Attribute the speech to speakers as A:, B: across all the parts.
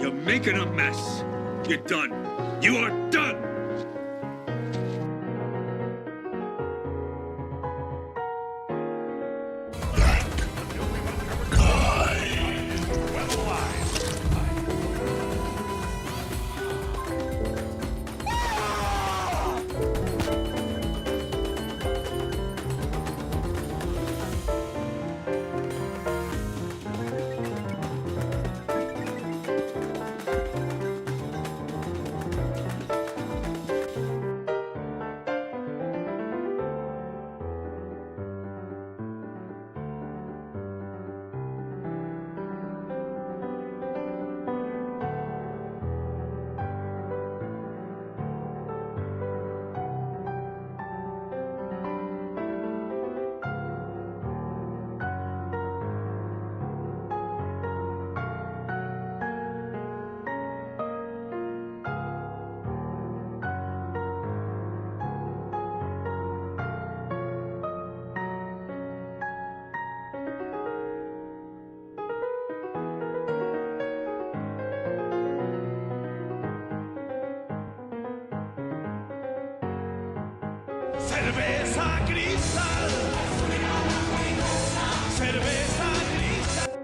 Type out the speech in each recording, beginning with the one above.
A: You're making a mess. You're done. You are done!
B: Cerveza cristal. Cerveza cristal.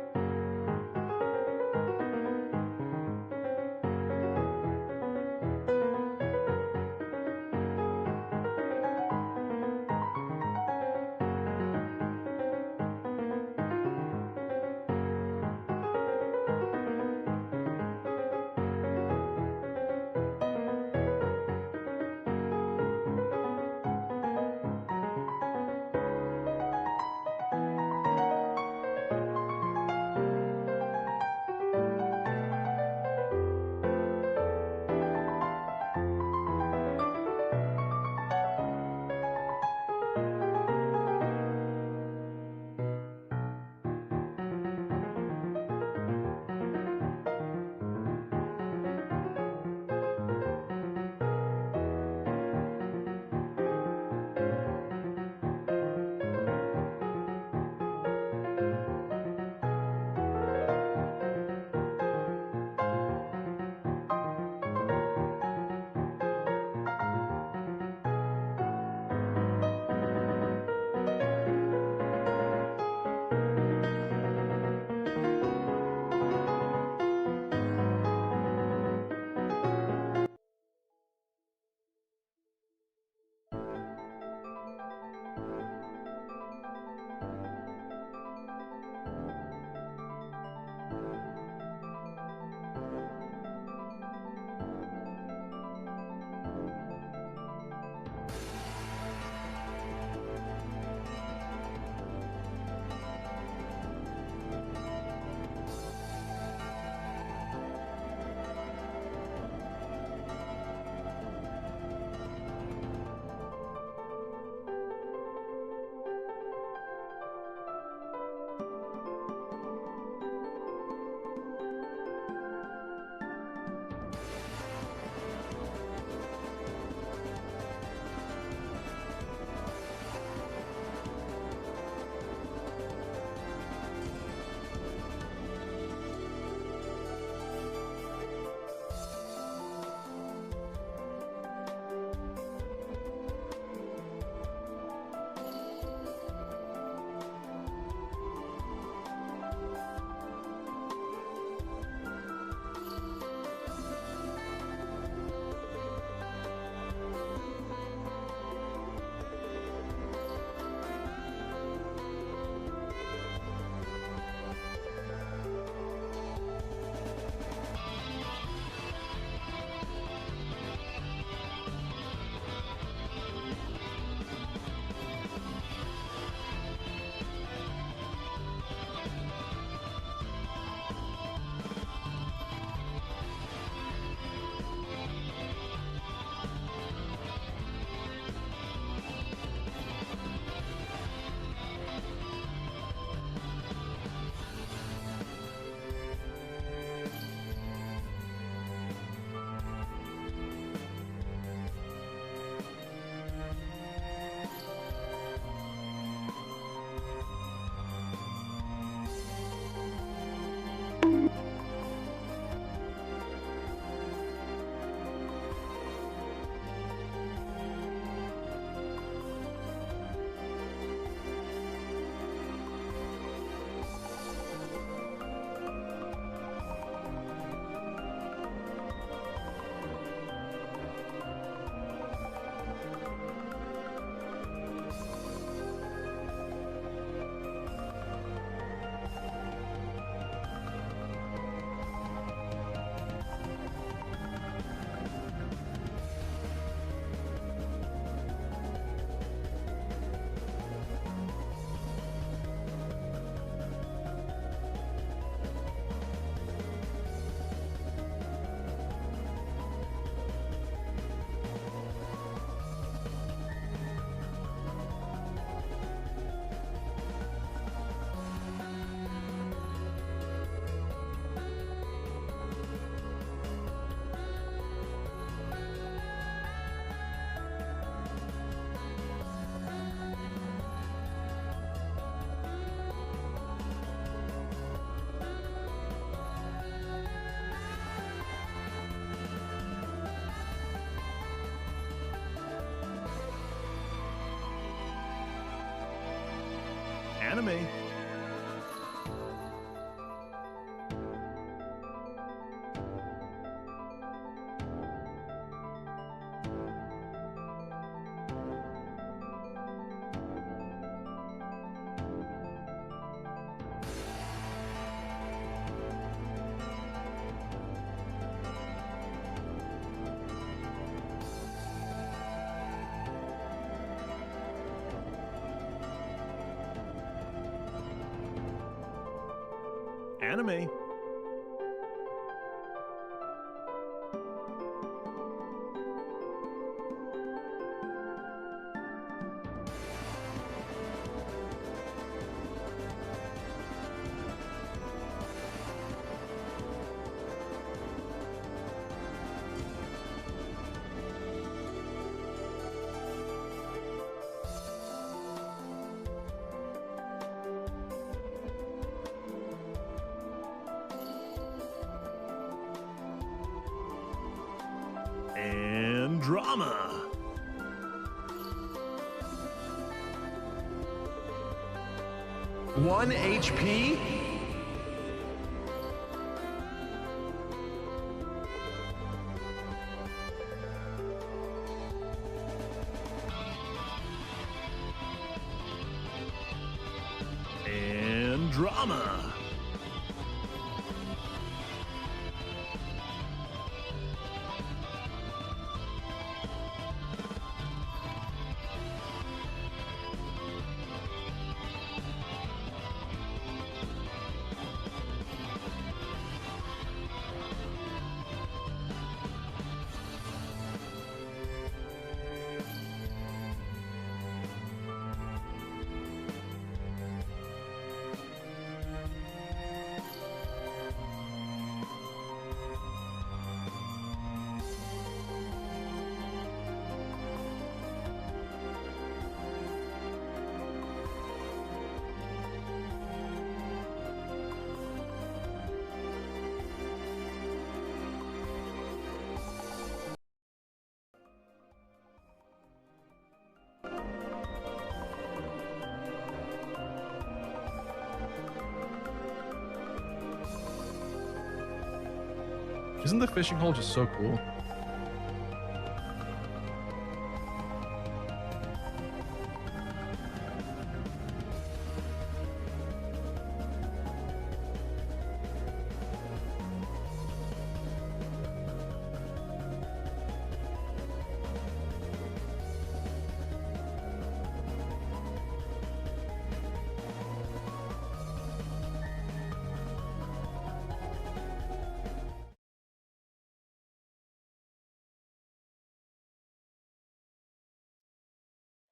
C: Anime. Anime. And drama.
D: One HP?
C: And drama.
E: Isn't the fishing hole just so cool?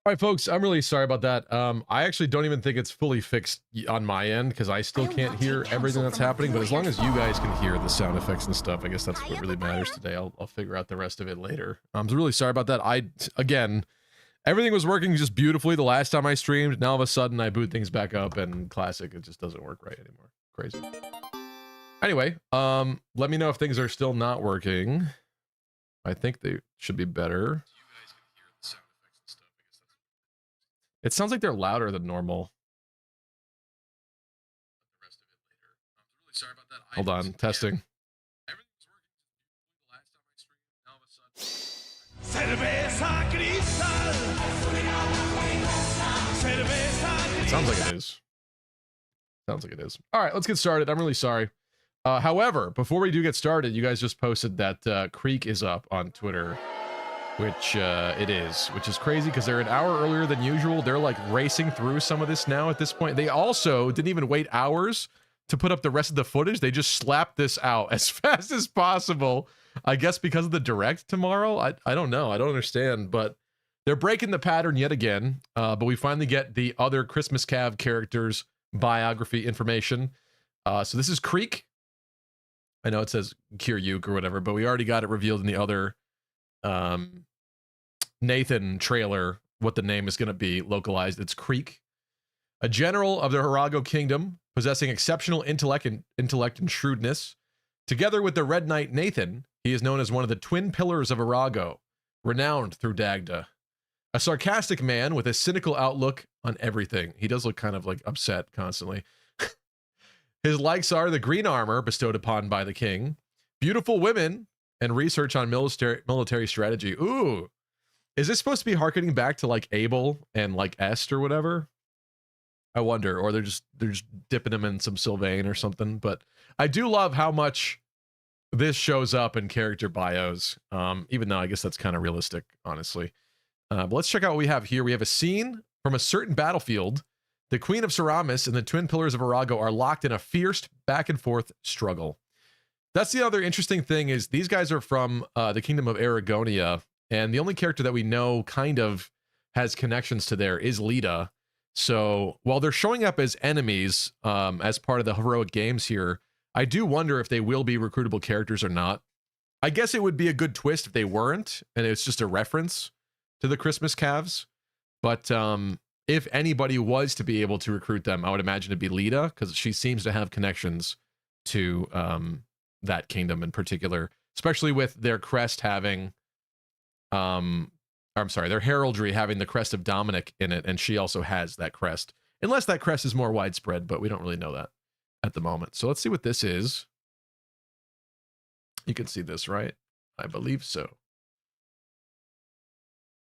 E: All right, folks, I'm really sorry about that. I actually don't even think it's fully fixed on my end because I still can't hear everything that's happening. But as long as you guys can hear the sound effects and stuff, I guess that's what really matters today. I'll figure out the rest of it later. I'm really sorry about that. Again, everything was working just beautifully the last time I streamed. Now all of a sudden I boot things back up and classic, it just doesn't work right anymore. Crazy. Anyway, let me know if things are still not working. I think they should be better. It sounds like they're louder than normal. Hold on, testing.
B: Cerveza cristal. Cerveza
E: Sounds like it is. Sounds like it is. All right, let's get started. I'm really sorry. However, before we do get started, you guys just posted that Creek is up on Twitter. Which which is crazy because they're an hour earlier than usual. They're like racing through some of this now at this point. They also didn't even wait hours to put up the rest of the footage. They just slapped this out as fast as possible. I guess because of the direct tomorrow. I don't know. I don't understand, but they're breaking the pattern yet again. But we finally get the other Christmas Cav characters biography information. So this is Creek. I know it says Kiryuk or whatever, but we already got it revealed in the other Nathan trailer what the name is going to be localized. It's Creek, a general of the Harago kingdom possessing exceptional intellect and shrewdness. Together with the Red Knight Nathan, he is known as one of the twin pillars of Harago, renowned through Dagda. A sarcastic man with a cynical outlook on everything. He does look kind of like upset constantly. His likes are the green armor bestowed upon by the king, beautiful women, and research on military strategy. Ooh, is this supposed to be harkening back to like Abel and like Est or whatever? I wonder, or they're just dipping him in some Sylvain or something. But I do love how much this shows up in character bios, even though I guess that's kind of realistic, honestly. But let's check out what we have here. We have a scene from a certain battlefield. The Queen of Ceramis and the Twin Pillars of Arago are locked in a fierce back and forth struggle. That's the other interesting thing is these guys are from the Kingdom of Aragonia, and the only character that we know kind of has connections to there is Lita. So while they're showing up as enemies as part of the heroic games here, I do wonder if they will be recruitable characters or not. I guess it would be a good twist if they weren't, and it's just a reference to the Christmas calves. But if anybody was to be able to recruit them, I would imagine it'd be Lita, because she seems to have connections to that kingdom in particular, especially with their crest having, their heraldry having the crest of Dominic in it, and she also has that crest. Unless that crest is more widespread, but we don't really know that at the moment. So let's see what this is. You can see this, right? I believe so.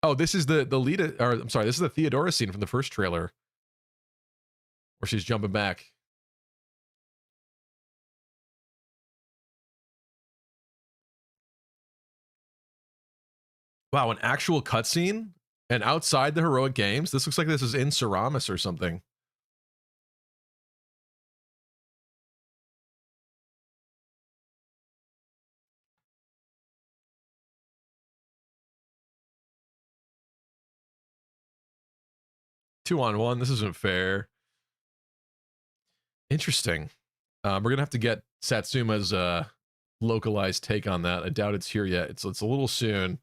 E: Oh, this is the Lita, or I'm sorry, this is the Theodora scene from the first trailer where she's jumping back. Wow, an actual cutscene? And outside the heroic games? This looks like this is in Ceramis or something. Two on one. This isn't fair. Interesting. We're gonna have to get Satsuma's localized take on that. I doubt it's here yet. It's a little soon.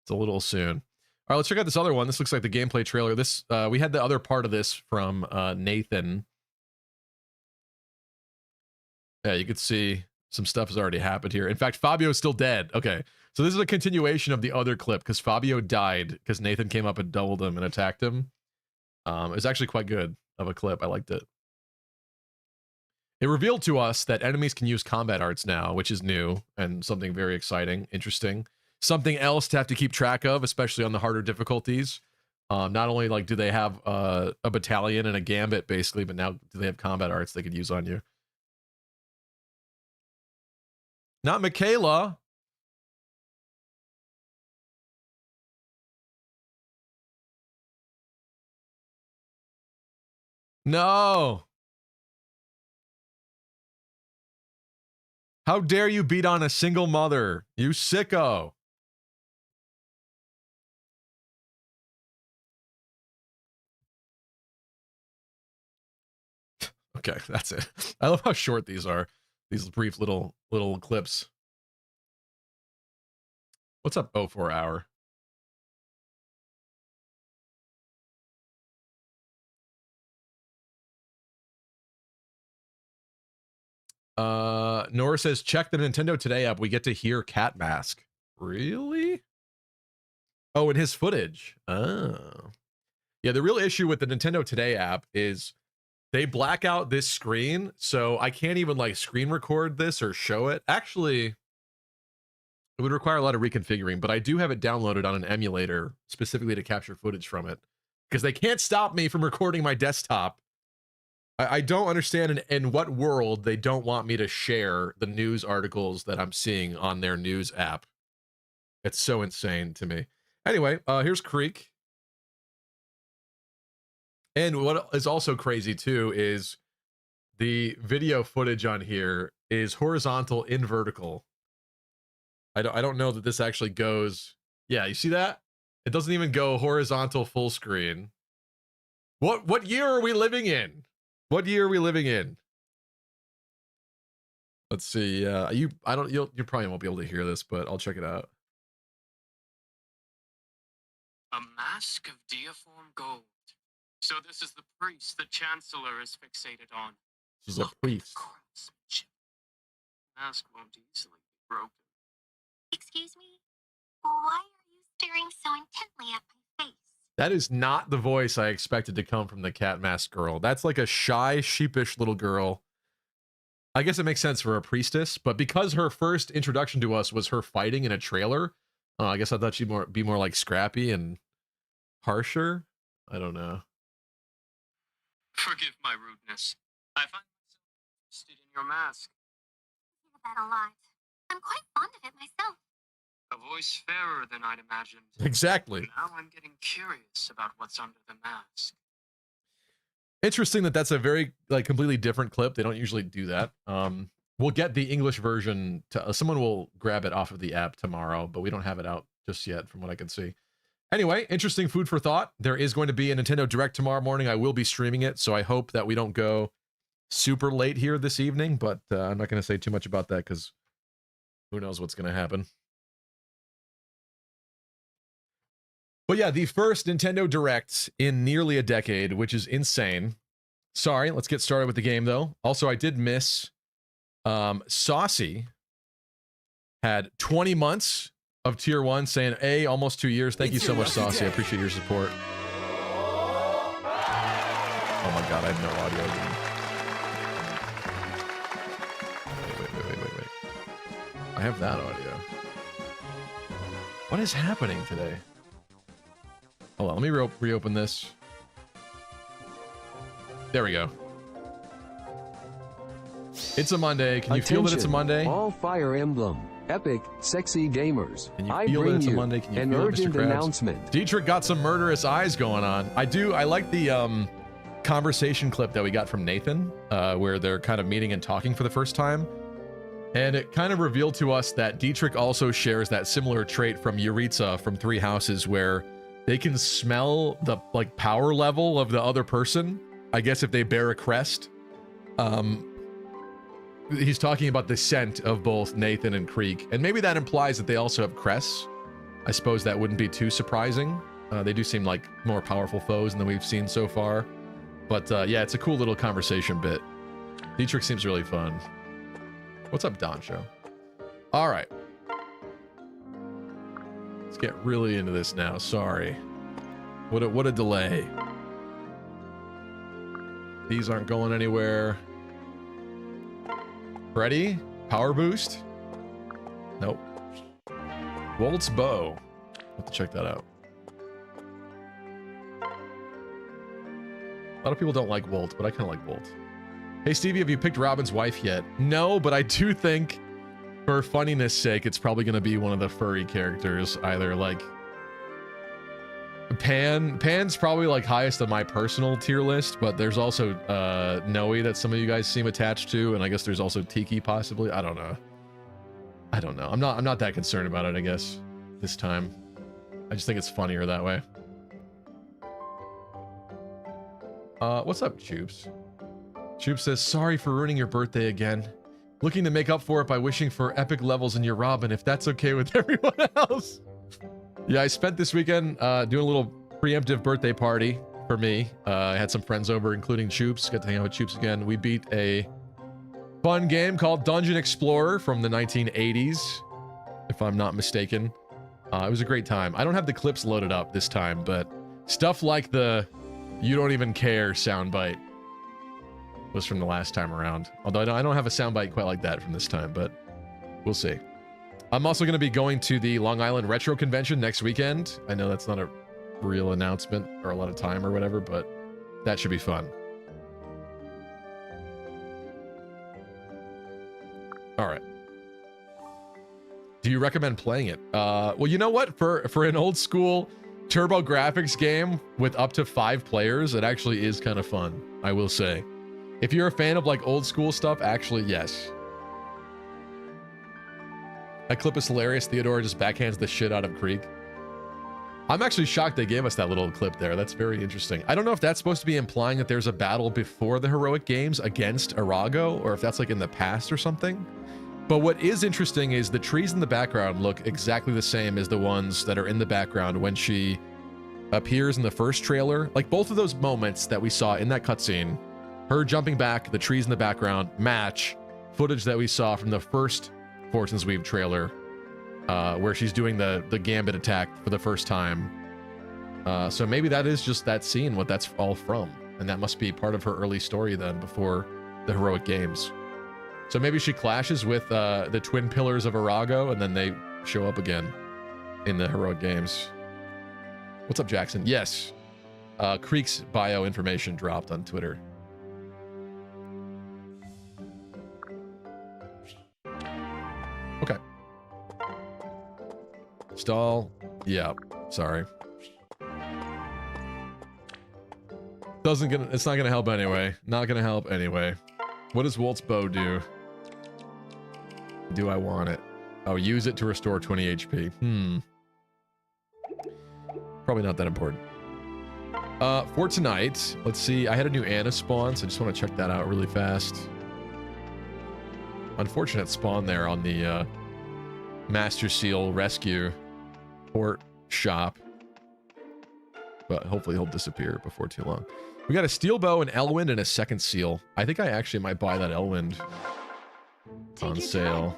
E: It's a little soon. All right, let's check out this other one. This looks like the gameplay trailer. This we had the other part of this from Nathan. Yeah, you could see some stuff has already happened here. In fact, Fabio's still dead. Okay, so this is a continuation of the other clip because Fabio died because Nathan came up and doubled him and attacked him. It was actually quite good of a clip. I liked it. It revealed to us that enemies can use combat arts now, which is new and something very exciting, interesting. Something else to have to keep track of, especially on the harder difficulties. Not only like do they have a battalion and a gambit basically, but now do they have combat arts they could use on you? Not Michaela. No. How dare you beat on a single mother, you sicko. Okay, that's it. I love how short these are. These brief little clips. What's up, 04 hour? Nora says, check the Nintendo Today app. We get to hear Cat Mask. Really? Oh, in his footage. Oh. Yeah, the real issue with the Nintendo Today app is they black out this screen, so I can't even like screen record this or show it. Actually, it would require a lot of reconfiguring, but I do have it downloaded on an emulator specifically to capture footage from it because they can't stop me from recording my desktop. I don't understand in what world they don't want me to share the news articles that I'm seeing on their news app. It's so insane to me. Anyway, here's Creek. And what is also crazy too is the video footage on here is horizontal in vertical. I don't know that this actually goes. Yeah, you see that? It doesn't even go horizontal full screen. What year are we living in? What year are we living in? Let's see. You probably won't be able to hear this, but I'll check it out.
D: A mask of deiform gold. So this is the priest the Chancellor is fixated on.
E: This is a priest.
D: Craftsmanship. Mask won't easily be broken.
F: Excuse me? Why are you staring so intently at my face?
E: That is not the voice I expected to come from the cat mask girl. That's like a shy, sheepish little girl. I guess it makes sense for a priestess, but because her first introduction to us was her fighting in a trailer, I guess I thought she'd be more like scrappy and harsher. I don't know.
D: Forgive my rudeness. I find myself interested in your mask.
F: I hear that a lot. I'm quite fond of it myself.
D: A voice fairer than I'd imagined.
E: Exactly.
D: Now I'm getting curious about what's under the mask.
E: Interesting that that's a very like completely different clip. They don't usually do that. We'll get the English version to someone will grab it off of the app tomorrow, but we don't have it out just yet from what I can see. Anyway, interesting food for thought. There is going to be a Nintendo Direct tomorrow morning. I will be streaming it, so I hope that we don't go super late here this evening, but I'm not going to say too much about that because who knows what's going to happen. But yeah, the first Nintendo Direct in nearly a decade, which is insane. Sorry, let's get started with the game, though. Also, I did miss Saucy had 20 months of Tier 1 saying, A, almost 2 years. Thank you so much, Saucy. I appreciate your support. Oh my god, I have no audio. Wait. I have that audio. What is happening today? Hold on, let me reopen this. There we go. It's a Monday. Can you feel that it's a Monday?
G: All Fire Emblem, epic, sexy gamers.
E: Can you feel that it's a Monday? Can you
G: an
E: feel it,
G: urgent
E: Mr. Krabs?
G: announcement.
E: Dietrich got some murderous eyes going on. I like the conversation clip that we got from Nathan, where they're kind of meeting and talking for the first time. And it kind of revealed to us that Dietrich also shares that similar trait from Yuritsa from Three Houses, where they can smell the like power level of the other person. I guess if they bear a crest. He's talking about the scent of both Nathan and Krieg, and maybe that implies that they also have crests. I suppose that wouldn't be too surprising. They do seem like more powerful foes than we've seen so far. But yeah, it's a cool little conversation bit. Dietrich seems really fun. What's up, Doncho? All right. Let's get really into this now. Sorry. What a delay. These aren't going anywhere. Ready? Power boost? Nope. Wolt's bow. Have to check that out. A lot of people don't like Wolt, but I kind of like Wolt. Hey Stevie, have you picked Robin's wife yet? No, but I do think for funniness sake, it's probably going to be one of the furry characters. Either like Pan's probably like highest on my personal tier list, but there's also Noe that some of you guys seem attached to, and I guess there's also Tiki possibly. I don't know. I'm not that concerned about it, I guess, this time. I just think it's funnier that way. What's up, Choops? Choops says, sorry for ruining your birthday again. Looking to make up for it by wishing for epic levels in your Robin, if that's okay with everyone else. Yeah, I spent this weekend doing a little preemptive birthday party for me. I had some friends over, including Choops. Got to hang out with Choops again. We beat a fun game called Dungeon Explorer from the 1980s, if I'm not mistaken. It was a great time. I don't have the clips loaded up this time, but stuff like the "you don't even care" soundbite was from the last time around. Although I don't have a soundbite quite like that from this time, but we'll see. I'm also going to be going to the Long Island Retro Convention next weekend. I know that's not a real announcement or a lot of time or whatever, but that should be fun. All right. Do you recommend playing it? Well, you know what? For an old school Turbo Graphics game with up to 5 players, it actually is kind of fun, I will say. If you're a fan of like old school stuff, actually, yes. That clip is hilarious. Theodora just backhands the shit out of Krieg. I'm actually shocked they gave us that little clip there. That's very interesting. I don't know if that's supposed to be implying that there's a battle before the heroic games against Arago, or if that's like in the past or something. But what is interesting is the trees in the background look exactly the same as the ones that are in the background when she appears in the first trailer. Like both of those moments that we saw in that cutscene, her jumping back, the trees in the background, match footage that we saw from the first Fortune's Weave trailer, where she's doing the Gambit attack for the first time. So maybe that is just that scene, what that's all from. And that must be part of her early story then, before the heroic games. So maybe she clashes with the twin pillars of Arago, and then they show up again in the heroic games. What's up, Jackson? Yes. Creek's bio information dropped on Twitter. Okay. Stall. Yeah. Sorry. It's not gonna help anyway. Not gonna help anyway. What does Walt's bow do? Do I want it? Oh, use it to restore 20 HP. Probably not that important. For tonight, let's see. I had a new Anna spawn, so I just want to check that out really fast. Unfortunate spawn there on the Master Seal Rescue port shop. But hopefully he'll disappear before too long. We got a steel bow, an Elwind, and a second seal. I think I actually might buy that Elwind on sale.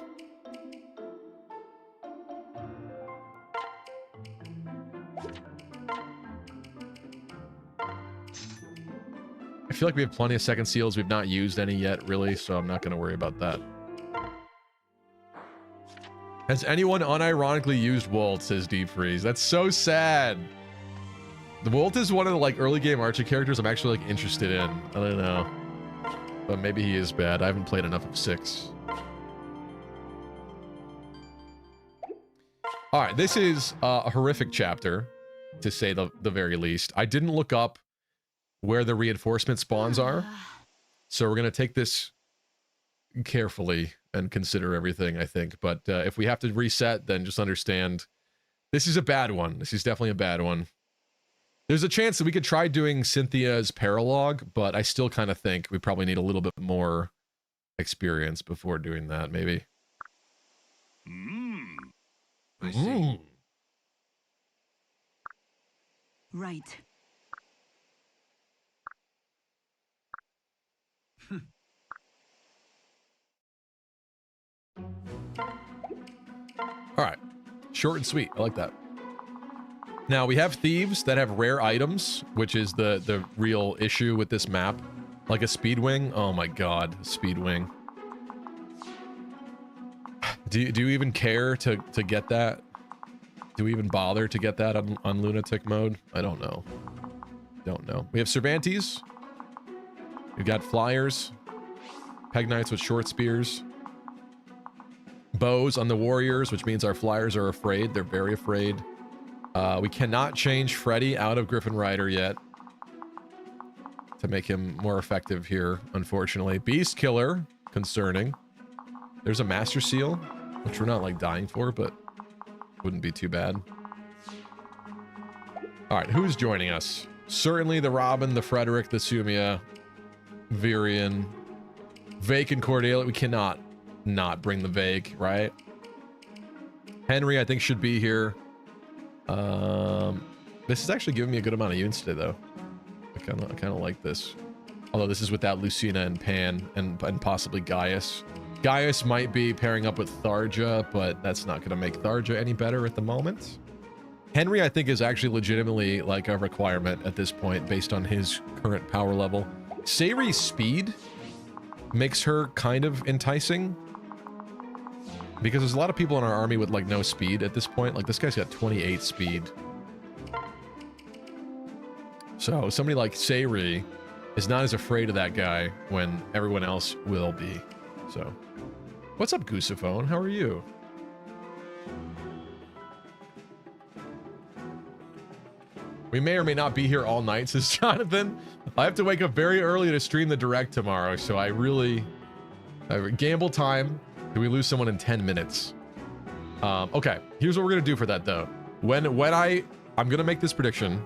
E: I feel like we have plenty of second seals. We've not used any yet, really, so I'm not going to worry about that. Has anyone unironically used Walt, says Deep Freeze. That's so sad. The Walt is one of the like early game Archer characters I'm actually like interested in. I don't know. But maybe he is bad. I haven't played enough of 6. Alright, this is a horrific chapter, to say the very least. I didn't look up where the reinforcement spawns are. So we're going to take this carefully and consider everything, I think. But if we have to reset, then just understand this is a bad one. This is definitely a bad one. There's a chance that we could try doing Cynthia's paralogue, but I still kind of think we probably need a little bit more experience before doing that, maybe.
B: I see.
H: Right.
E: All right. Short and sweet. I like that. Now, we have thieves that have rare items, which is the real issue with this map. Like a Speedwing. Oh my god, Speedwing. Do you even care to get that? Do we even bother to get that on Lunatic mode? I don't know. Don't know. We have Cervantes. We've got Flyers. Peg Knights with short spears. Bows on the Warriors, which means our Flyers are afraid. They're very afraid. We cannot change Freddy out of Griffin Rider yet to make him more effective here, unfortunately. Beast Killer, concerning. There's a Master Seal, which we're not like dying for, but wouldn't be too bad. All right, who's joining us? Certainly the Robin, the Frederick, the Sumia, Virian, Vake, and Cordelia. We cannot not bring the Vake, right? Henry, I think, should be here. This is actually giving me a good amount of units today, though. I kind of like this. Although this is without Lucina and Pan and possibly Gaius. Gaius might be pairing up with Tharja, but that's not going to make Tharja any better at the moment. Henry, I think, is actually legitimately like a requirement at this point based on his current power level. Sayri's speed makes her kind of enticing because there's a lot of people in our army with like no speed at this point. Like this guy's got 28 speed. So somebody like Sayri is not as afraid of that guy when everyone else will be. So what's up, Goosephone? How are you? We may or may not be here all night, says Jonathan. I have to wake up very early to stream the direct tomorrow, so I gamble time. Do we lose someone in 10 minutes? Okay, here's what we're gonna do for that though. I'm gonna make this prediction,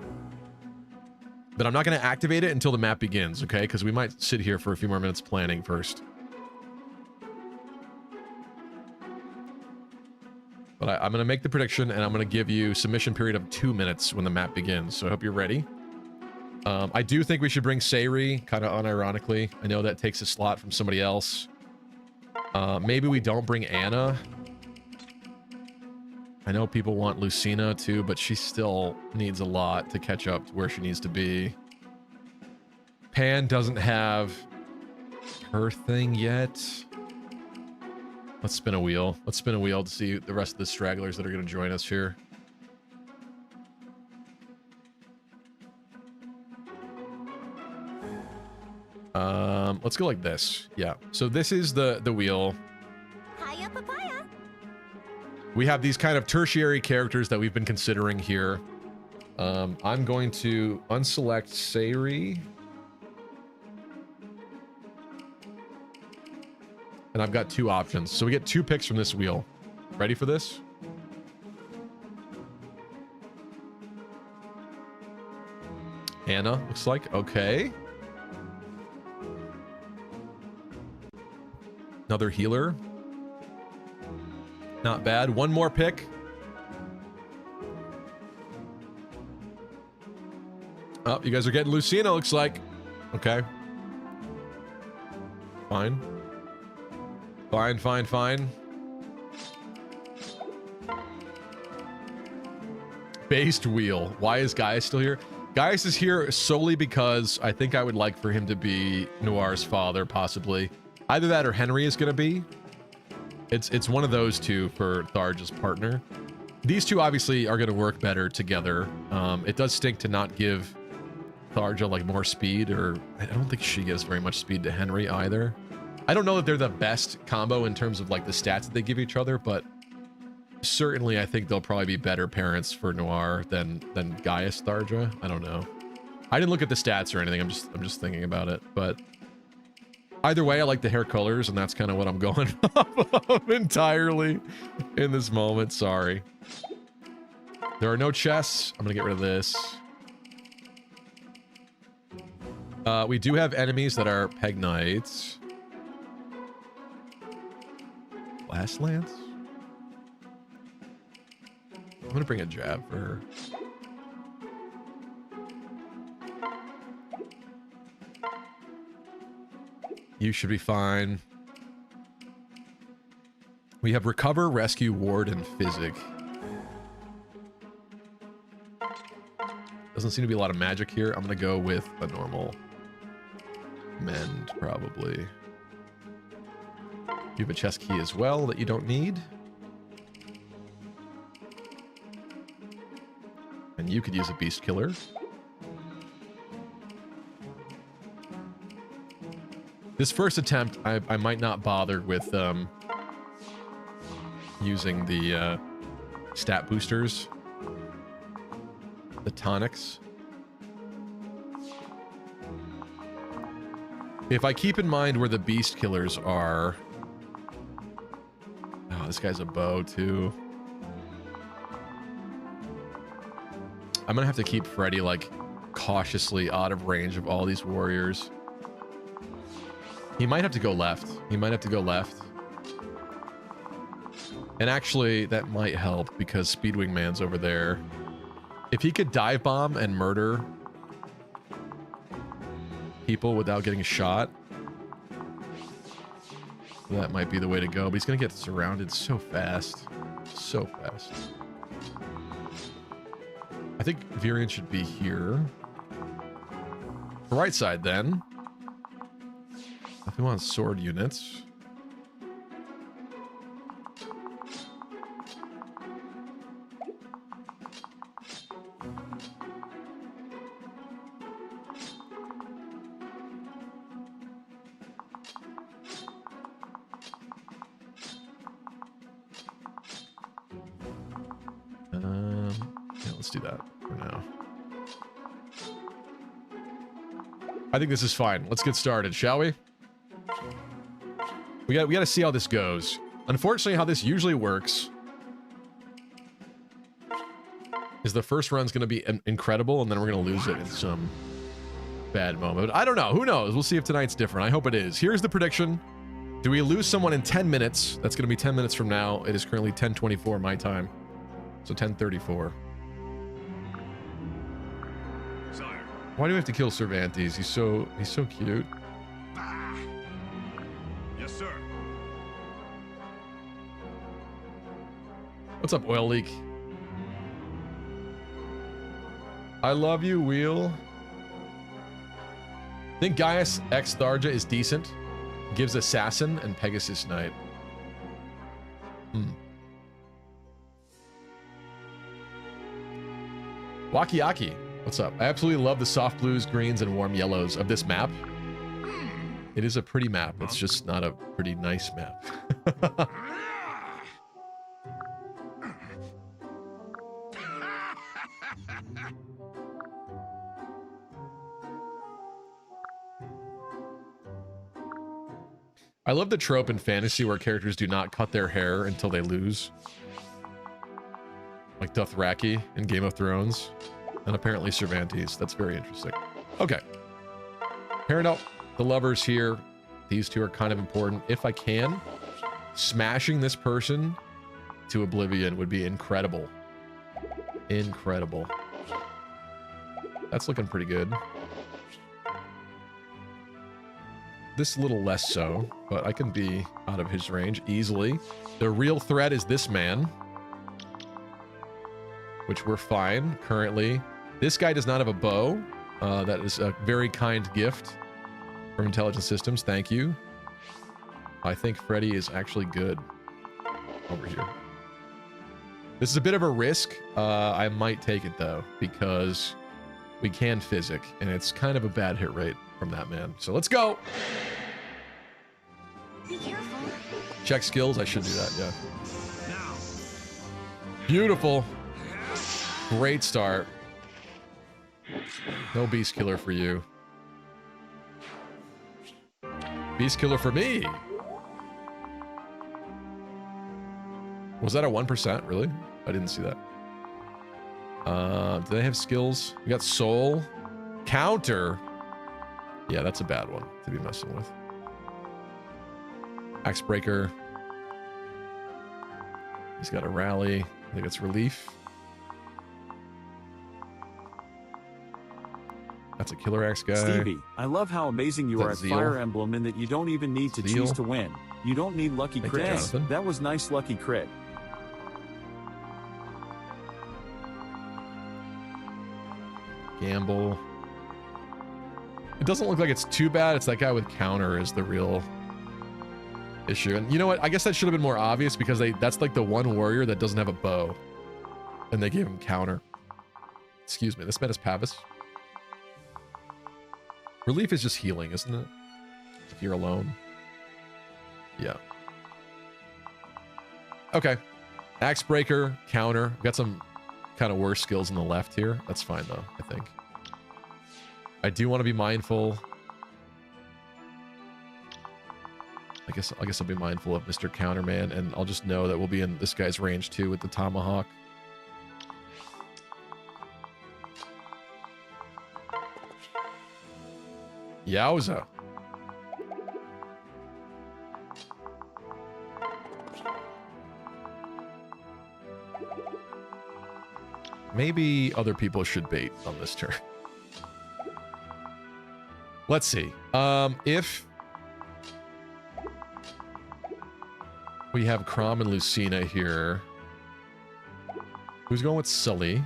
E: but I'm not gonna activate it until the map begins, okay? Because we might sit here for a few more minutes planning first. But I'm going to make the prediction, and I'm going to give you submission period of 2 minutes when the map begins. So I hope you're ready. I do think we should bring Sayri, kind of unironically. I know that takes a slot from somebody else. Maybe we don't bring Anna. I know people want Lucina too, but she still needs a lot to catch up to where she needs to be. Pan doesn't have her thing yet. Let's spin a wheel. Let's spin a wheel to see the rest of the stragglers that are going to join us here. Let's go like this. Yeah. So this is the wheel.
F: Hiya, papaya.
E: We have these kind of tertiary characters that we've been considering here. I'm going to unselect Sayri. And I've got 2 options. So we get 2 picks from this wheel. Ready for this? Anna, looks like. Okay. Another healer. Not bad. 1 more pick. Oh, you guys are getting Lucina, looks like. Okay. Fine. Fine, fine, fine. Based wheel. Why is Gaius still here? Gaius is here solely because I think I would like for him to be Noir's father, possibly. Either that or Henry is going to be. It's one of those two for Tharja's partner. These two obviously are going to work better together. It does stink to not give Tharja like more speed, or I don't think she gives very much speed to Henry either. I don't know that they're the best combo in terms of like the stats that they give each other, but certainly I think they'll probably be better parents for Noir than Gaius Tharja. I don't know. I didn't look at the stats or anything. I'm just thinking about it, but either way, I like the hair colors, and that's kind of what I'm going off of entirely in this moment. Sorry. There are no chests. I'm gonna get rid of this. We do have enemies that are Peg Knights. Last Lance? I'm gonna bring a jab for her. You should be fine. We have Recover, Rescue, Ward, and Physic. Doesn't seem to be a lot of magic here. I'm gonna go with a normal Mend, probably. You have a chest key as well that you don't need. And you could use a Beast Killer. This first attempt, I might not bother with using the stat boosters, the tonics. If I keep in mind where the beast killers are... Oh, this guy's a bow too. I'm gonna have to keep Freddy like cautiously out of range of all these warriors. He might have to go left. He might have to go left. And actually, that might help because Speedwing Man's over there. If he could dive bomb and murder people without getting shot, that might be the way to go. But he's going to get surrounded so fast. So fast. I think Virion should be here. The right side, then. If we want sword units. Yeah, let's do that for now. I think this is fine. Let's get started, shall we? We got to see how this goes. Unfortunately, how this usually works is the first run's going to be incredible, and then we're going to lose it in some bad moment. I don't know. Who knows? We'll see if tonight's different. I hope it is. Here's the prediction. Do we lose someone in 10 minutes? That's going to be 10 minutes from now. It is currently 10:24 my time. So 10:34.
A: Sire.
E: Why do we have to kill Cervantes? He's so cute.
A: Yes, sir.
E: What's up, oil leak? I love you, Wheel. Think Gaius X Tharja is decent. Gives Assassin and Pegasus Knight. Wakiaki, what's up? I absolutely love the soft blues, greens, and warm yellows of this map. It is a pretty map. It's just not a pretty nice map. I love the trope in fantasy where characters do not cut their hair until they lose. Like Dothraki in Game of Thrones. And apparently Cervantes. That's very interesting. Okay. Pairing up the lovers here. These two are kind of important. If I can, smashing this person to oblivion would be incredible. Incredible. That's looking pretty good. This a little less so, but I can be out of his range easily. The real threat is this man, which we're fine currently. This guy does not have a bow. That is a very kind gift from Intelligent Systems. Thank you. I think Freddy is actually good over here. This is a bit of a risk. I might take it though, because we can physic, and it's kind of a bad hit rate from that man. So let's go.
F: Be careful.
E: Check skills. I should do that. Yeah. Beautiful. Great start. No beast killer for you. Beast killer for me. Was that a 1%? Really? I didn't see that. Do they have skills? We got soul. Counter. Yeah, that's a bad one to be messing with. Axe breaker. He's got a rally. I think it's relief. That's a killer axe guy.
I: Stevie, I love how amazing you are at
E: Zeal?
I: Fire Emblem in that you don't even need to
E: Zeal?
I: choose to win. You don't need lucky
E: Thank you,
I: crits.
E: Jonathan.
I: That was nice lucky crit.
E: Gamble. It doesn't look like it's too bad. It's that guy with counter is the real issue. And you know what? I guess that should have been more obvious because that's like the one warrior that doesn't have a bow. And they gave him counter. Excuse me. This man is Pavis. Relief is just healing, isn't it? If you're alone. Yeah. Okay. Axe breaker, counter. We've got some kind of worse skills on the left here. That's fine though, I think. I do want to be mindful. I guess I'll be mindful of Mr. Counterman, and I'll just know that we'll be in this guy's range too with the tomahawk. Yowza. Maybe other people should bait on this turn. Let's see. If we have Crom and Lucina here, who's going with Sully?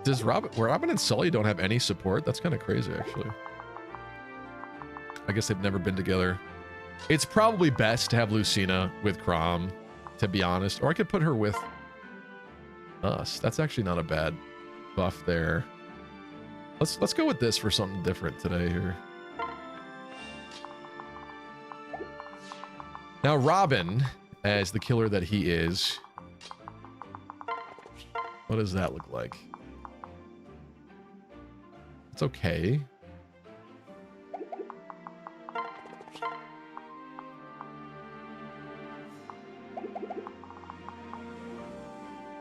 E: Does Robin and Sully don't have any support? That's kind of crazy, actually. I guess they've never been together. It's probably best to have Lucina with Crom, to be honest. Or I could put her with us. That's actually not a bad buff there. Let's go with this for something different today here. Now Robin, as the killer that he is, what does that look like? It's okay.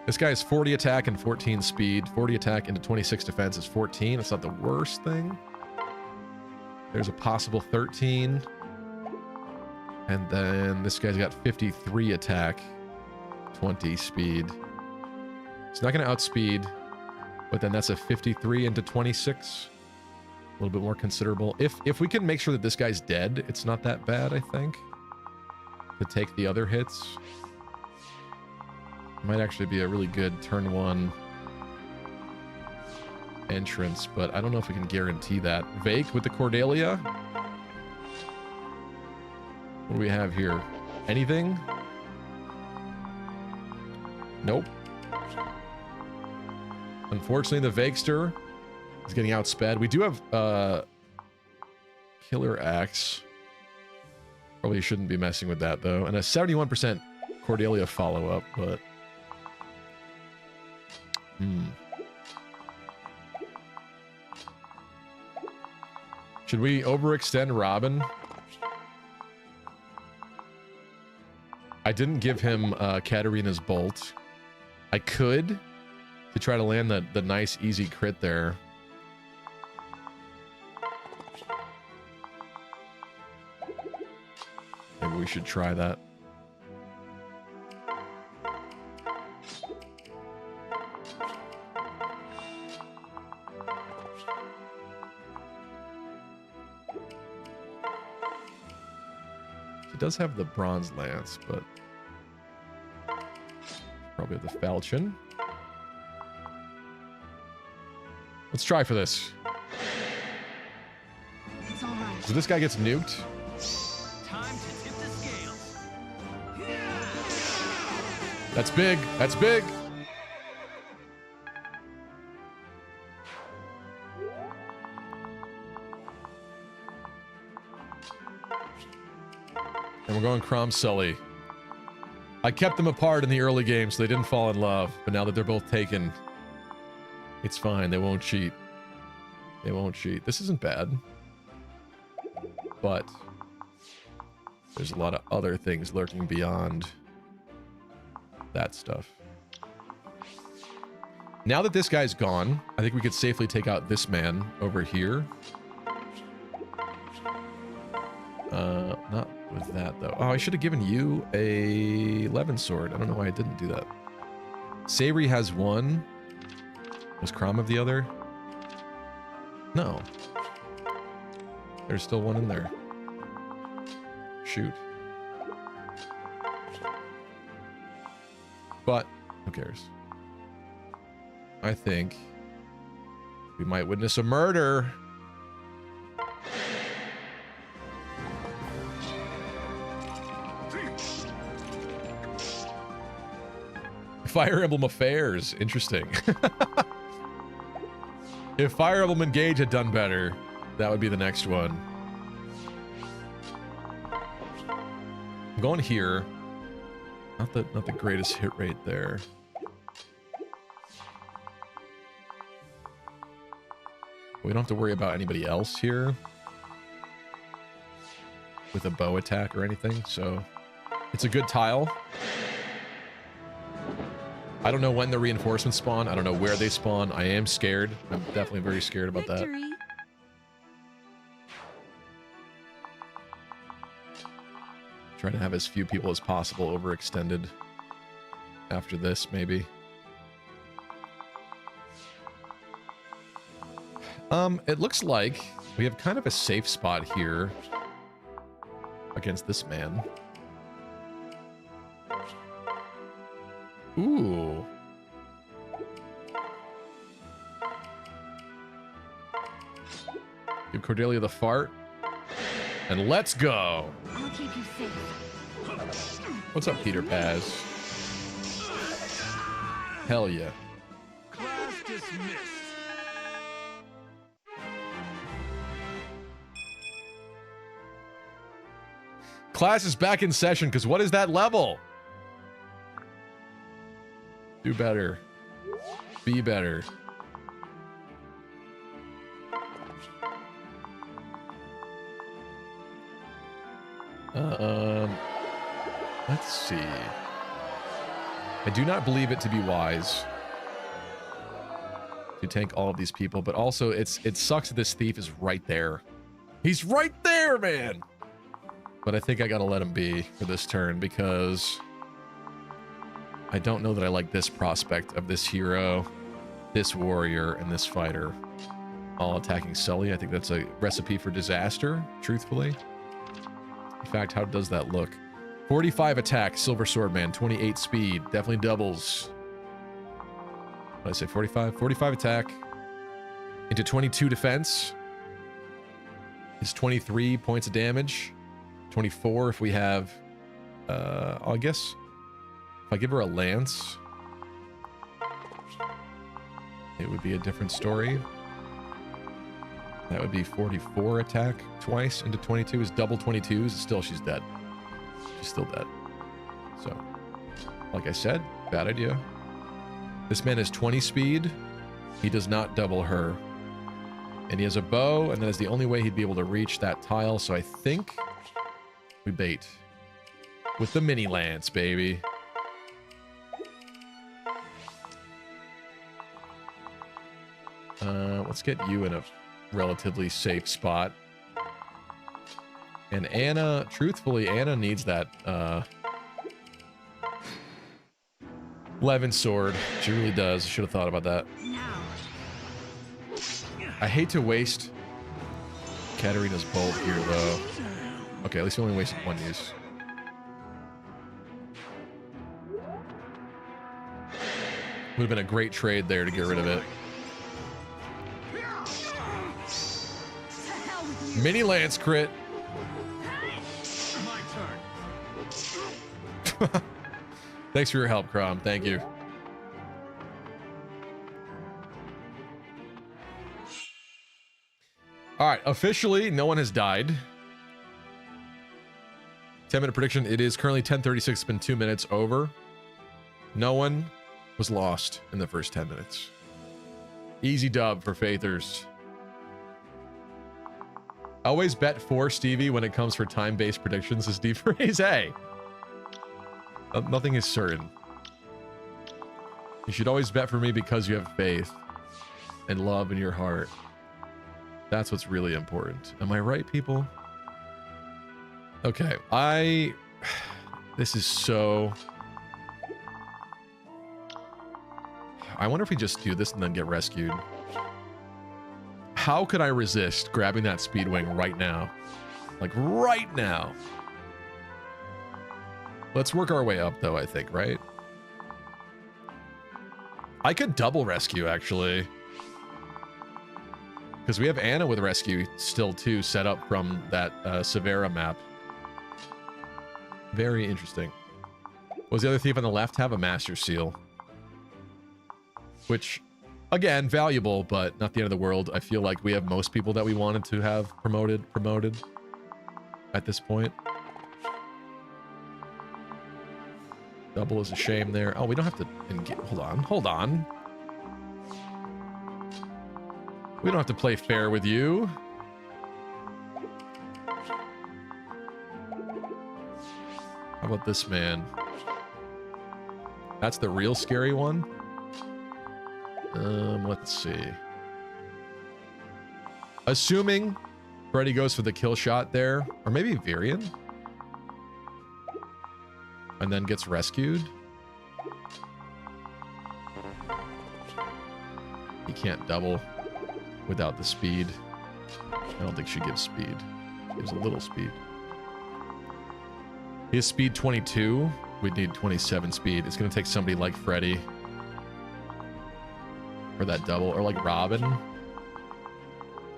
E: This guy has 40 attack and 14 speed. 40 attack into 26 defense is 14. It's not the worst thing. There's a possible 13. And then this guy's got 53 attack, 20 speed. He's not going to outspeed, but then that's a 53 into 26. A little bit more considerable. If we can make sure that this guy's dead, it's not that bad, I think. to take the other hits. Might actually be a really good turn 1 entrance, but I don't know if we can guarantee that. Vake with the Cordelia. What do we have here? Anything? Nope. Unfortunately, the Vakester is getting outsped. We do have Killer Axe. Probably shouldn't be messing with that, though. And a 71% Cordelia follow-up, but... Should we overextend Robin? I didn't give him Katarina's Bolt. I could to try to land the nice, easy crit there. Maybe we should try that. He does have the bronze lance, but probably have the falchion. Let's try for this.
H: It's all right.
E: So this guy gets nuked.
C: Time to tip the scales.
E: That's big. That's big. And we're going Crom Sully. I kept them apart in the early game so they didn't fall in love. But now that they're both taken, it's fine. They won't cheat. They won't cheat. This isn't bad. But there's a lot of other things lurking beyond that stuff. Now that this guy's gone, I think we could safely take out this man over here. Not with that, though. Oh, I should have given you a Levin sword. I don't know why I didn't do that. Savory has one. Was Crom of the other? No. There's still one in there. Shoot. But, who cares? I think we might witness a murder. Fire Emblem Affairs. Interesting. If Fire Emblem Engage had done better, that would be the next one. I'm going here. Not the greatest hit rate there. We don't have to worry about anybody else here with a bow attack or anything, so it's a good tile. I don't know when the reinforcements spawn. I don't know where they spawn. I am scared. I'm definitely very scared about that. Try to have as few people as possible overextended after this, maybe. It looks like we have kind of a safe spot here against this man. Ooh. Give Cordelia the fart. And let's go.
H: I'll keep you safe.
E: What's up, Peter Paz? Hell yeah.
C: Class dismissed.
E: Class is back in session, because what is that level? Do better. Be better. Let's see. I do not believe it to be wise to tank all of these people, but also it sucks that this thief is right there. He's right there, man! But I think I gotta let him be for this turn, because I don't know that I like this prospect of this hero, this warrior, and this fighter all attacking Sully. I think that's a recipe for disaster, truthfully. In fact, how does that look? 45 attack, Silver Sword Man, 28 speed. Definitely doubles. What did I say, 45? 45 attack into 22 defense. Is 23 points of damage. 24 if we have, I guess, if I give her a lance, it would be a different story. That would be 44 attack twice into 22 is double 22s. Still, she's dead. She's still dead. So, like I said, bad idea. This man has 20 speed. He does not double her. And he has a bow, and that is the only way he'd be able to reach that tile. So I think we bait with the mini lance, baby. Let's get you in a relatively safe spot. And Anna, truthfully, Anna needs that Levin sword. She really does. Should have thought about that. I hate to waste Katarina's bolt here, though. Okay, at least we only wasted one use. Would have been a great trade there to get rid of it. Mini lance crit.
C: My turn.
E: Thanks for your help, Crom. Thank you. All right, officially, no one has died. 10-minute prediction. It is currently 10:36. It's been 2 minutes over. No one was lost in the first 10 minutes. Easy dub for Faithers. Always bet for Stevie when it comes for time-based predictions is deep phrase. Hey, nothing is certain. You should always bet for me because you have faith and love in your heart. That's what's really important. Am I right, people? Okay, this is so... I wonder if we just do this and then get rescued. How could I resist grabbing that speed wing right now? Like, right now. Let's work our way up, though, I think, right? I could double rescue, actually. Because we have Anna with rescue still, too, set up from that Severa map. Very interesting. Was the other thief on the left have a Master Seal? Which, again, valuable, but not the end of the world. I feel like we have most people that we wanted to have promoted at this point. Double is a shame there. Oh, we don't have to... Hold on. We don't have to play fair with you. How about this man? That's the real scary one. Let's see. Assuming Freddy goes for the kill shot there, or maybe Virion, and then gets rescued. He can't double without the speed. I don't think she gives speed. She gives a little speed. He has speed 22. We'd need 27 speed. It's going to take somebody like Freddy for that double, or like Robin.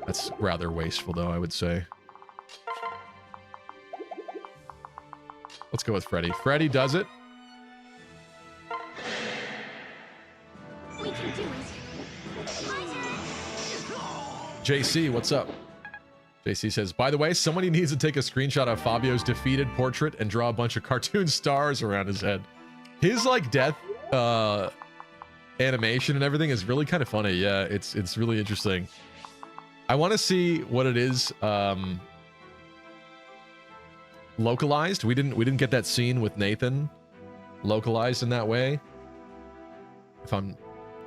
E: That's rather wasteful, though, I would say. Let's go with Freddy. Freddy does it.
F: We can do it.
E: JC, what's up? JC says, by the way, somebody needs to take a screenshot of Fabio's defeated portrait and draw a bunch of cartoon stars around his head. His, like, death animation and everything is really kind of funny. Yeah, it's really interesting. I want to see what it is localized. We didn't get that scene with Nathan localized in that way, if I'm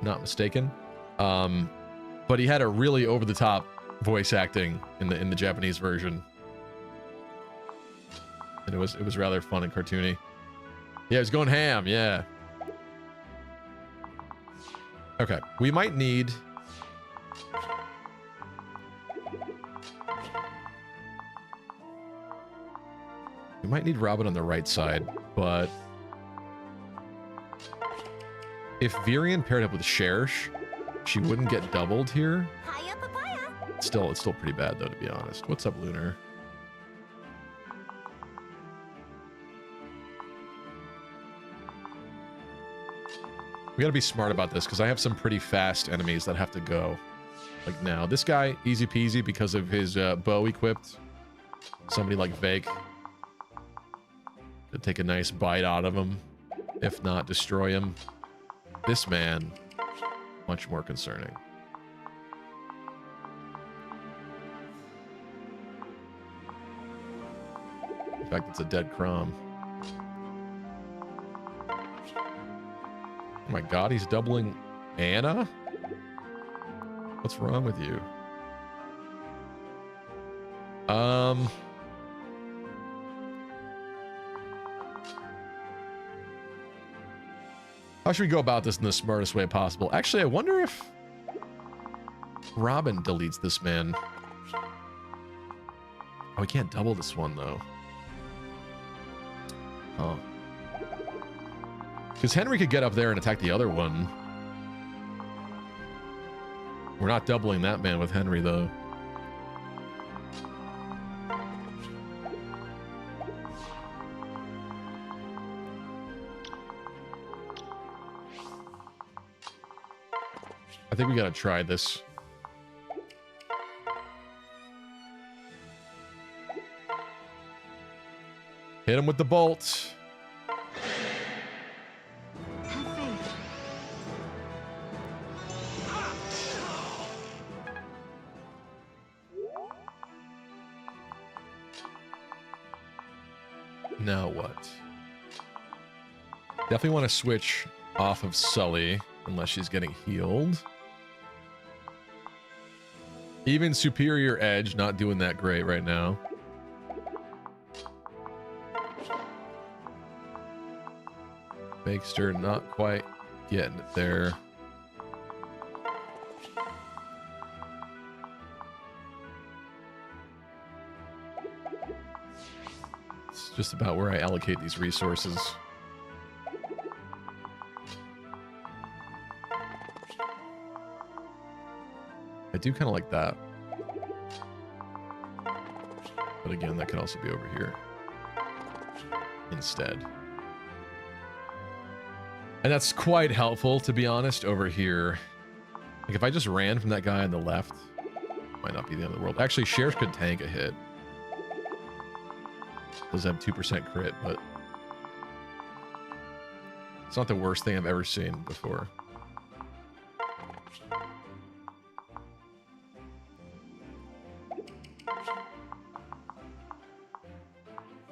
E: not mistaken. But he had a really over the top voice acting in the Japanese version, and it was rather fun and cartoony. Yeah, it was going ham. Yeah. Okay, we might need... might need Robin on the right side, but if Virion paired up with Cherish, she wouldn't get doubled here.
F: Hiya, papaya.
E: It's still pretty bad though, to be honest. What's up, Lunar? We gotta be smart about this because I have some pretty fast enemies that have to go. Like now, this guy, easy peasy because of his bow equipped. Somebody like Vake could take a nice bite out of him, if not destroy him. This man, much more concerning. In fact, it's a dead Crom. Oh my god, he's doubling Anna? What's wrong with you? How should we go about this in the smartest way possible? Actually, I wonder if Robin deletes this man. Oh, we can't double this one, though. Huh. Because Henry could get up there and attack the other one. We're not doubling that man with Henry, though. I think we gotta try this. Hit him with the bolt.
H: Have faith.
E: Now what? Definitely want to switch off of Sully unless she's getting healed. Even Superior Edge not doing that great right now. Bakester not quite getting it there. It's just about where I allocate these resources. I do kind of like that. But again, that could also be over here instead. And that's quite helpful, to be honest, over here. Like, if I just ran from that guy on the left, might not be the end of the world. Actually, Sheriff could tank a hit. Does have 2% crit, but it's not the worst thing I've ever seen before.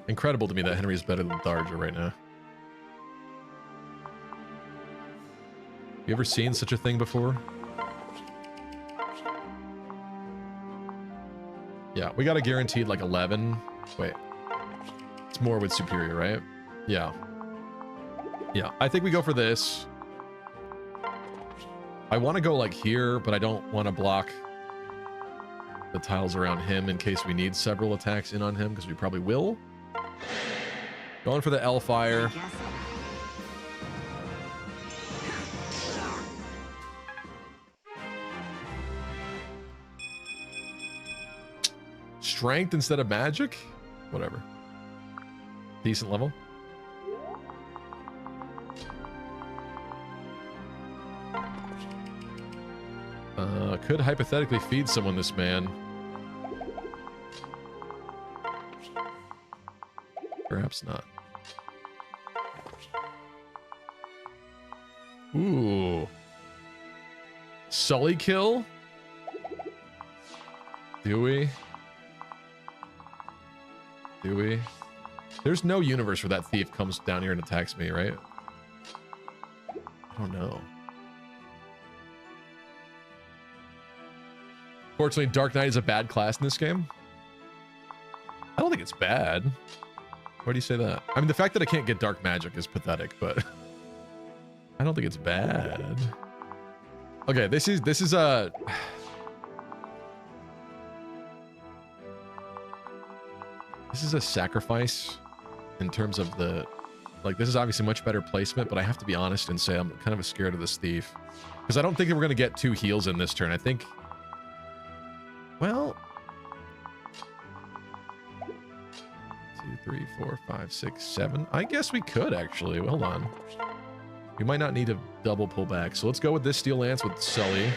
E: Incredible to me that Henry is better than Tharja right now. You ever seen such a thing before? Yeah, we got a guaranteed like 11. Wait. It's more with Superior, right? Yeah. Yeah, I think we go for this. I want to go like here, but I don't want to block the tiles around him in case we need several attacks in on him, because we probably will. Going for the L-Fire. Strength instead of magic? Whatever. Decent level. Could hypothetically feed someone this man. Perhaps not. Ooh. Sully kill? Do we? Do we? There's no universe where that thief comes down here and attacks me, right? I don't know. Fortunately, Dark Knight is a bad class in this game. I don't think it's bad. Why do you say that? I mean, the fact that I can't get dark magic is pathetic, but I don't think it's bad. Okay, this is a this is a sacrifice in terms of the... Like, this is obviously much better placement, but I have to be honest and say I'm kind of scared of this thief. Because I don't think that we're going to get 2 heals in this turn. I think... Well... 2, 3, 4, 5, 6, 7. I guess we could, actually. Hold on. We might not need to double pull back. So let's go with this Steel Lance with Sully.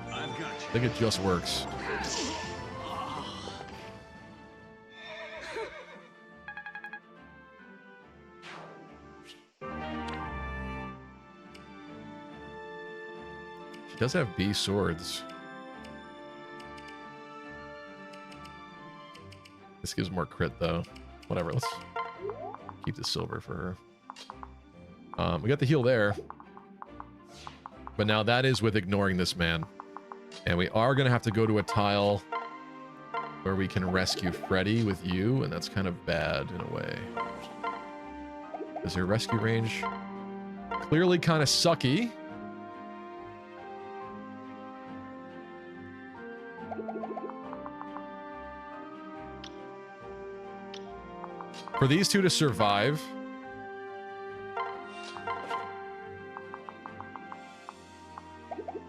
C: I've got you.
E: I think it just works. She does have B swords. This gives more crit though. Whatever, let's keep the silver for her. We got the heal there. But now that is with ignoring this man. And we are going to have to go to a tile where we can rescue Freddy with you, and that's kind of bad in a way. Is her rescue range clearly kind of sucky? For these two to survive,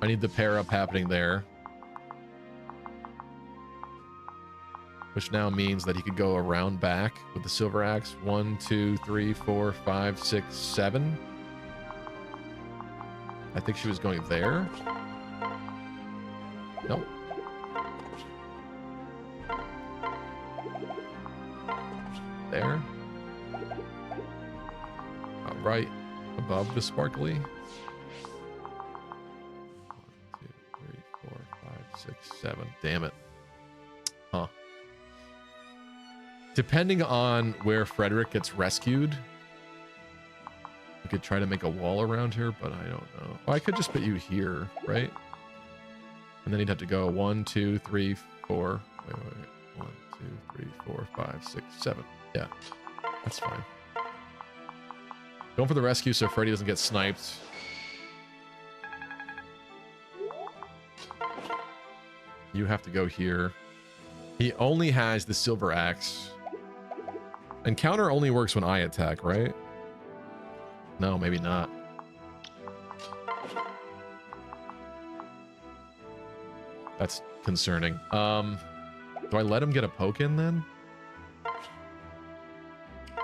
E: I need the pair up happening there. Which now means that he could go around back with the silver axe. 1, 2, 3, 4, 5, 6, 7. I think she was going there. Nope. There. Right above the sparkly. 1, 2, 3, 4, 5, 6, 7. Damn it. Huh. Depending on where Frederick gets rescued, we could try to make a wall around here, but I don't know. Oh, I could just put you here, right? And then he'd have to go 1, 2, 3, 4. Wait. 1, 2, 3, 4, 5, 6, 7. Yeah, that's fine. Going for the rescue so Freddy doesn't get sniped. You have to go here. He only has the silver axe. And counter only works when I attack, right? No, maybe not. That's concerning. Do I let him get a poke in then?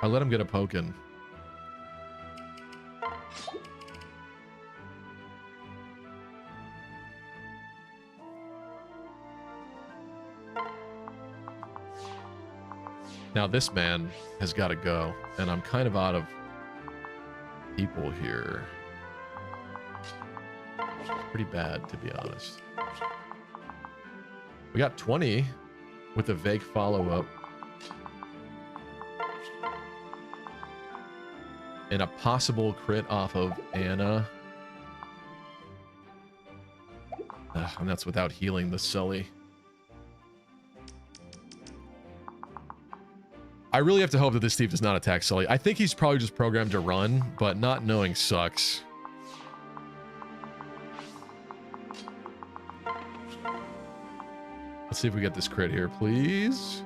E: I let him get a poke in. Now this man has got to go, and I'm kind of out of people here. It's pretty bad, to be honest. We got 20 with a vague follow-up. And a possible crit off of Anna. And that's without healing the Sully. I really have to hope that this thief does not attack Sully. I think he's probably just programmed to run, but not knowing sucks. Let's see if we get this crit here, please.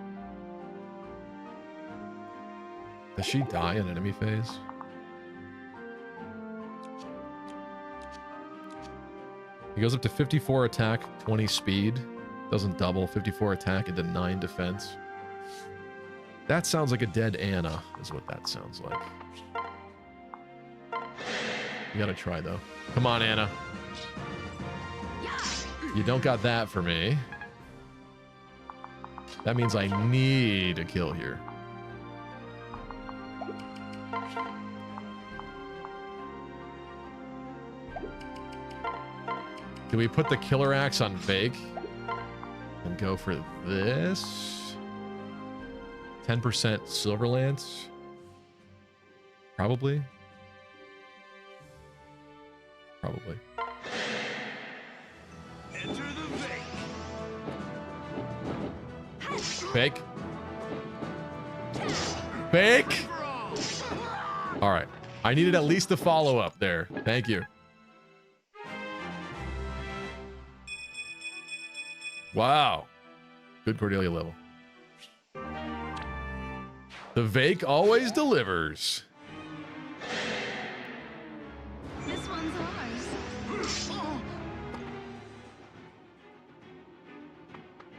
E: Does she die in enemy phase? He goes up to 54 attack, 20 speed. Doesn't double. 54 attack into 9 defense. That sounds like a dead Anna, is what that sounds like. You gotta try, though. Come on, Anna. You don't got that for me. That means I need a kill here. Do we put the killer axe on fake and go for this? 10% silver lance? Probably. Probably.
C: Enter the
E: Fake. Fake. All right. I needed at least a follow-up there. Thank you. Wow. Good Cordelia level. The Vake always delivers.
H: This one's ours.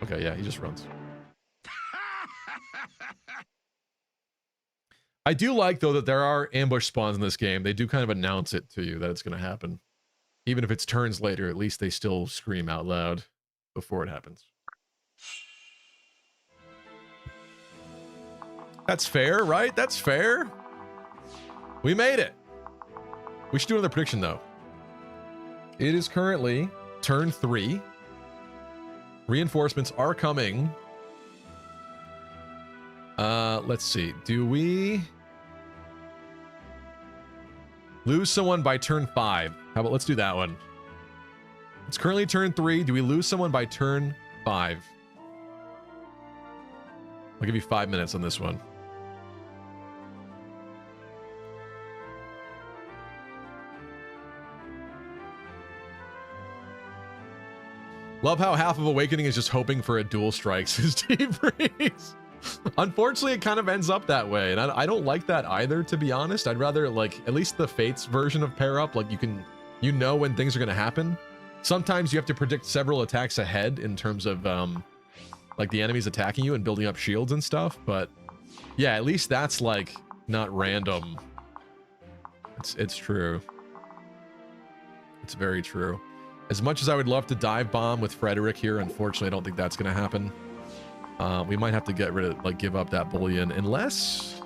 E: Okay, yeah, he just runs. I do like, though, that there are ambush spawns in this game. They do kind of announce it to you that it's going to happen. Even if it's turns later, at least they still scream out loud before it happens. That's fair, right? That's fair. We made it. We should do another prediction, though. It is currently turn 3. Reinforcements are coming. Let's see. Do we lose someone by turn 5? How about let's do that one? It's currently turn 3. Do we lose someone by turn 5? I'll give you 5 minutes on this one. Love how half of Awakening is just hoping for a dual strikes his T-Breeze. Unfortunately, it kind of ends up that way, and I don't like that either, to be honest. I'd rather, like, at least the Fates version of pair up, like, you know when things are going to happen. Sometimes you have to predict several attacks ahead in terms of, like, the enemies attacking you and building up shields and stuff, but yeah, at least that's, like, not random. It's true. It's very true. As much as I would love to dive bomb with Frederick here, unfortunately, I don't think that's going to happen. We might have to get rid of, like, give up that bullion, unless...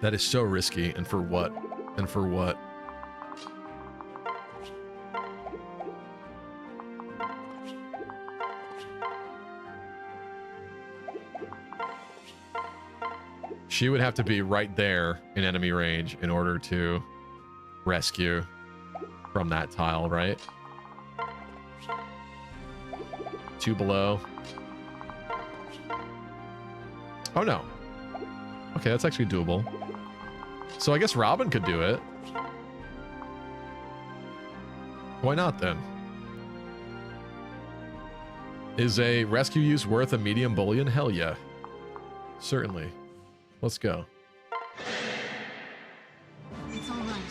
E: That is so risky, and for what? And for what? She would have to be right there in enemy range in order to rescue from that tile, right? 2 below. Oh no. Okay, that's actually doable. So I guess Robin could do it. Why not then? Is a rescue use worth a medium bullion? Hell yeah. Certainly. Let's go.
H: It's all right.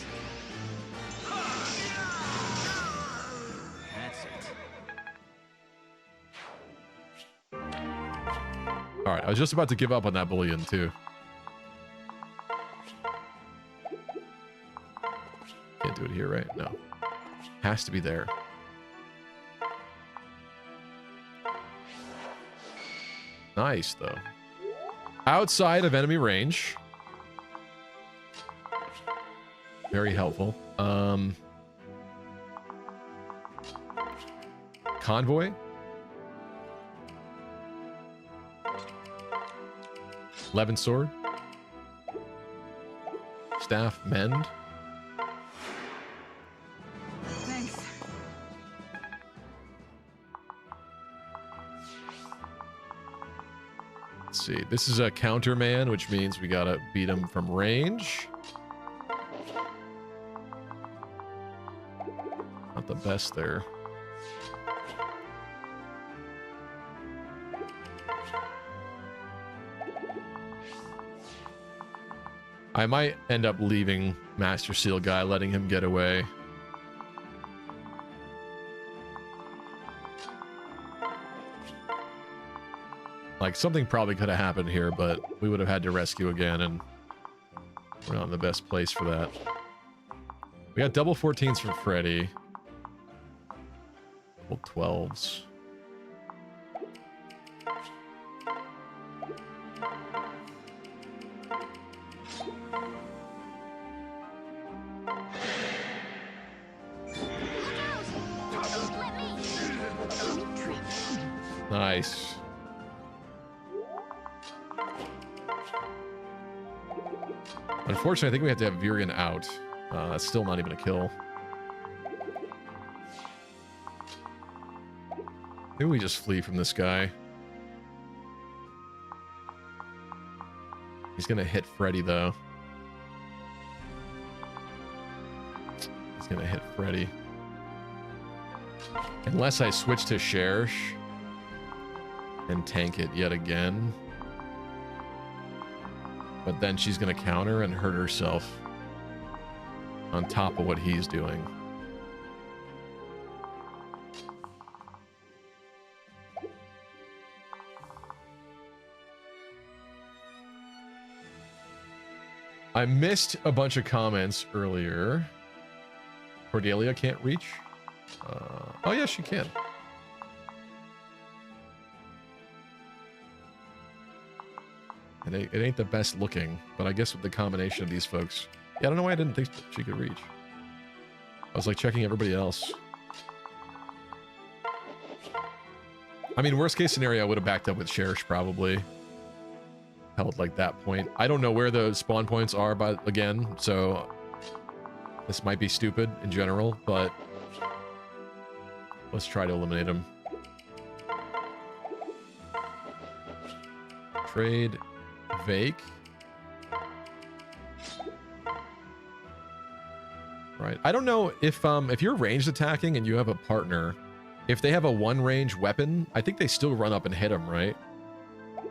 C: That's it.
E: All right, I was just about to give up on that bullion too. Can't do it here, right? No. Has to be there. Nice, though. Outside of enemy range. Very helpful. Convoy. Levin sword. Staff mend.
H: Thanks.
E: Let's see. This is a counter man, which means we gotta beat him from range. Not the best there. I might end up leaving Master Seal guy, letting him get away. Like, something probably could have happened here, but we would have had to rescue again, and we're not in the best place for that. We got double 14s from Freddy. Double 12s. Nice. Unfortunately, I think we have to have Virion out. That's still not even a kill. Maybe we just flee from this guy. He's gonna hit Freddy, though. He's gonna hit Freddy. Unless I switch to Cherish. and tank it yet again. But then she's going to counter and hurt herself on top of what he's doing. I missed a bunch of comments earlier. Cordelia can't reach. Oh, yes, she can. It ain't the best looking, but I guess with the combination of these folks... Yeah, I don't know why I didn't think she could reach. I was like checking everybody else. I mean, worst case scenario, I would have backed up with Cherish probably. Held like that point. I don't know where the spawn points are, but again, so... This might be stupid in general, but... Let's try to eliminate him. Trade... Vake. Right. I don't know if you're ranged attacking and you have a partner, if they have a one range weapon, I think they still run up and hit him, right?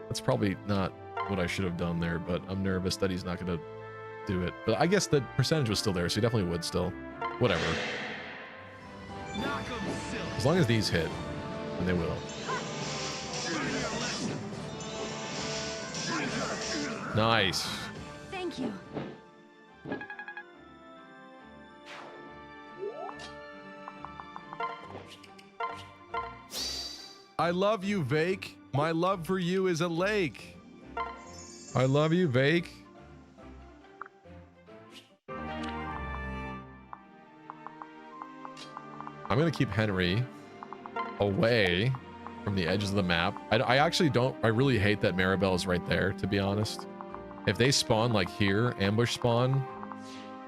E: That's probably not what I should have done there, but I'm nervous that he's not going to do it. But I guess the percentage was still there, so he definitely would still. Whatever. As long as these hit, and they will. Nice.
H: Thank you.
E: I love you, Vake. My love for you is a lake. I love you, Vake. I'm gonna keep Henry away from the edges of the map. I actually don't. I really hate that Maribel is right there, to be honest. If they spawn like here, ambush spawn,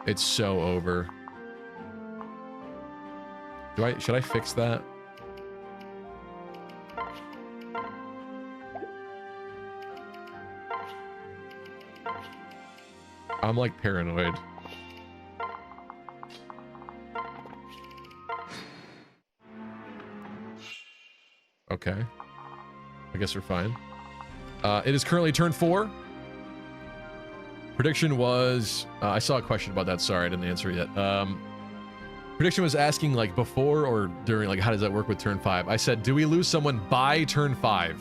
E: it's so over. Should I fix that? I'm like paranoid. Okay. I guess we're fine. It is currently turn 4. Prediction was... I saw a question about that. Sorry, I didn't answer it yet. Prediction was asking, like, before or during, like, how does that work with turn 5? I said, do we lose someone by turn 5?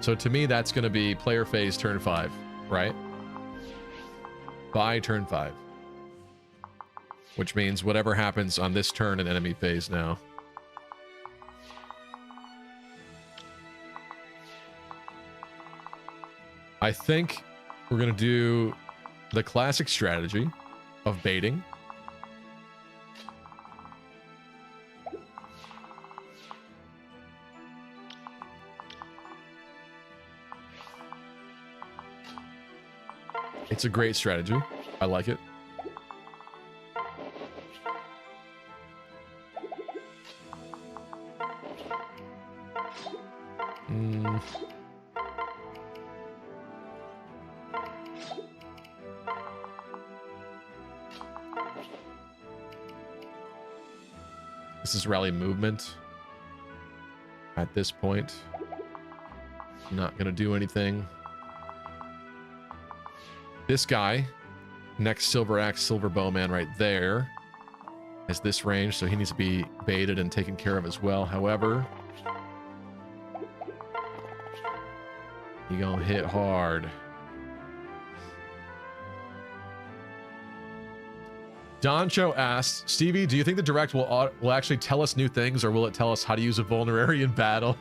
E: So to me, that's going to be player phase turn 5, right? By turn 5. Which means whatever happens on this turn in enemy phase now. I think we're going to do the classic strategy of baiting. It's a great strategy. I like it. This is rally movement. At this point, I'm not going to do anything. This guy, next Silver Axe, Silver Bowman right there, has this range, so he needs to be baited and taken care of as well. However, he gonna hit hard. Doncho asked, Stevie, do you think the Direct will actually tell us new things, or will it tell us how to use a vulnerary in battle?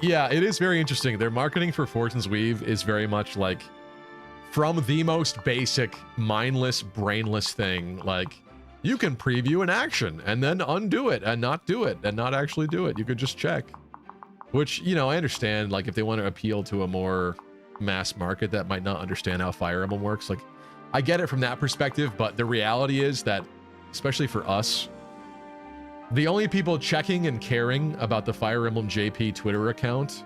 E: Yeah, it is very interesting. Their marketing for Fortune's Weave is very much like from the most basic, mindless, brainless thing. Like, you can preview an action and then undo it and not do it and not actually do it. You could just check. Which, you know, I understand, like, if they want to appeal to a more mass market that might not understand how Fire Emblem works, like, I get it from that perspective, but the reality is that, especially for us, the only people checking and caring about the Fire Emblem JP Twitter account,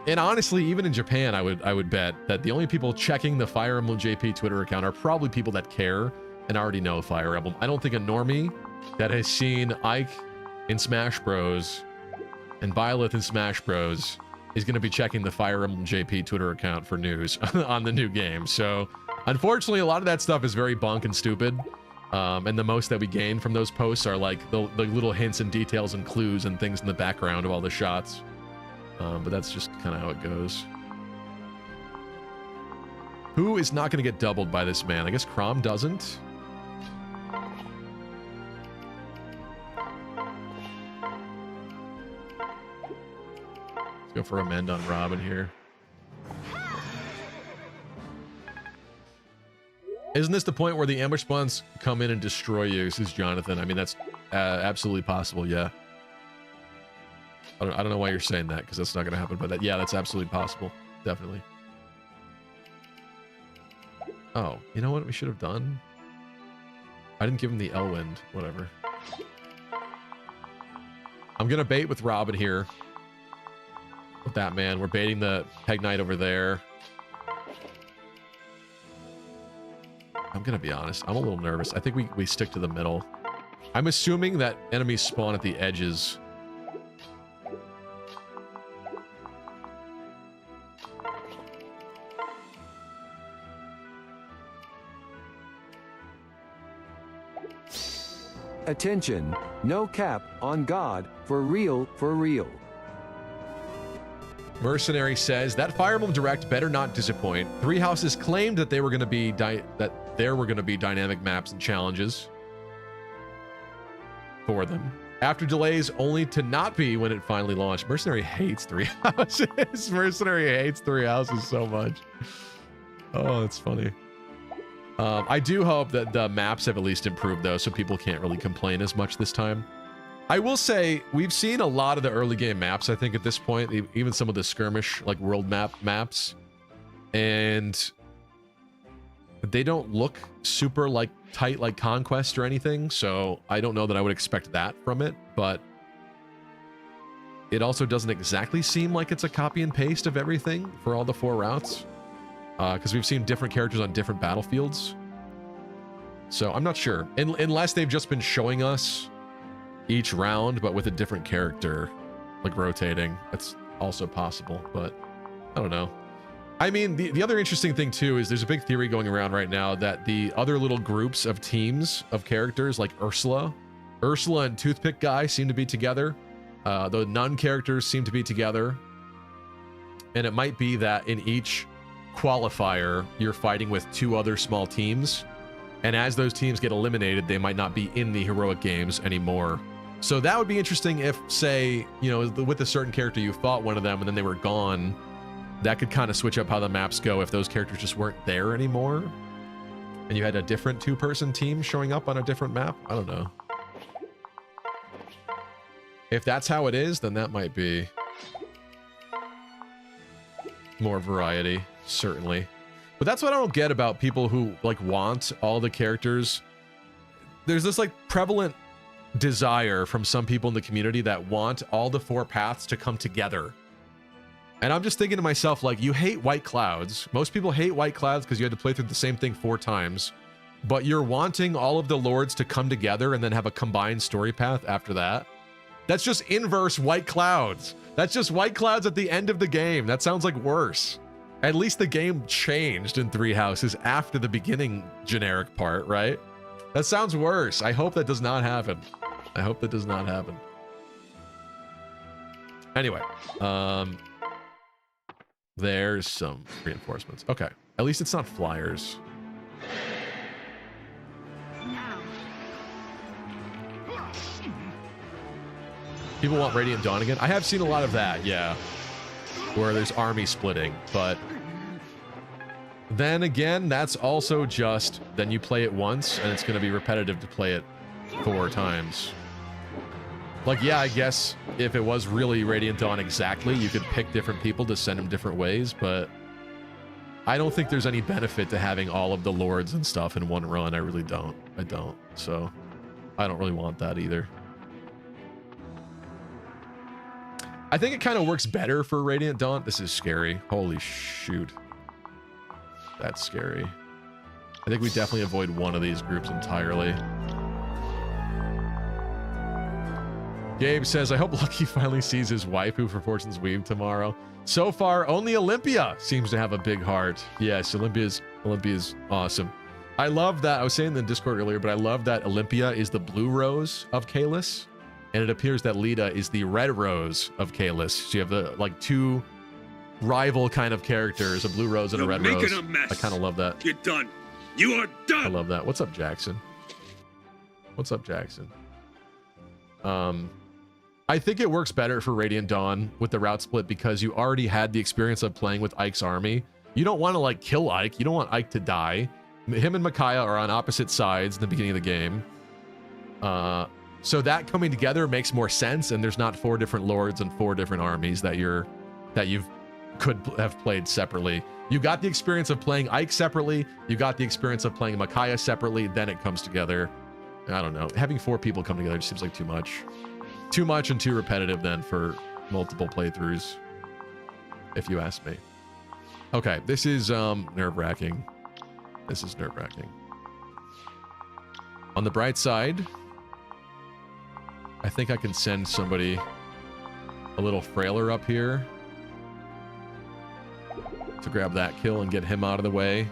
E: and honestly, even in Japan, I would bet that the only people checking the Fire Emblem JP Twitter account are probably people that care and already know Fire Emblem. I don't think a normie that has seen Ike in Smash Bros. And Byleth in Smash Bros. is going to be checking the Fire Emblem JP Twitter account for news on the new game. So unfortunately, a lot of that stuff is very bunk and stupid. And the most that we gain from those posts are like the little hints and details and clues and things in the background of all the shots. But that's just kind of how it goes. Who is not going to get doubled by this man? I guess Crom doesn't. Let's go for a mend on Robin here. Isn't this the point where the ambush spawns come in and destroy you? Says Jonathan. I mean, that's absolutely possible, yeah. I don't know why you're saying that, because that's not going to happen, but yeah, that's absolutely possible. Definitely. Oh, you know what we should have done? I didn't give him the Elwind. Whatever. I'm going to bait with Robin here. With that man. We're baiting the Peg Knight over there. I'm going to be honest. I'm a little nervous. I think we stick to the middle. I'm assuming that enemies spawn at the edges.
G: Attention, no cap, on God, for real, for real.
E: Mercenary says that Fire Emblem Direct better not disappoint. Three Houses claimed that they were going to be dynamic maps and challenges for them. After delays, only to not be when it finally launched. Mercenary hates Three Houses. Mercenary hates Three Houses so much. Oh, that's funny. I do hope that the maps have at least improved, though, so people can't really complain as much this time. I will say, we've seen a lot of the early game maps, I think, at this point, even some of the skirmish, like, world maps, and they don't look super, like, tight like Conquest or anything, so I don't know that I would expect that from it, but it also doesn't exactly seem like it's a copy and paste of everything for all the 4 routes. Because we've seen different characters on different battlefields. So I'm not sure. Unless they've just been showing us each round, but with a different character, like rotating. That's also possible, but I don't know. I mean, the other interesting thing too is there's a big theory going around right now that the other little groups of teams of characters, like Ursula and Toothpick Guy seem to be together. The nun characters seem to be together. And it might be that in each qualifier, you're fighting with 2 other small teams, and as those teams get eliminated, they might not be in the heroic games anymore. So that would be interesting if, say, you know, with a certain character you fought one of them and then they were gone. That could kind of switch up how the maps go if those characters just weren't there anymore and you had a different 2-person team showing up on a different map. I don't know. If that's how it is, then that might be more variety. Certainly. But that's what I don't get about people who like want all the characters. There's this like prevalent desire from some people in the community that want all the 4 paths to come together. And I'm just thinking to myself, like, you hate White Clouds. Most people hate White Clouds because you had to play through the same thing 4 times. But you're wanting all of the lords to come together and then have a combined story path after that. That's just inverse White Clouds. That's just White Clouds at the end of the game. That sounds like worse. At least the game changed in 3 Houses after the beginning generic part, right? That sounds worse. I hope that does not happen. I hope that does not happen. Anyway, there's some reinforcements. Okay, at least it's not flyers. People want Radiant Dawn again. I have seen a lot of that, yeah. Where there's army splitting, but then again, that's also just, then you play it once and it's going to be repetitive to play it 4 times. Like, yeah, I guess if it was really Radiant Dawn exactly, you could pick different people to send them different ways, but I don't think there's any benefit to having all of the lords and stuff in one run. I really don't. I don't. So I don't really want that either. I think it kind of works better for Radiant Dawn. This is scary. Holy shoot. That's scary. I think we definitely avoid one of these groups entirely. Gabe says, I hope Lucky finally sees his waifu for Fortune's Weave tomorrow. So far, only Olympia seems to have a big heart. Yes, Olympia's awesome. I love that. I was saying in the Discord earlier, but I love that Olympia is the blue rose of Kalis, and it appears that Lita is the red rose of Kalis. So you have the like two rival kind of characters, a blue rose and a red rose.
A: A mess.
E: I kind of love that.
A: You're done. You are done.
E: I love that. What's up, Jackson? What's up, Jackson? I think it works better for Radiant Dawn with the route split because you already had the experience of playing with Ike's army. You don't want to like kill Ike. You don't want Ike to die. Him and Micaiah are on opposite sides in the beginning of the game. So that coming together makes more sense, and there's not 4 different lords and 4 different armies that you could have played separately. You got the experience of playing Ike separately. You got the experience of playing Micaiah separately. Then it comes together. I don't know. Having 4 people come together just seems like too much. Too much and too repetitive then for multiple playthroughs, if you ask me. Okay, this is nerve-wracking. This is nerve-wracking. On the bright side, I think I can send somebody a little frailer up here to grab that kill and get him out of the way.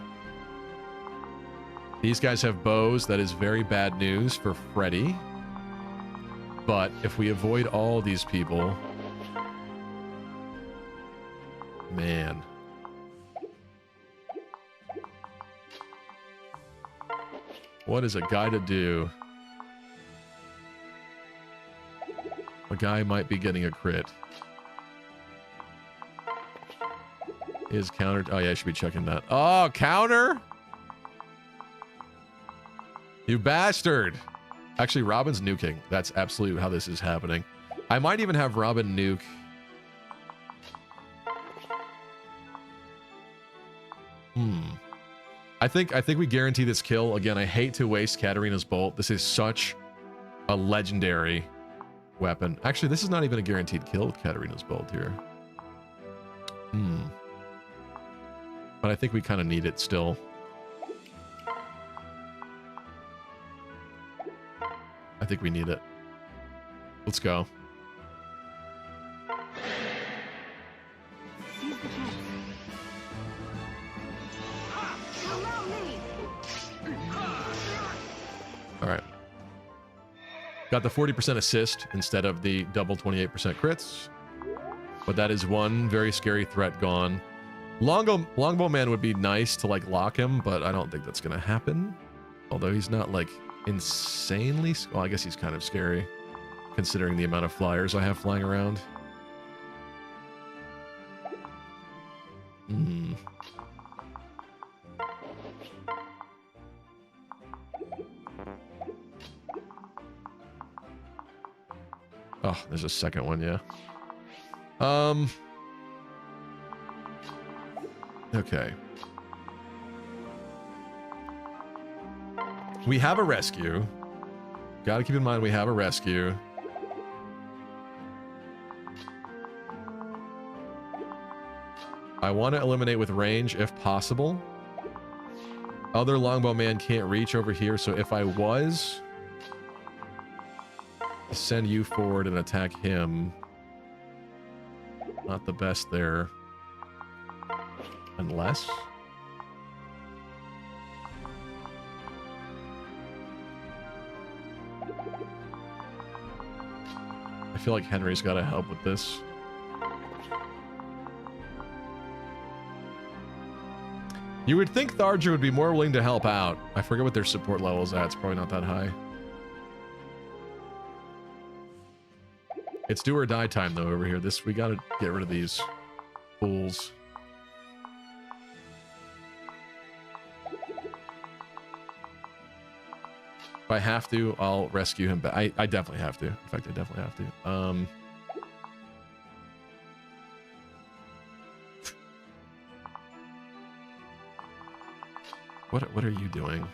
E: These guys have bows. That is very bad news for Freddy. But if we avoid all these people... Man. What is a guy to do? A guy might be getting a crit. Is countered. Oh yeah, I should be checking that. Oh, counter? You bastard. Actually, Robin's nuking. That's absolutely how this is happening. I might even have Robin nuke. I think we guarantee this kill. Again, I hate to waste Katarina's bolt. This is such a legendary weapon. Actually, this is not even a guaranteed kill with Katarina's bolt here. But I think we kind of need it still. I think we need it. Let's go.
H: Seize the chance. Allow me.
E: All right. Got the 40% assist instead of the double 28% crits. But that is one very scary threat gone. Longbow man would be nice to like lock him, but I don't think that's going to happen. Although he's not like insanely... Well, I guess he's kind of scary considering the amount of flyers I have flying around. Oh, there's a second one, yeah. Okay. We have a rescue. Gotta keep in mind we have a rescue. I want to eliminate with range if possible. Other longbow man can't reach over here, so if I was to send you forward and attack him, not the best there. Unless... I feel like Henry's got to help with this. You would think Tharja would be more willing to help out. I forget what their support level is at. It's probably not that high. It's do or die time though over here. We got to get rid of these fools. If I have to, I'll rescue him, but I definitely have to. In fact, I definitely have to. What are you doing?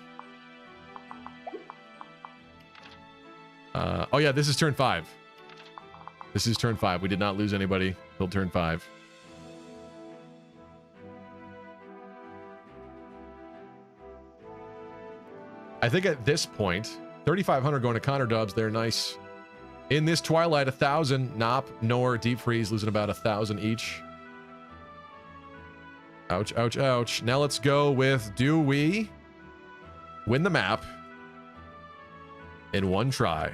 E: Oh yeah, this is turn 5. This is turn 5. We did not lose anybody till turn 5. I think at this point, 3,500 going to Connor Dubs. They're nice. In this Twilight, 1,000. Nop, Nor, Deep Freeze losing about 1,000 each. Ouch, ouch, ouch. Now let's go with, do we win the map in one try?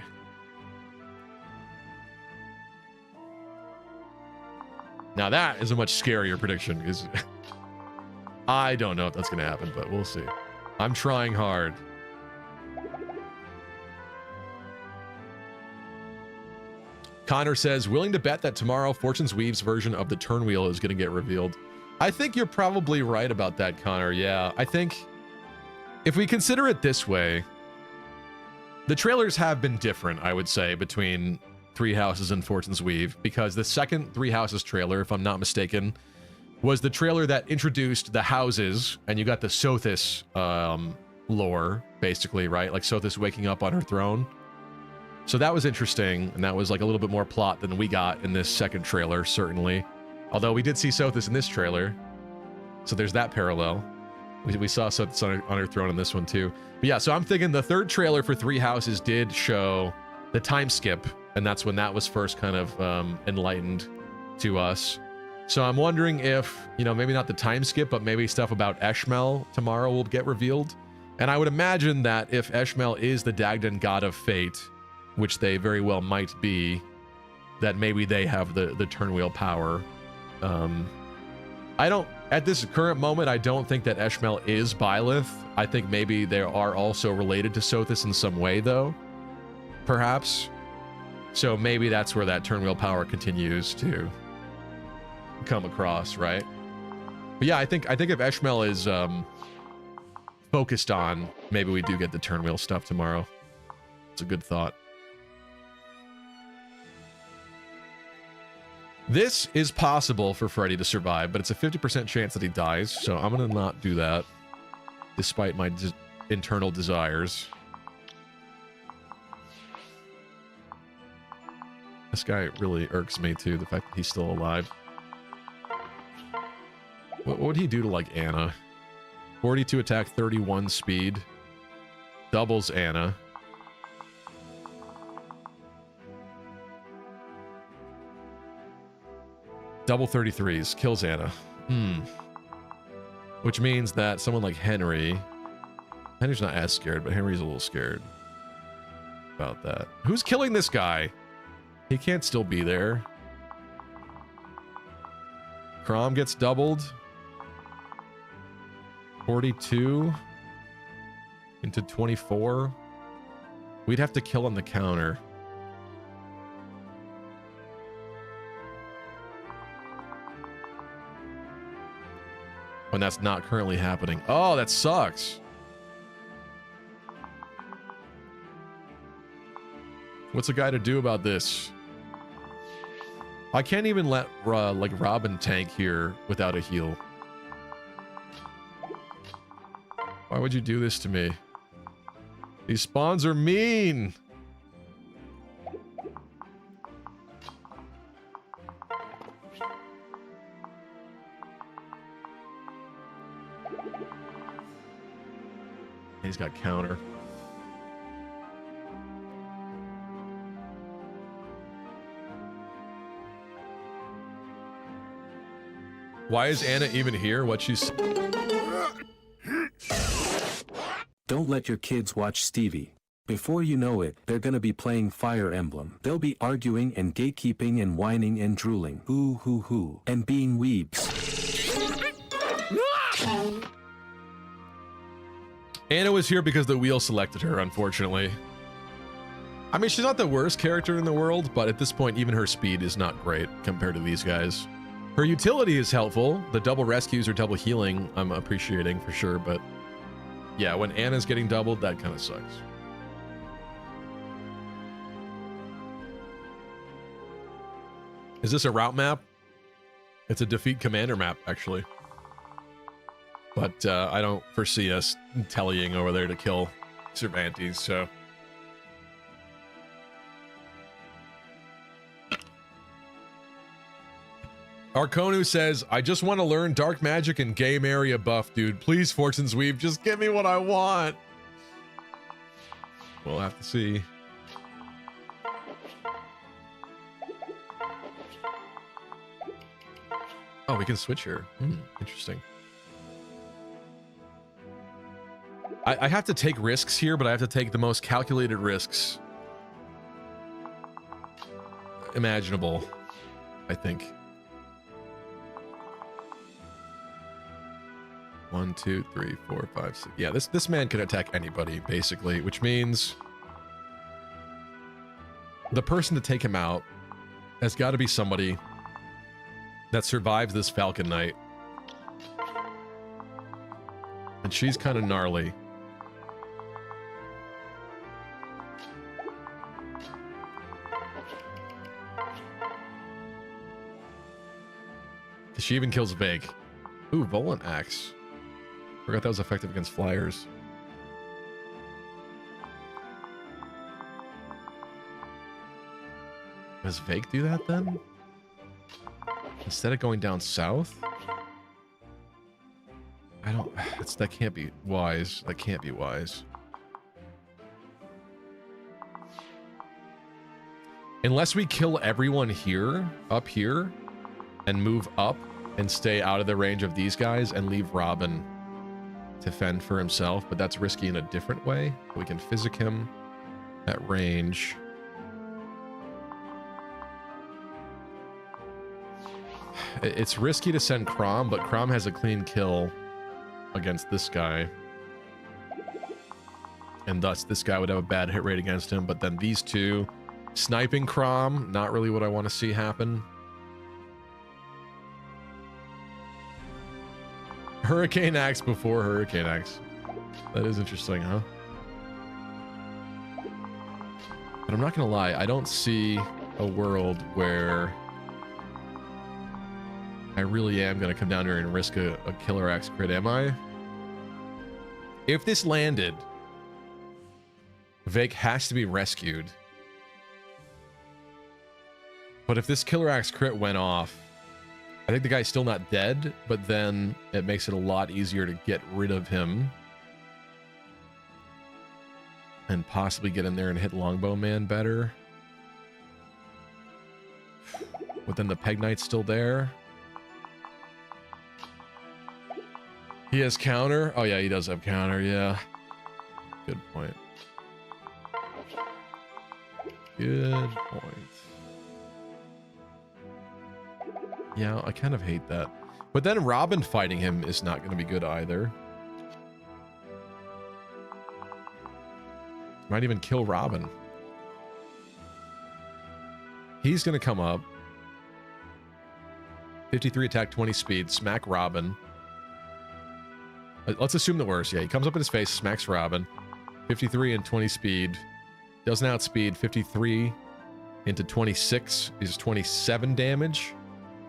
E: Now that is a much scarier prediction, because I don't know if that's going to happen, but we'll see. I'm trying hard. Connor says, willing to bet that tomorrow Fortune's Weave's version of the turn wheel is going to get revealed. I think you're probably right about that, Connor. Yeah, I think if we consider it this way, the trailers have been different, I would say, between Three Houses and Fortune's Weave, because the second Three Houses trailer, if I'm not mistaken, was the trailer that introduced the houses, and you got the Sothis lore, basically, right? Like Sothis waking up on her throne. So that was interesting, and that was like a little bit more plot than we got in this second trailer, certainly. Although we did see Sothis in this trailer, so there's that parallel. We saw Sothis on her throne in this one too. But yeah, so I'm thinking the third trailer for Three Houses did show the time skip, and that's when that was first kind of enlightened to us. So I'm wondering if, you know, maybe not the time skip, but maybe stuff about Eshmel tomorrow will get revealed. And I would imagine that if Eshmel is the Dagdan god of fate, which they very well might be, that maybe they have the turnwheel power. I don't, at this current moment, I don't think that Eshmel is Byleth. I think maybe they are also related to Sothis in some way, though. Perhaps. So maybe that's where that turnwheel power continues to come across, right? But yeah, I think if Eshmel is focused on, maybe we do get the turnwheel stuff tomorrow. It's a good thought. This is possible for Freddy to survive, but it's a 50% chance that he dies, so I'm going to not do that, despite my internal desires. This guy really irks me, too, the fact that he's still alive. What would he do to, like, Anna? 42 attack, 31 speed. Doubles Anna. Double 33s. Kills Anna. Which means that someone like Henry... Henry's not as scared, but Henry's a little scared about that. Who's killing this guy? He can't still be there. Crom gets doubled. 42 into 24. We'd have to kill on the counter. When that's not currently happening. Oh, that sucks. What's a guy to do about this? I can't even let like Robin tank here without a heal. Why would you do this to me? These spawns are mean. He's got counter. Why is Anna even here? What she's...
J: Don't let your kids watch Stevie. Before you know it, they're gonna be playing Fire Emblem. They'll be arguing and gatekeeping and whining and drooling. Hoo, and being weebs.
E: Anna was here because the wheel selected her, unfortunately. I mean, she's not the worst character in the world, but at this point, even her speed is not great compared to these guys. Her utility is helpful. The double rescues or double healing, I'm appreciating for sure, but yeah, when Anna's getting doubled, that kind of sucks. Is this a route map? It's a defeat commander map, actually. But I don't foresee us tellying over there to kill Cervantes, so... Arkonu says, I just want to learn dark magic and game area buff, dude. Please, Fortune's Weave, just give me what I want. We'll have to see. Oh, we can switch here. Interesting. I have to take risks here, but I have to take the most calculated risks imaginable, I think. 1, 2, 3, 4, 5, 6. Yeah, this man can attack anybody, basically, which means the person to take him out has got to be somebody that survives this Falcon Knight. And she's kind of gnarly. She even kills Vague. Ooh, Volant Axe. Forgot that was effective against flyers. Does Vague do that then? Instead of going down south? I don't... that can't be wise. That can't be wise. Unless we kill everyone here, up here, and move up and stay out of the range of these guys and leave Robin to fend for himself, but that's risky in a different way. We can physic him at range. It's risky to send Crom, but Crom has a clean kill against this guy. And thus this guy would have a bad hit rate against him, but then these two sniping Crom, not really what I want to see happen. Hurricane Axe before Hurricane Axe. That is interesting, huh? But I'm not gonna lie, I don't see a world where I really am gonna come down here and risk a Killer Axe crit, am I? If this landed, Vake has to be rescued. But if this Killer Axe crit went off, I think the guy's still not dead, but then it makes it a lot easier to get rid of him. And possibly get in there and hit Longbow Man better. But then the Peg Knight's still there. He has counter. Oh yeah, he does have counter, yeah. Good point. Good point. Yeah, I kind of hate that. But then Robin fighting him is not going to be good either. Might even kill Robin. He's going to come up. 53 attack, 20 speed, smack Robin. Let's assume the worst. Yeah, he comes up in his face, smacks Robin. 53 and 20 speed. Doesn't outspeed. 53 into 26 is 27 damage.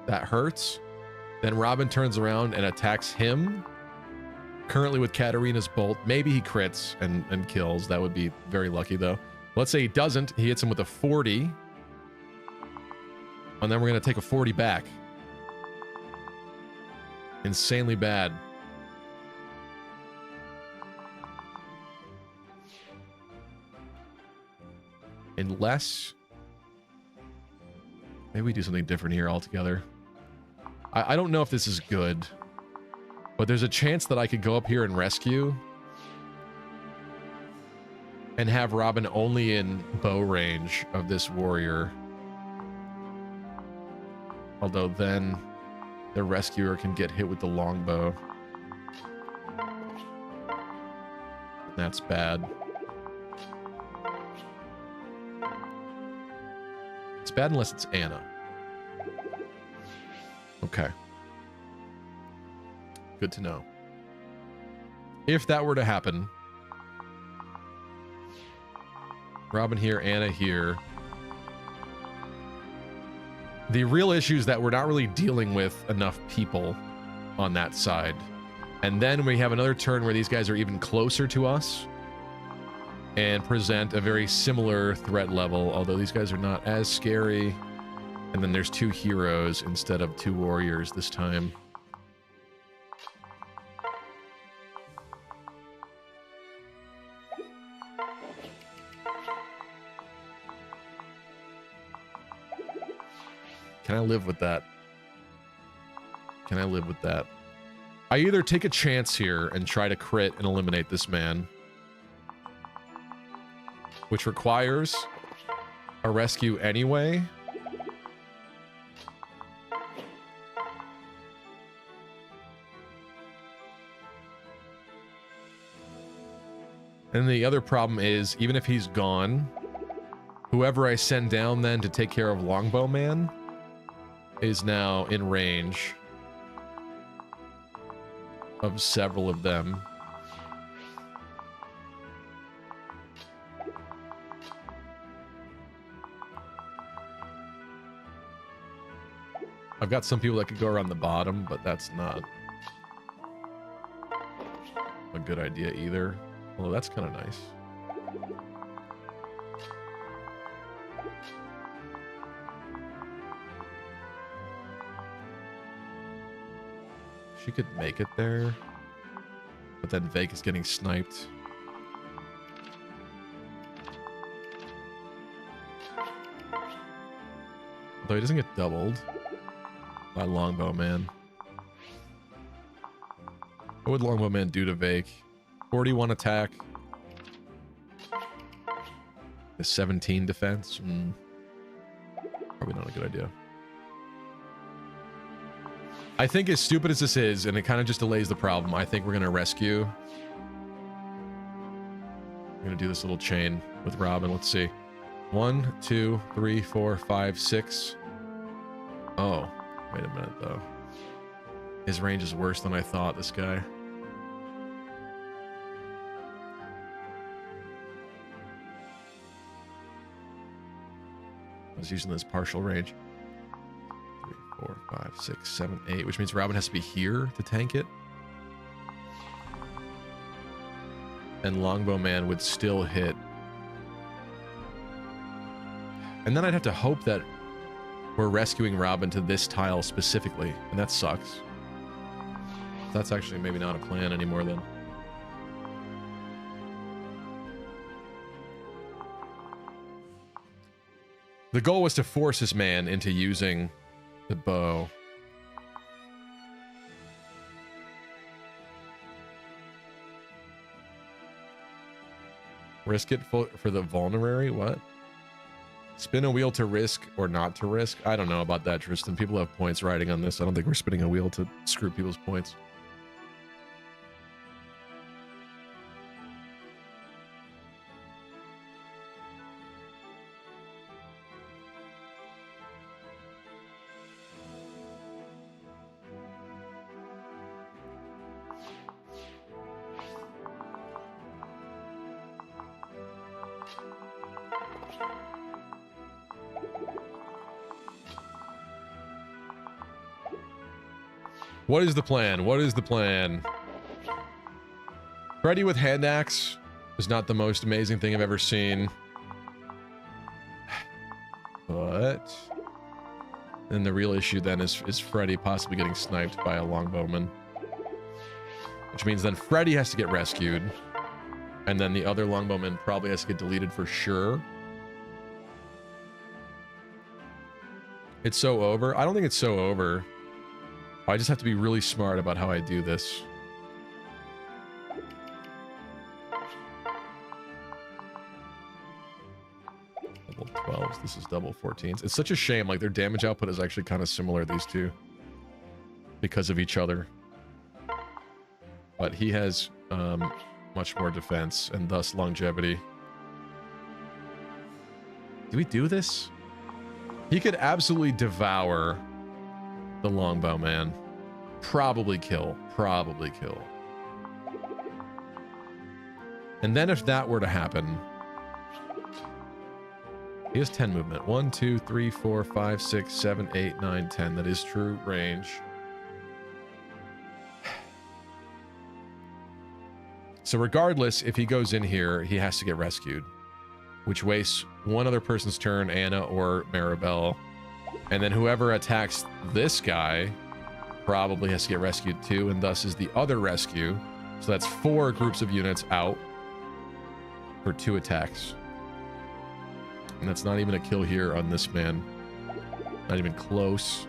E: That hurts. Then Robin turns around and attacks him. Currently with Katarina's bolt. Maybe he crits and kills. That would be very lucky, though. Let's say he doesn't. He hits him with a 40. And then we're going to take a 40 back. Insanely bad. Unless... maybe we do something different here altogether. I don't know if this is good. But there's a chance that I could go up here and rescue. And have Robin only in bow range of this warrior. Although then the rescuer can get hit with the longbow. That's bad. It's bad unless it's Anna. Okay. Good to know. If that were to happen, Robin here, Anna here. The real issue is that we're not really dealing with enough people on that side. And then we have another turn where these guys are even closer to us and present a very similar threat level, although these guys are not as scary. And then there's 2 heroes instead of 2 warriors this time. Can I live with that? Can I live with that? I either take a chance here and try to crit and eliminate this man, which requires a rescue anyway. And the other problem is, even if he's gone, whoever I send down then to take care of Longbow Man is now in range of several of them. I've got some people that could go around the bottom, but that's not a good idea either. Although that's kind of nice. She could make it there, but then Vake is getting sniped. Although he doesn't get doubled by Longbow Man. What would Longbow Man do to Vake? 41 attack. The 17 defense. Probably not a good idea. I think as stupid as this is, and it kind of just delays the problem, I think we're going to rescue. I'm going to do this little chain with Robin. Let's see. 1, 2, 3, 4, 5, 6. Oh, wait a minute, though. His range is worse than I thought, this guy. I was using this partial range. 3, 4, 5, 6, 7, 8, which means Robin has to be here to tank it. And Longbow Man would still hit. And then I'd have to hope that we're rescuing Robin to this tile specifically, and that sucks. That's actually maybe not a plan anymore then. The goal was to force this man into using the bow. Risk it for the vulnerary? What? Spin a wheel to risk or not to risk? I don't know about that, Tristan. People have points riding on this. I don't think we're spinning a wheel to screw people's points. What is the plan? What is the plan? Freddy with hand axe is not the most amazing thing I've ever seen. But then the real issue then is Freddy possibly getting sniped by a longbowman. Which means then Freddy has to get rescued. And then the other longbowman probably has to get deleted for sure. It's so over? I don't think it's so over. I just have to be really smart about how I do this. Double 12s. This is double 14s. It's such a shame. Like, their damage output is actually kind of similar, these two. Because of each other. But he has much more defense and thus longevity. Do we do this? He could absolutely devour the longbow man. Probably kill. Probably kill. And then if that were to happen, he has 10 movement. 1, 2, 3, 4, 5, 6, 7, 8, 9, 10. That is true range. So regardless, if he goes in here, he has to get rescued, which wastes one other person's turn, Anna or Maribel. And then whoever attacks this guy probably has to get rescued too, and thus is the other rescue. So that's 4 groups of units out for 2 attacks. And that's not even a kill here on this man. Not even close.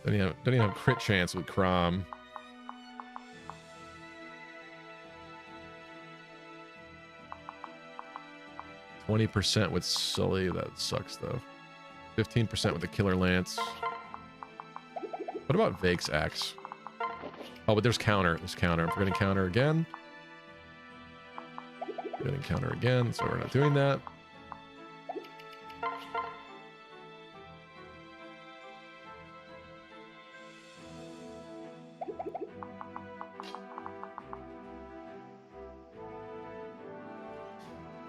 E: Don't even have crit chance with Crom. %with Sully. That sucks though. 15% with the Killer Lance. What about Vake's axe? Oh, but there's counter. There's counter. I'm forgetting counter again. Forgetting counter again, so we're not doing that.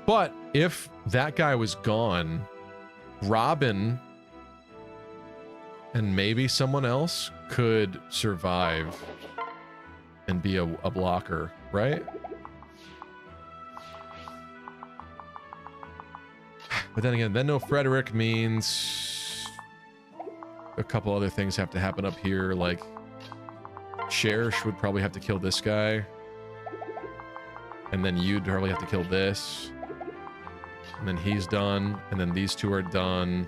E: But if that guy was gone, Robin and maybe someone else could survive and be a blocker, right? But then again, then no Frederick means a couple other things have to happen up here, like Cherish would probably have to kill this guy. And then you'd probably have to kill this. And then he's done. And then these two are done.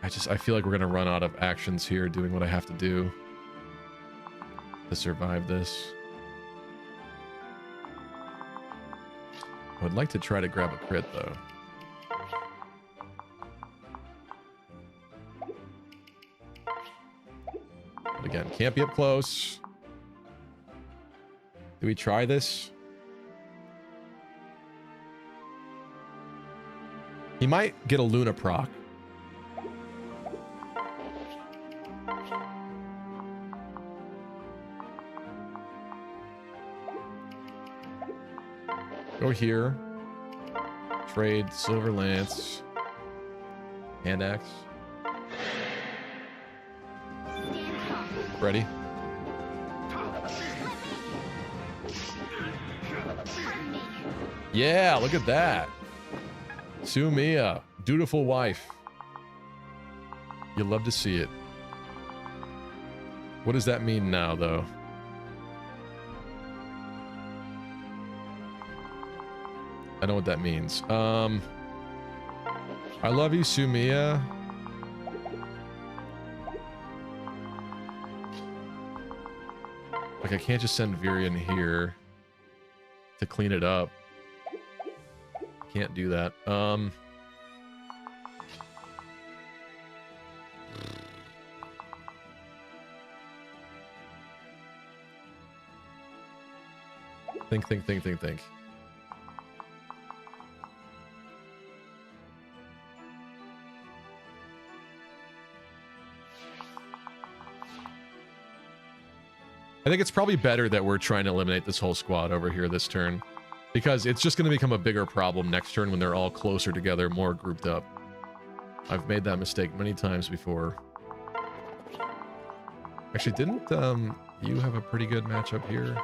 E: I feel like we're going to run out of actions here doing what I have to do to survive this. I would like to try to grab a crit, though. But again, can't be up close. Do we try this? He might get a Luna proc. Go here. Trade Silver Lance. Hand axe. Ready? Yeah, look at that. Sumiya, dutiful wife. You love to see it. What does that mean now, though? I know what that means. I love you, Sumiya. Like, I can't just send Virion here to clean it up. Can't do that. Think. I think it's probably better that we're trying to eliminate this whole squad over here this turn, because it's just going to become a bigger problem next turn when they're all closer together, more grouped up. I've made that mistake many times before. Actually, didn't you have a pretty good matchup here?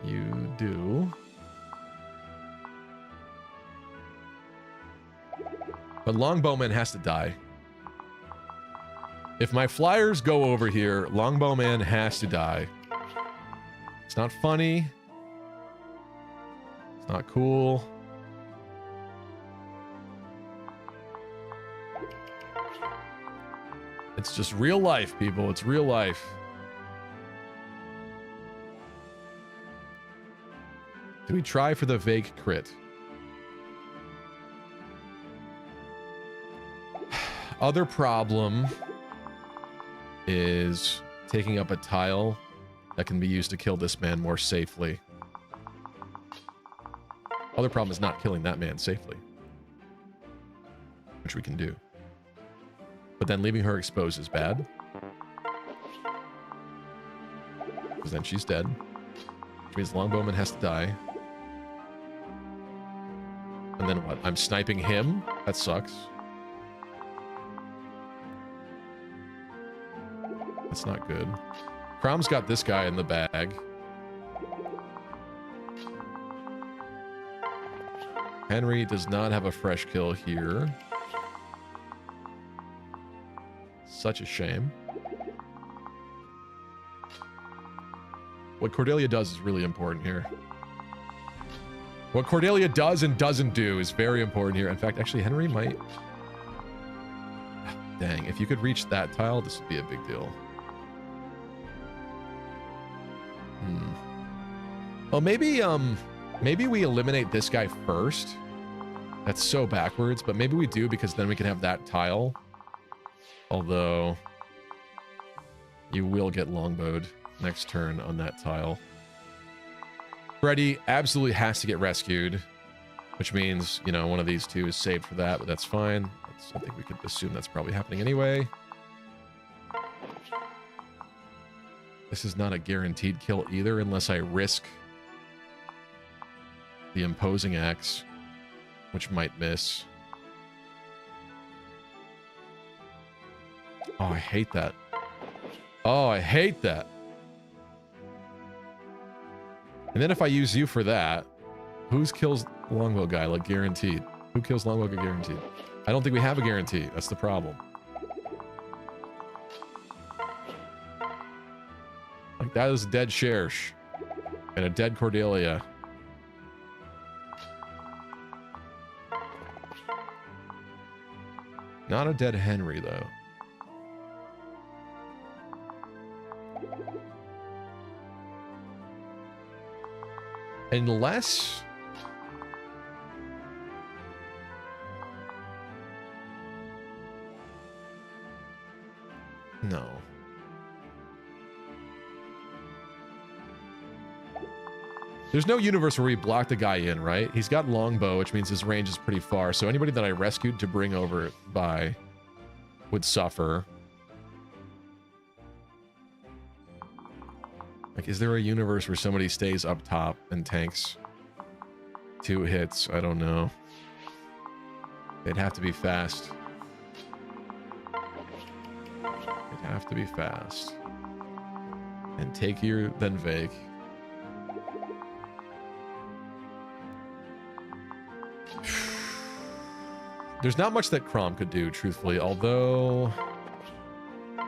E: You do. But Longbowman has to die. If my flyers go over here, Longbowman has to die. It's not funny. It's not cool. It's just real life, people. It's real life. Do we try for the vague crit? Other problem is taking up a tile that can be used to kill this man more safely. Other problem is not killing that man safely, which we can do. But then leaving her exposed is bad, because then she's dead, which means Longbowman has to die. And then what? I'm sniping him? That sucks. That's not good. Crom's got this guy in the bag. Henry does not have a fresh kill here. Such a shame. What Cordelia does is really important here. What Cordelia does and doesn't do is very important here. In fact, actually, Henry might... Dang, if you could reach that tile, this would be a big deal. Well, maybe we eliminate this guy first. That's so backwards, but maybe we do because then we can have that tile. Although you will get longbowed next turn on that tile. Freddy absolutely has to get rescued, which means, you know, one of these two is saved for that, but that's fine. I think we could assume that's probably happening anyway. This is not a guaranteed kill either, unless I risk the imposing axe, which might miss. Oh, I hate that. Oh, I hate that. And then if I use you for that, who's kills longbow guy, like guaranteed? Who kills longbow guy guaranteed? I don't think we have a guarantee. That's the problem. Like, that is a dead Shersh and a dead Cordelia. Not a dead Henry, though. Unless... No. There's no universe where we block the guy in, right? He's got longbow, which means his range is pretty far. So anybody that I rescued to bring over by would suffer. Like, is there a universe where somebody stays up top and tanks 2 hits? I don't know. They'd have to be fast. They'd have to be fast. And Tiki, then Vake. There's not much that Crom could do, truthfully, although... he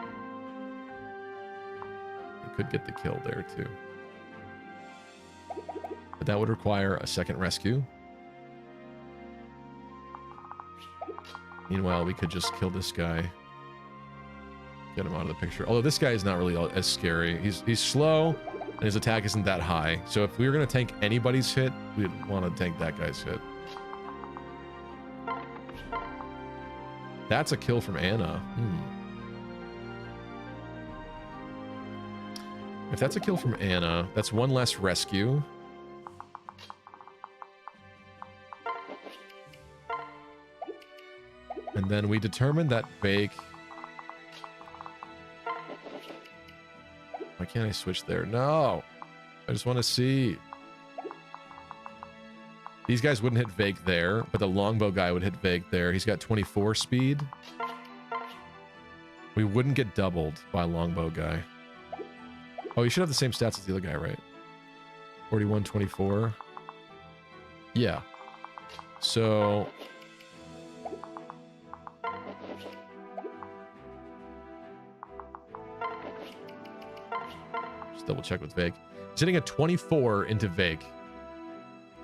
E: could get the kill there, too. But that would require a second rescue. Meanwhile, we could just kill this guy. Get him out of the picture. Although this guy is not really as scary. He's slow, and his attack isn't that high. So if we were going to tank anybody's hit, we'd want to tank that guy's hit. That's a kill from Anna. If that's a kill from Anna, that's one less rescue. And then we determined that Vake... Why can't I switch there? No! I just want to see. These guys wouldn't hit Vake there, but the longbow guy would hit Vake there. He's got 24 speed. We wouldn't get doubled by longbow guy. Oh, you should have the same stats as the other guy, right? 41, 24. Yeah. So... just double check with Vake. He's hitting a 24 into Vake.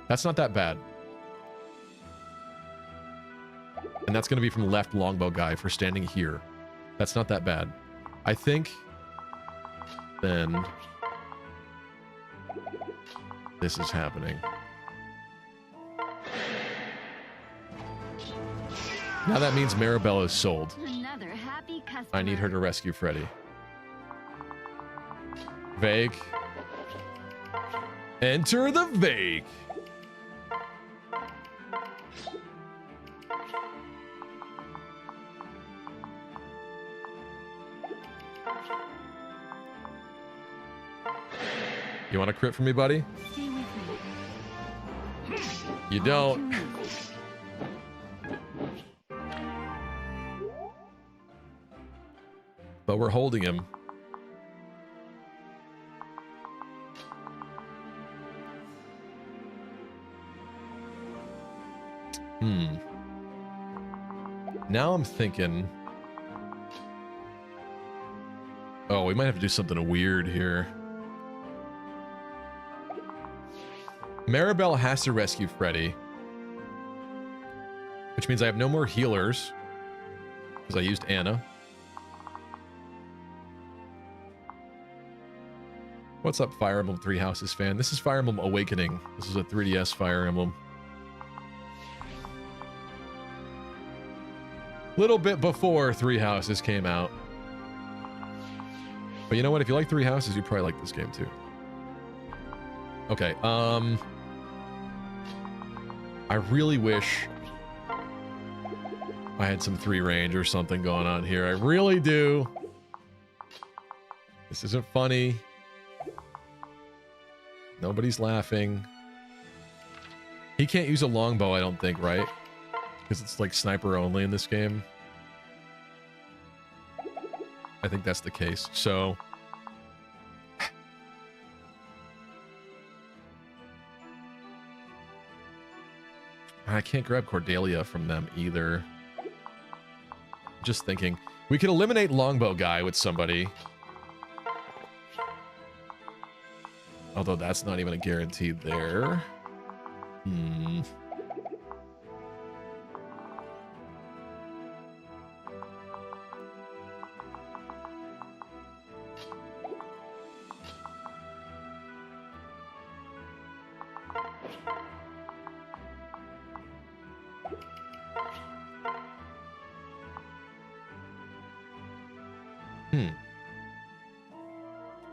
E: That's not that bad. And that's going to be from the left longbow guy for standing here. That's not that bad. I think then this is happening. Now that means Maribel is sold.
H: Another happy customer.
E: I need her to rescue Freddy. Vake. Enter the Vake. You want a crit from me, buddy?
H: Stay with me.
E: You don't. But we're holding him. Now I'm thinking... oh, we might have to do something weird here. Maribel has to rescue Freddy. Which means I have no more healers. Because I used Anna. What's up, Fire Emblem Three Houses fan? This is Fire Emblem Awakening. This is a 3DS Fire Emblem. Little bit before Three Houses came out. But you know what? If you like Three Houses, you probably like this game too. Okay, I really wish I had some 3 range or something going on here. I really do. This isn't funny. Nobody's laughing. He can't use a longbow, I don't think, right? Because it's like sniper only in this game. I think that's the case. So I can't grab Cordelia from them either. Just thinking. We could eliminate longbow guy with somebody. Although that's not even a guarantee there. Hmm.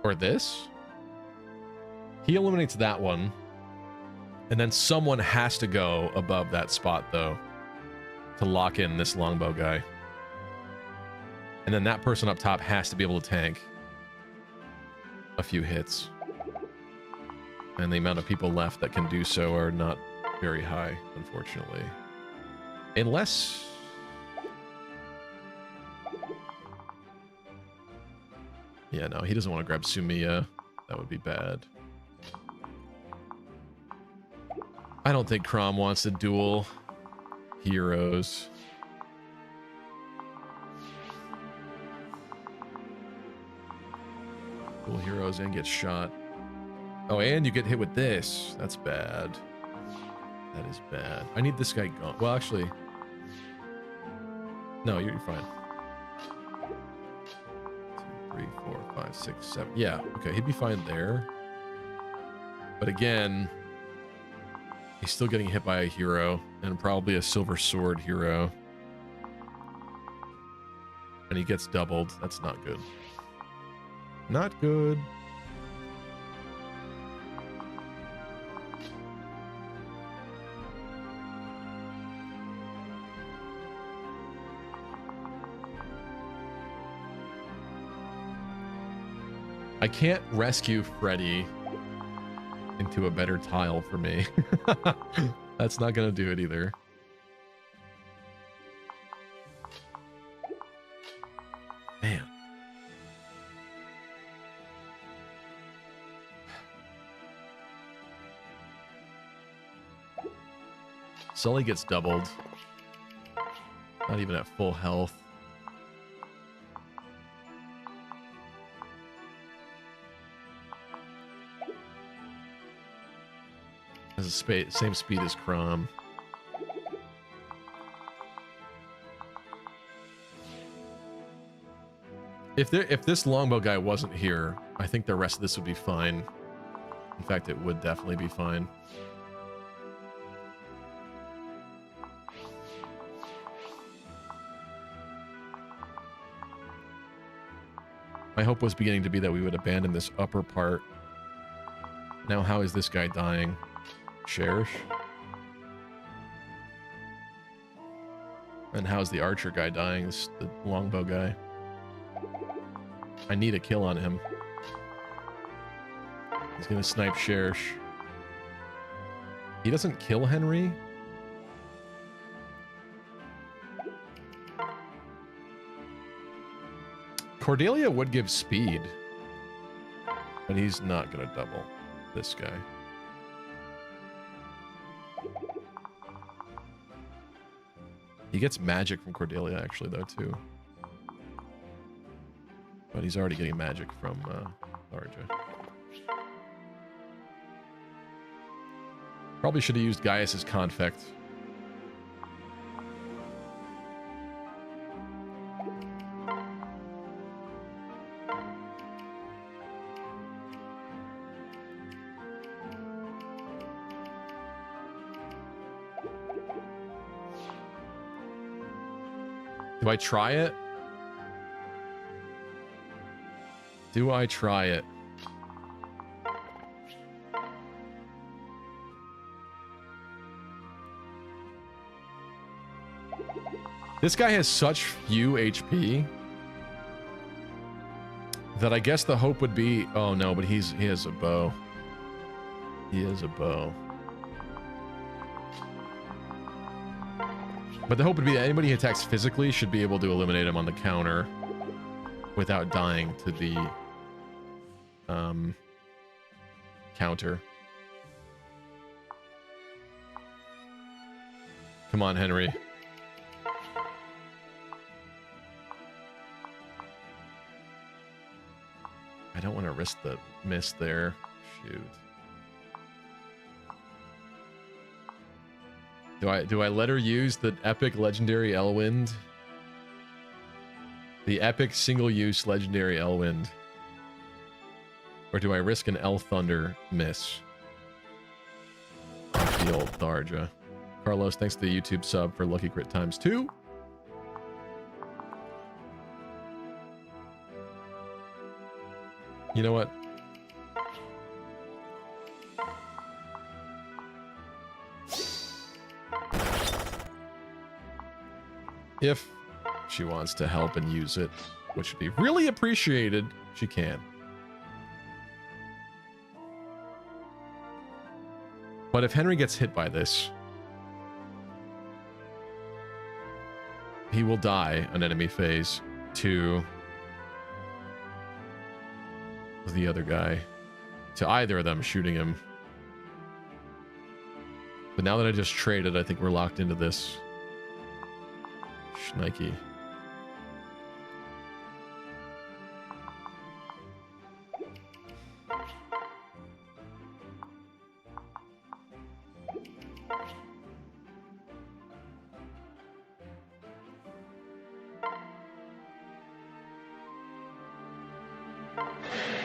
E: Or this? He eliminates that one. And then someone has to go above that spot, though, to lock in this longbow guy. And then that person up top has to be able to tank a few hits. And the amount of people left that can do so are not very high, unfortunately. Unless... yeah, no, he doesn't want to grab Sumiya. That would be bad. I don't think Crom wants to duel heroes. Duel heroes and get shot. Oh, and you get hit with this. That's bad. That is bad. I need this guy gone. Well, actually... no, you're fine. 2, 3, 4, 5, 6, 7. Yeah, okay, he'd be fine there. But again... he's still getting hit by a hero, and probably a silver sword hero. And he gets doubled. That's not good. Not good. I can't rescue Freddy into a better tile for me. That's not gonna do it either. Man. Sully gets doubled. Not even at full health. Has the same speed as Crom. If this longbow guy wasn't here, I think the rest of this would be fine. In fact, it would definitely be fine. My hope was beginning to be that we would abandon this upper part. Now, how is this guy dying? Cherish? And how's the archer guy dying? The longbow guy. I need a kill on him. He's gonna snipe Cherish. He doesn't kill Henry? Cordelia would give speed. But he's not gonna double this guy. He gets magic from Cordelia, actually, though, too. But he's already getting magic from Larja. Probably should have used Gaius's Confect. Do I try it? Do I try it? This guy has such few HP that I guess the hope would be... Oh no, but he has a bow. He has a bow. But the hope would be that anybody who attacks physically should be able to eliminate him on the counter without dying to the counter. Come on, Henry. I don't want to risk the miss there. Shoot. Do I let her use the epic legendary Elwind? The epic single-use legendary Elwind. Or do I risk an El Thunder miss? The old Tharja. Carlos, thanks to the YouTube sub for Lucky Crit times 2. You know what? If she wants to help and use it, which would be really appreciated, she can. But if Henry gets hit by this, he will die on enemy phase to the other guy, to either of them shooting him. But now that I just traded, I think we're locked into this. Schnikey.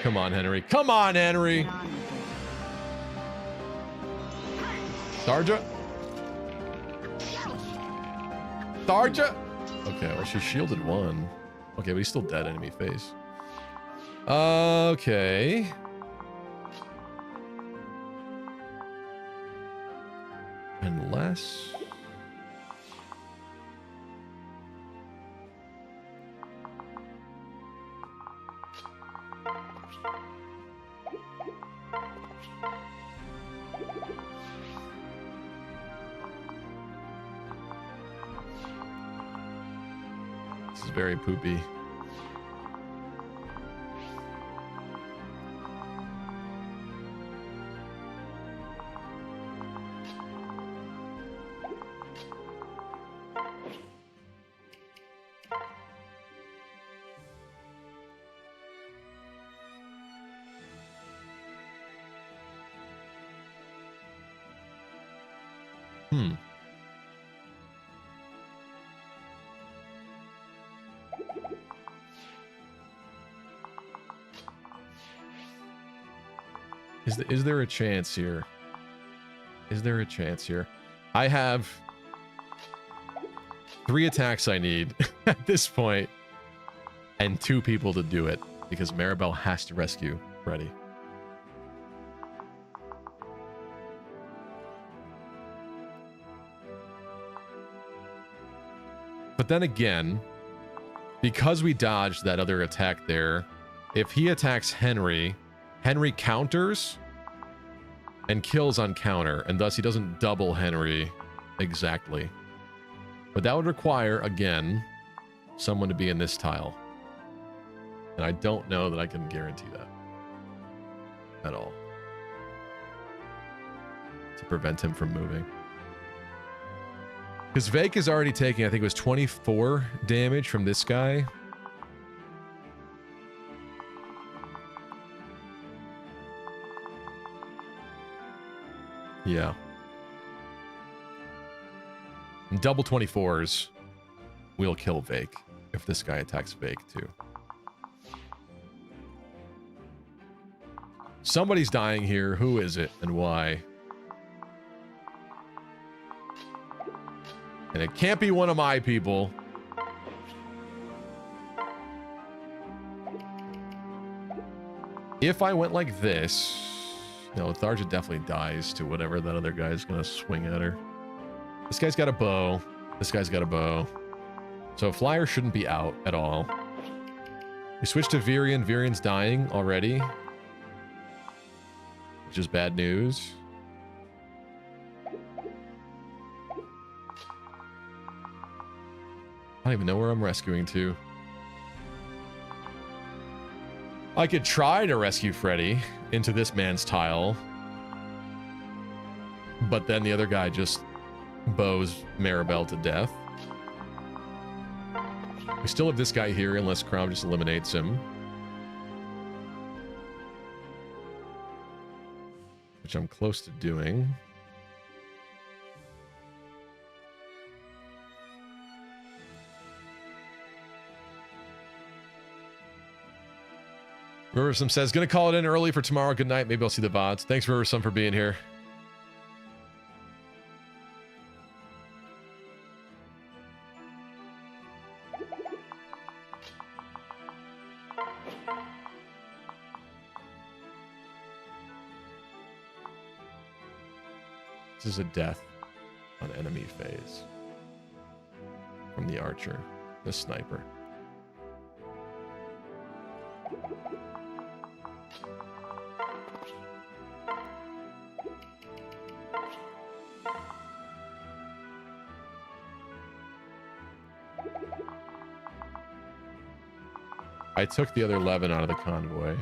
E: Come on, Henry. Come on, Henry. Tharja. Tharja. Okay, well, she shielded one. Okay, but he's still dead enemy face. Okay. Unless... This is very poopy. Is there a chance here? Is there a chance here? I have 3 attacks I need at this point, and 2 people to do it, because Maribel has to rescue Freddy. But then again, because we dodged that other attack there, if he attacks Henry, Henry counters and kills on counter, and thus he doesn't double Henry exactly. But that would require, again, someone to be in this tile. And I don't know that I can guarantee that at all, to prevent him from moving. Because Vake is already taking, I think it was 24 damage from this guy. Yeah. And double 24s will kill Vake if this guy attacks Vake too. Somebody's dying here. Who is it and why? And it can't be one of my people. If I went like this... No, Tharja definitely dies to whatever that other guy's gonna swing at her. This guy's got a bow. This guy's got a bow. So Flyer shouldn't be out at all. We switched to Virion. Virion's dying already. Which is bad news. I don't even know where I'm rescuing to. I could try to rescue Freddy into this man's tile. But then the other guy just bows Maribel to death. We still have this guy here unless Crom just eliminates him. Which I'm close to doing. Riversum says, gonna call it in early for tomorrow. Good night. Maybe I'll see the VODs. Thanks, Riversum, for being here. This is a death on enemy phase from the archer, the sniper. I took the other Levin out of the convoy.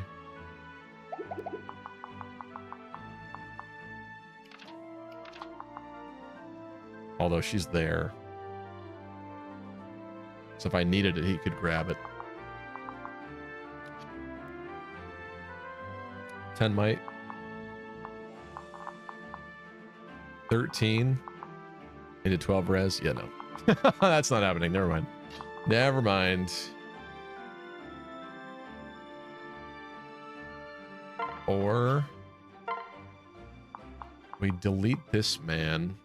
E: Although she's there. So if I needed it, he could grab it. 10 might. 13 into 12 res. Yeah, no. That's not happening. Never mind. Never mind. Or we delete this man.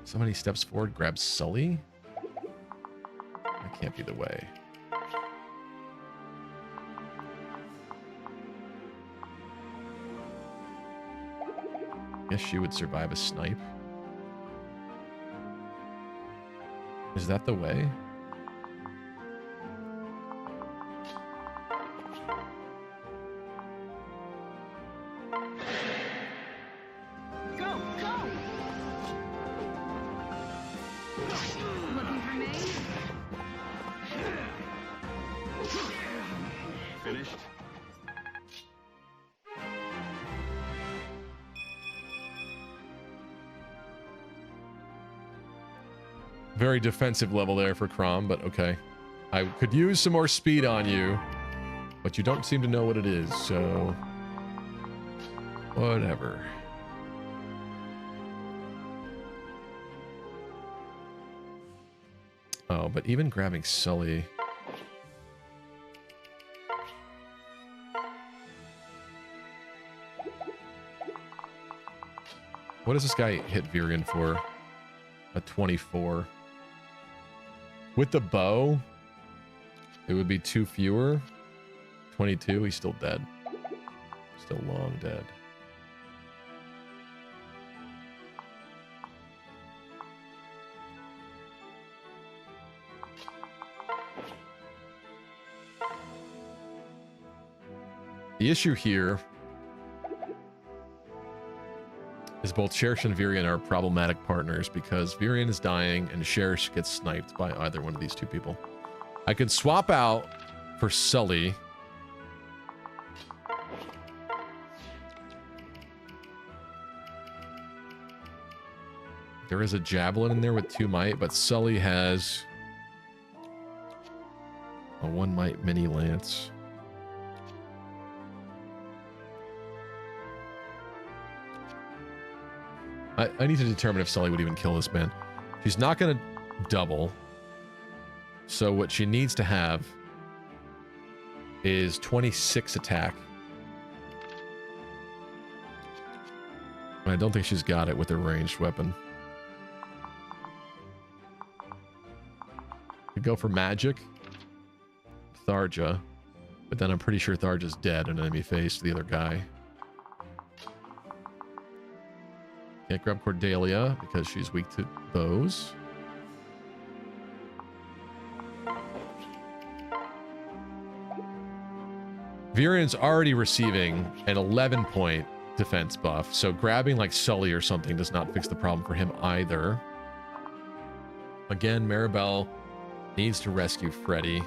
E: Somebody steps forward, grabs Sully. That can't be the way. Guess she would survive a snipe. Is that the way? Very defensive level there for Crom, but okay. I could use some more speed on you, but you don't seem to know what it is, so... whatever. Oh, but even grabbing Sully... What does this guy hit Virion for? A 24. With the bow, it would be 2 fewer. 22, he's still dead. Still long dead. The issue here is both Cherish and Virion are problematic partners because Virion is dying and Cherish gets sniped by either one of these two people. I could swap out for Sully. There is a Javelin in there with 2 might, but Sully has a 1 might mini lance. I need to determine if Sully would even kill this man. She's not going to double. So what she needs to have is 26 attack. I don't think she's got it with her ranged weapon. Could go for magic. Tharja. But then I'm pretty sure Tharja's dead and enemy face the other guy. Can't grab Cordelia because she's weak to bows. Virian's already receiving an 11-point defense buff, so grabbing like Sully or something does not fix the problem for him either. Again, Maribel needs to rescue Freddy.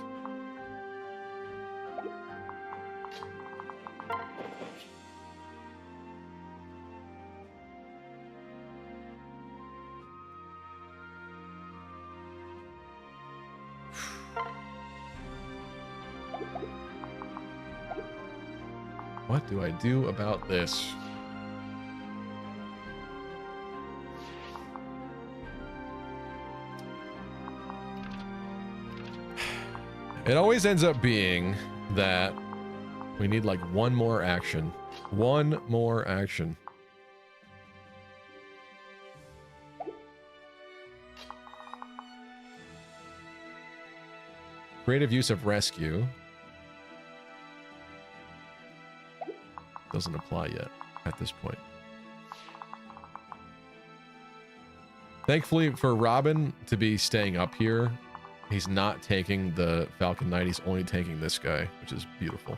E: What do I do about this? It always ends up being that we need like one more action. One more action. Creative use of rescue. Doesn't apply yet at this point. Thankfully for Robin to be staying up here, he's not taking the Falcon Knight, he's only taking this guy, which is beautiful.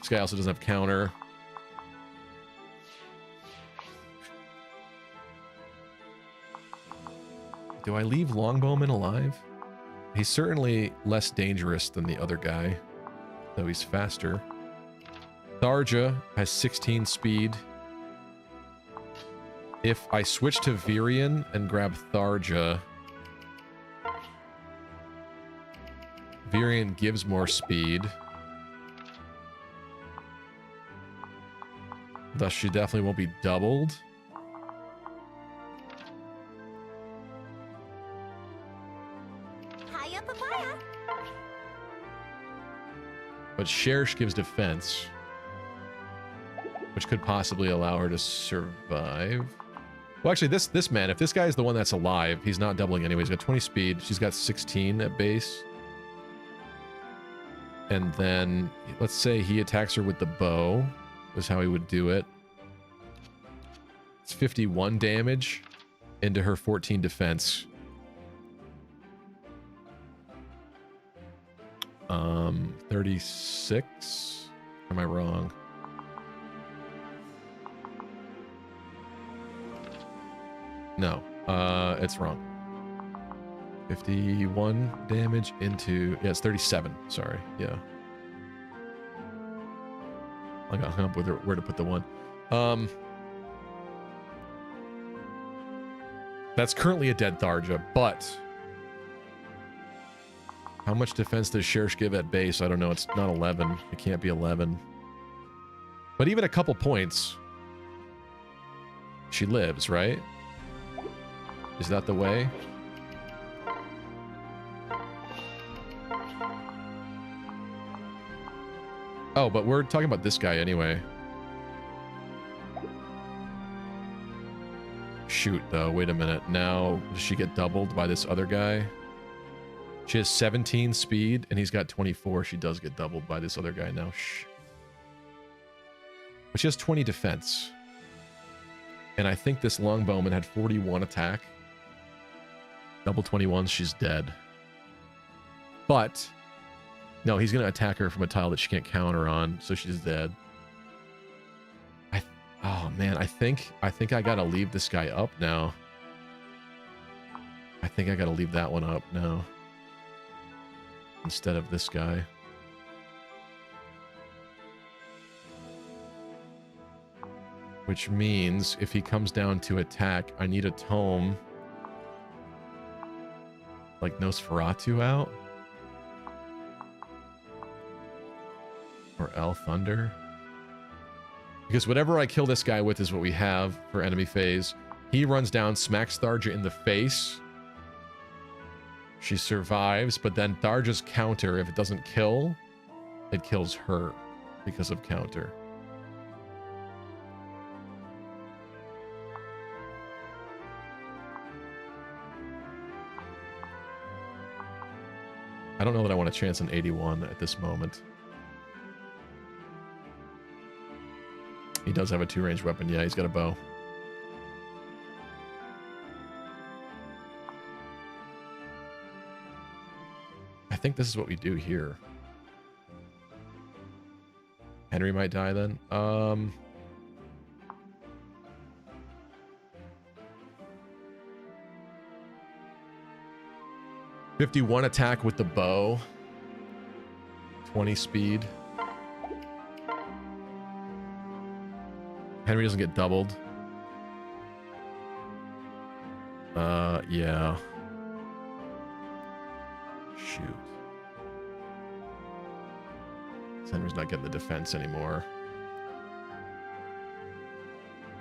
E: This guy also doesn't have counter. Do I leave Longbowman alive? He's certainly less dangerous than the other guy, though he's faster. Tharja has 16 speed. If I switch to Virian and grab Tharja, Virian gives more speed. Thus, she definitely won't be doubled.
F: Hiya, papaya.
E: But Cherish gives defense, which could possibly allow her to survive. Well, actually, this man, if this guy is the one that's alive, he's not doubling anyway. He's got 20 speed. She's got 16 at base. And then, let's say he attacks her with the bow. Is how he would do it. It's 51 damage into her 14 defense. 36? Am I wrong? No, it's wrong. 51 damage into... Yeah, it's 37. Sorry, yeah. I got hung up with where to put the one. That's currently a dead Tharja, but... How much defense does Cherish give at base? I don't know. It's not 11. It can't be 11. But even a couple points... She lives, right? Is that the way? Oh, but we're talking about this guy anyway. Shoot, though. Wait a minute. Now, does she get doubled by this other guy? She has 17 speed, and he's got 24. She does get doubled by this other guy now. Shh. But she has 20 defense. And I think this Longbowman had 41 attack. Double 21s, she's dead. But... No, he's going to attack her from a tile that she can't counter on, so she's dead. Oh, man, I think I got to leave this guy up now. I think I got to leave that one up now. Instead of this guy. Which means, if he comes down to attack, I need a tome. Like Nosferatu out? Or El Thunder. Because whatever I kill this guy with is what we have for enemy phase. He runs down, smacks Tharja in the face. She survives, but then Tharja's counter, if it doesn't kill, it kills her because of counter. I I don't know that I want to chance an 81 at this moment. He does have a 2-range weapon. Yeah, he's got a bow. I think this is what we do here. Henry might die then. 51 attack with the bow. 20 speed. Henry doesn't get doubled. Yeah. Shoot. Henry's not getting the defense anymore.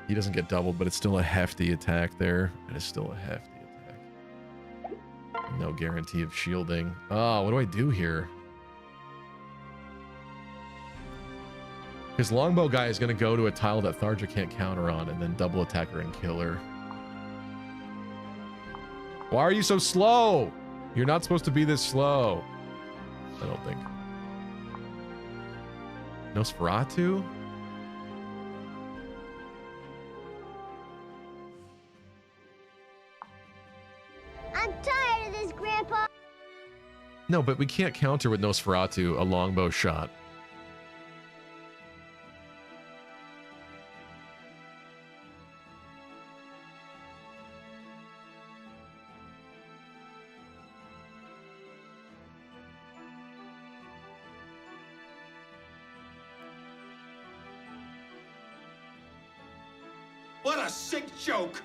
E: He doesn't get doubled, but it's still a hefty attack there. It is still a hefty attack. No guarantee of shielding. Oh, what do I do here? His longbow guy is going to go to a tile that Tharja can't counter on and then double attack her and kill her. Why are you so slow? You're not supposed to be this slow. I don't think. Nosferatu?
F: I'm tired of this, Grandpa.
E: No, but we can't counter with Nosferatu a longbow shot.
C: What a sick joke!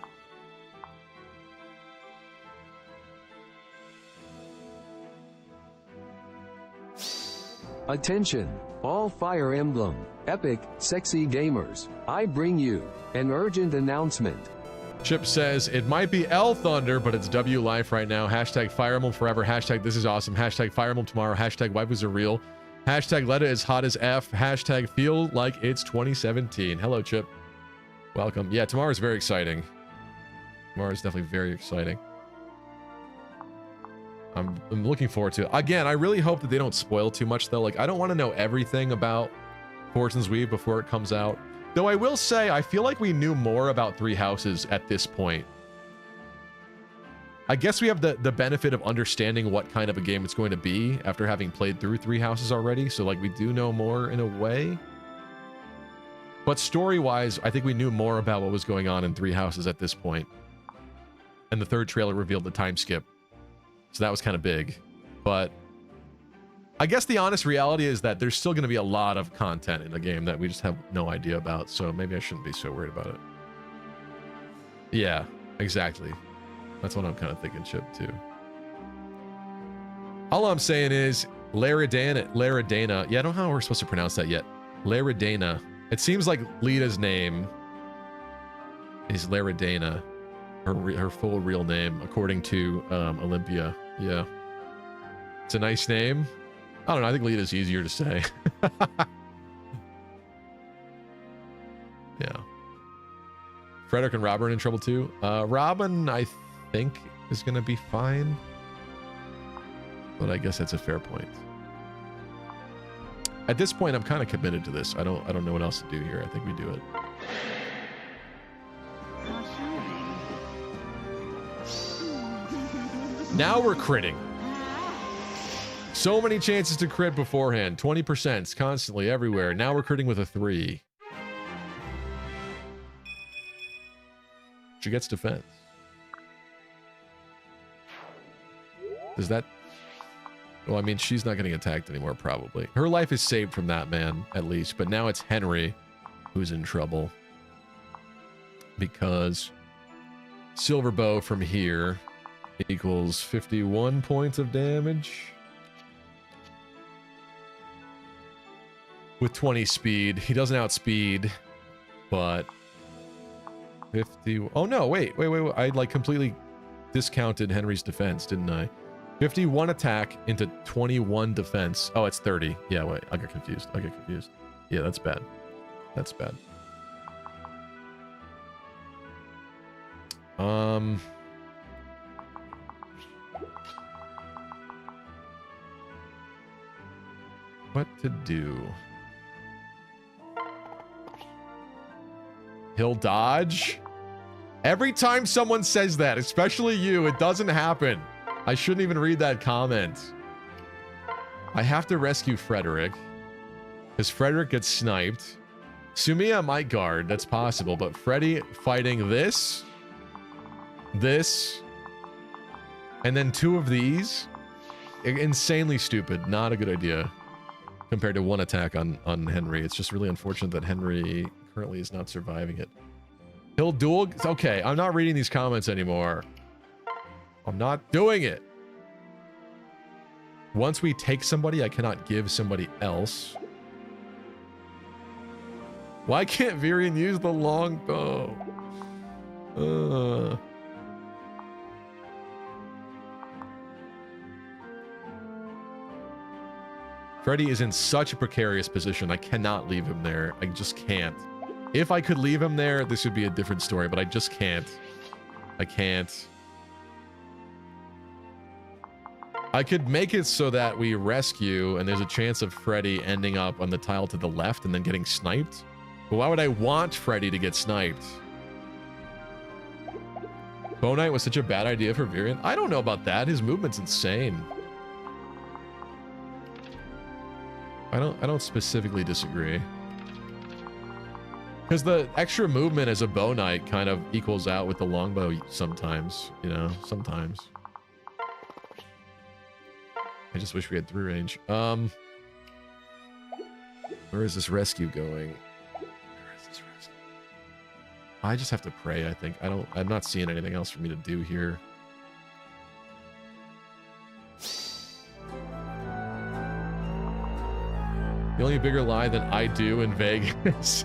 G: Attention, all Fire Emblem, epic, sexy gamers. I bring you an urgent announcement.
E: Chip says, it might be L Thunder, but it's W Life right now. Hashtag Fire Emblem forever. Hashtag this is awesome. Hashtag Fire Emblem tomorrow. Hashtag waifus are real. Hashtag Letta is hot as F. Hashtag feel like it's 2017. Hello, Chip. Welcome. Yeah, tomorrow is very exciting. Tomorrow is definitely very exciting. I'm looking forward to it. Again, I really hope that they don't spoil too much, though. Like, I don't want to know everything about Fortune's Weave before it comes out. Though I will say, I feel like we knew more about Three Houses at this point. I guess we have the benefit of understanding what kind of a game it's going to be after having played through Three Houses already. So, like, we do know more in a way. But story-wise, I think we knew more about what was going on in Three Houses at this point. And the third trailer revealed the time skip. So that was kind of big. But I guess the honest reality is that there's still going to be a lot of content in the game that we just have no idea about. So maybe I shouldn't be so worried about it. Yeah, exactly. That's what I'm kind of thinking, Chip, too. All I'm saying is Laridana. Yeah, I don't know how we're supposed to pronounce that yet. Laridana. It seems like Lita's name is Laridana. Her full real name, according to Olympia. Yeah. It's a nice name. I don't know. I think Lita's easier to say. Yeah. Frederick and Robin in trouble too. Robin, I think, is going to be fine. But I guess that's a fair point. At this point, I'm kind of committed to this. I don't know what else to do here. I think we do it. Now we're critting. So many chances to crit beforehand. 20% constantly everywhere. Now we're critting with a 3. She gets defense. Does that... Well, I mean, she's not getting attacked anymore, probably. Her life is saved from that man, at least. But now it's Henry who's in trouble. Because Silver Bow from here equals 51 points of damage. With 20 speed. He doesn't outspeed, but 50... Oh, no, wait. I, like, completely discounted Henry's defense, didn't I? 51 attack into 21 defense. Oh, it's 30. Yeah, wait. I got confused. Yeah, that's bad. That's bad. What to do? He'll dodge. Every time someone says that, especially you, it doesn't happen. I shouldn't even read that comment. I have to rescue Frederick. Because Frederick gets sniped. Sumiya might guard, that's possible, but Freddy fighting this, and then two of these. Insanely stupid. Not a good idea. Compared to one attack on Henry. It's just really unfortunate that Henry currently is not surviving it. He'll duel... Okay, I'm not reading these comments anymore. I'm not doing it. Once we take somebody, I cannot give somebody else. Why can't Virion use the longbow? Freddy is in such a precarious position. I cannot leave him there. I just can't. If I could leave him there, this would be a different story, but I just can't. I can't. I could make it so that we rescue, and there's a chance of Freddy ending up on the tile to the left and then getting sniped. But why would I want Freddy to get sniped? Bow Knight was such a bad idea for Virion. I don't know about that. His movement's insane. I don't specifically disagree. Because the extra movement as a Bow Knight kind of equals out with the longbow sometimes, you know, sometimes. I just wish we had through range. Where is this rescue going? Where is this rescue? I just have to pray, I think. I'm not seeing anything else for me to do here. The only bigger lie than I do in Vegas.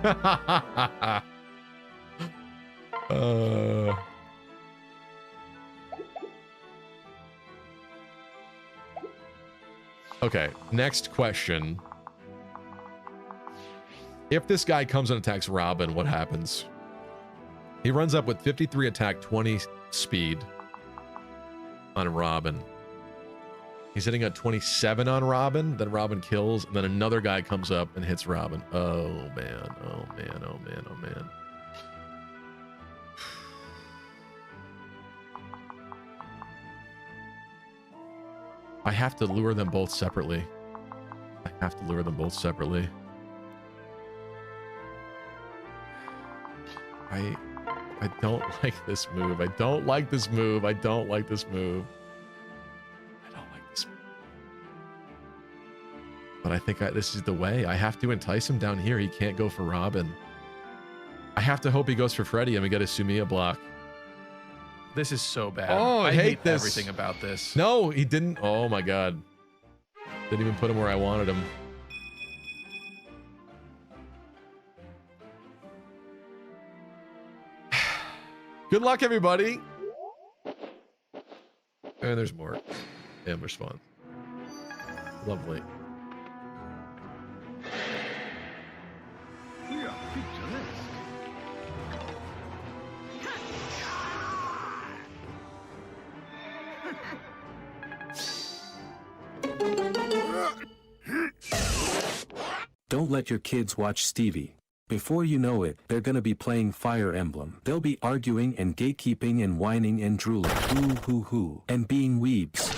E: Okay, next question. If this guy comes and attacks Robin, what happens? He runs up with 53 attack, 20 speed on Robin. He's hitting at 27 on Robin, then Robin kills, and then another guy comes up and hits Robin. Oh man, oh man, oh man, oh man. I have to lure them both separately. I have to lure them both separately. I don't like this move. I don't like this move. I don't like this move. But I think this is the way. I have to entice him down here. He can't go for Robin. I have to hope he goes for Freddy and we get a Sumiya block.
B: This is so bad.
E: Oh, I hate this.
B: Everything about this.
E: No, he didn't. Oh my god. Didn't even put him where I wanted him. Good luck, everybody. And there's more. And response. Lovely.
J: Don't let your kids watch Stevie. Before you know it, they're gonna be playing Fire Emblem. They'll be arguing and gatekeeping and whining and drooling. Hoo hoo hoo. And being weebs.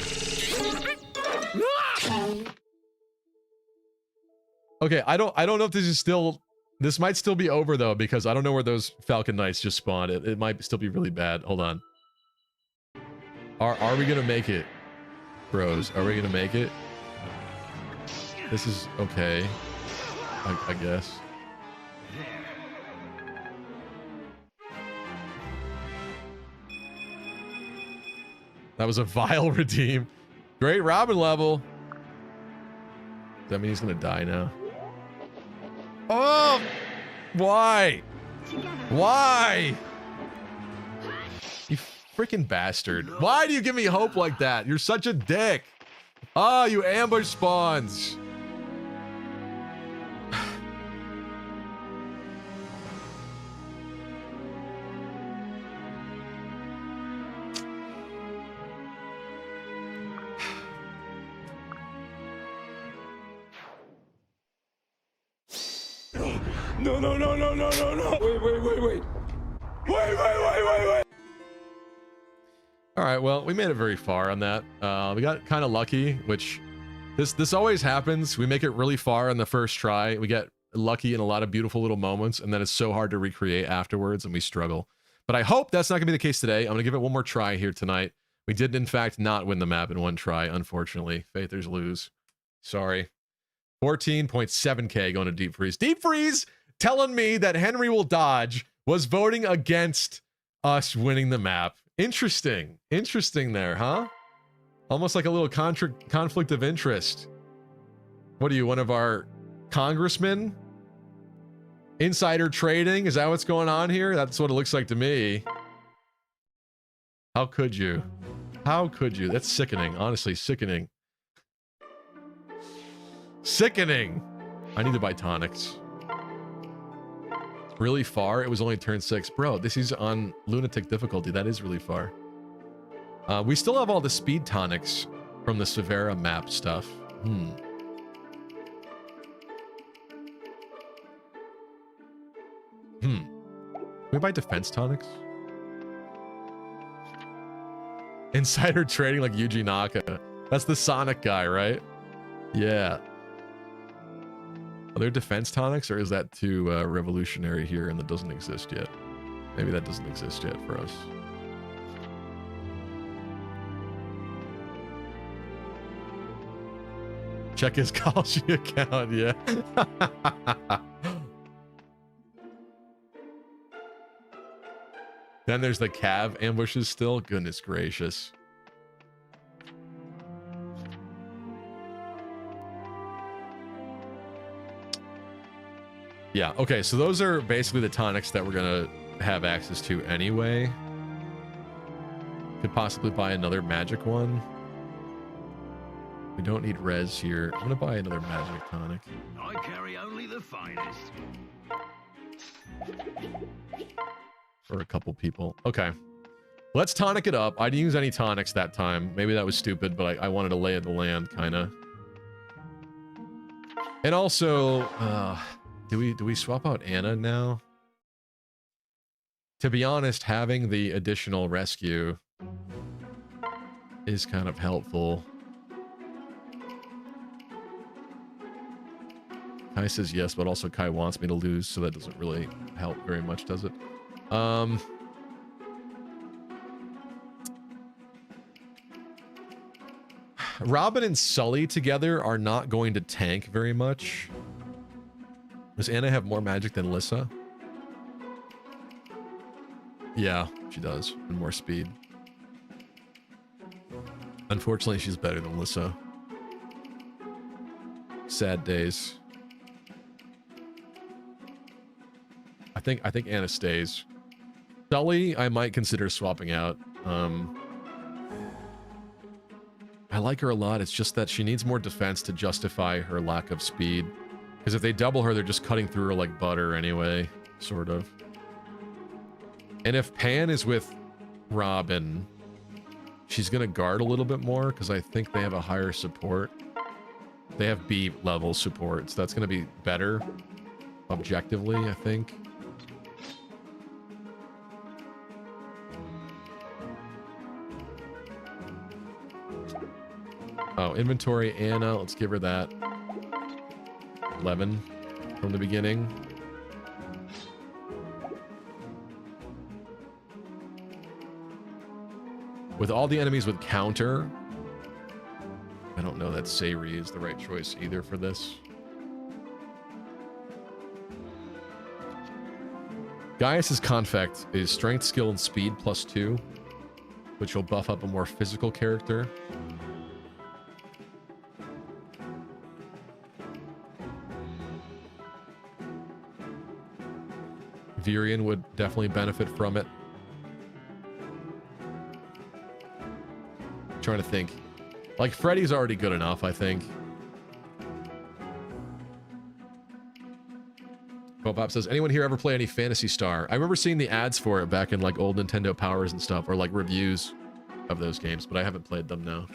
E: Okay, I don't know if this is still... This might still be over, though, because I don't know where those Falcon Knights just spawned. It might still be really bad. Hold on. Are we gonna make it? Bros, are we gonna make it? This is okay. I guess. That was a vile redeem. Great Robin level. Does that mean he's gonna die now? Oh! Why? Why? You freaking bastard. Why do you give me hope like that? You're such a dick. Oh, you ambush spawns.
A: No, no, no, no, no, no, no. Wait, wait, wait, wait. Wait, wait, wait, wait, wait.
E: All right, well, we made it very far on that. We got kind of lucky, which this always happens. We make it really far on the first try. We get lucky in a lot of beautiful little moments, and then it's so hard to recreate afterwards, and we struggle. But I hope that's not going to be the case today. I'm going to give it one more try here tonight. We did, in fact, not win the map in one try, unfortunately. Faithers lose. Sorry. 14.7K going to Deep Freeze. Deep Freeze telling me that Henry will dodge was voting against us winning the map. Interesting. Interesting there, huh? Almost like a little conflict of interest. What are you, one of our congressmen? Insider trading? Is that what's going on here? That's what it looks like to me. How could you? How could you? That's sickening. Honestly, sickening. Sickening. I need to buy tonics. Really far? It was only turn 6. Bro, this is on Lunatic difficulty. That is really far. We still have all the speed tonics from the Severa map stuff. Can we buy defense tonics? Insider trading like Yuji Naka. That's the Sonic guy, right? Yeah. Are there defense tonics, or is that too revolutionary here and that doesn't exist yet? Maybe that doesn't exist yet for us. Check his Kalshi account, yeah. Then there's the Cav ambushes still. Goodness gracious. Yeah, okay, so those are basically the tonics that we're gonna have access to anyway. Could possibly buy another magic one. We don't need res here. I'm gonna buy another magic tonic.
A: I carry only the finest.
E: For a couple people. Okay. Let's tonic it up. I didn't use any tonics that time. Maybe that was stupid, but I wanted to lay of the land, kind of. And also, do we swap out Anna now? To be honest, having the additional rescue is kind of helpful. Kai says yes, but also Kai wants me to lose, so that doesn't really help very much, does it? Robin and Sully together are not going to tank very much. Does Anna have more magic than Lissa? Yeah, she does. And more speed. Unfortunately, she's better than Lissa. Sad days. I think Anna stays. Sully, I might consider swapping out. I like her a lot. It's just that she needs more defense to justify her lack of speed. Because if they double her, they're just cutting through her like butter anyway, sort of. And if Pan is with Robin, she's going to guard a little bit more because I think they have a higher support. They have B level support, so that's going to be better objectively, I think. Oh, inventory, Anna. Let's give her that. 11 from the beginning. With all the enemies with counter, I don't know that Sayri is the right choice either for this. Gaius's Confect is strength, skill, and speed +2, which will buff up a more physical character. Virion would definitely benefit from it. I'm trying to think. Like, Freddy's already good enough, I think. Popop says, anyone here ever play any Phantasy Star? I remember seeing the ads for it back in like old Nintendo Powers and stuff, or like reviews of those games, but I haven't played them now.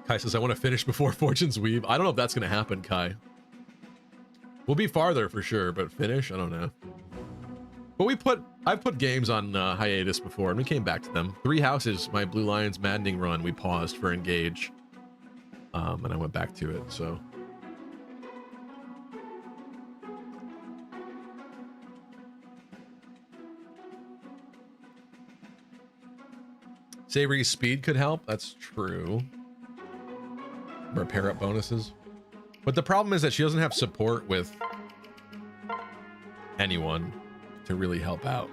E: Kai says, I want to finish before Fortune's Weave. I don't know if that's going to happen, Kai. We'll be farther for sure, but finish? I don't know. But I've put games on hiatus before, and we came back to them. 3 Houses, my Blue Lions Maddening run, we paused for Engage. And I went back to it, so... Savory's speed could help. That's true. Repair up bonuses. But the problem is that she doesn't have support with anyone to really help out.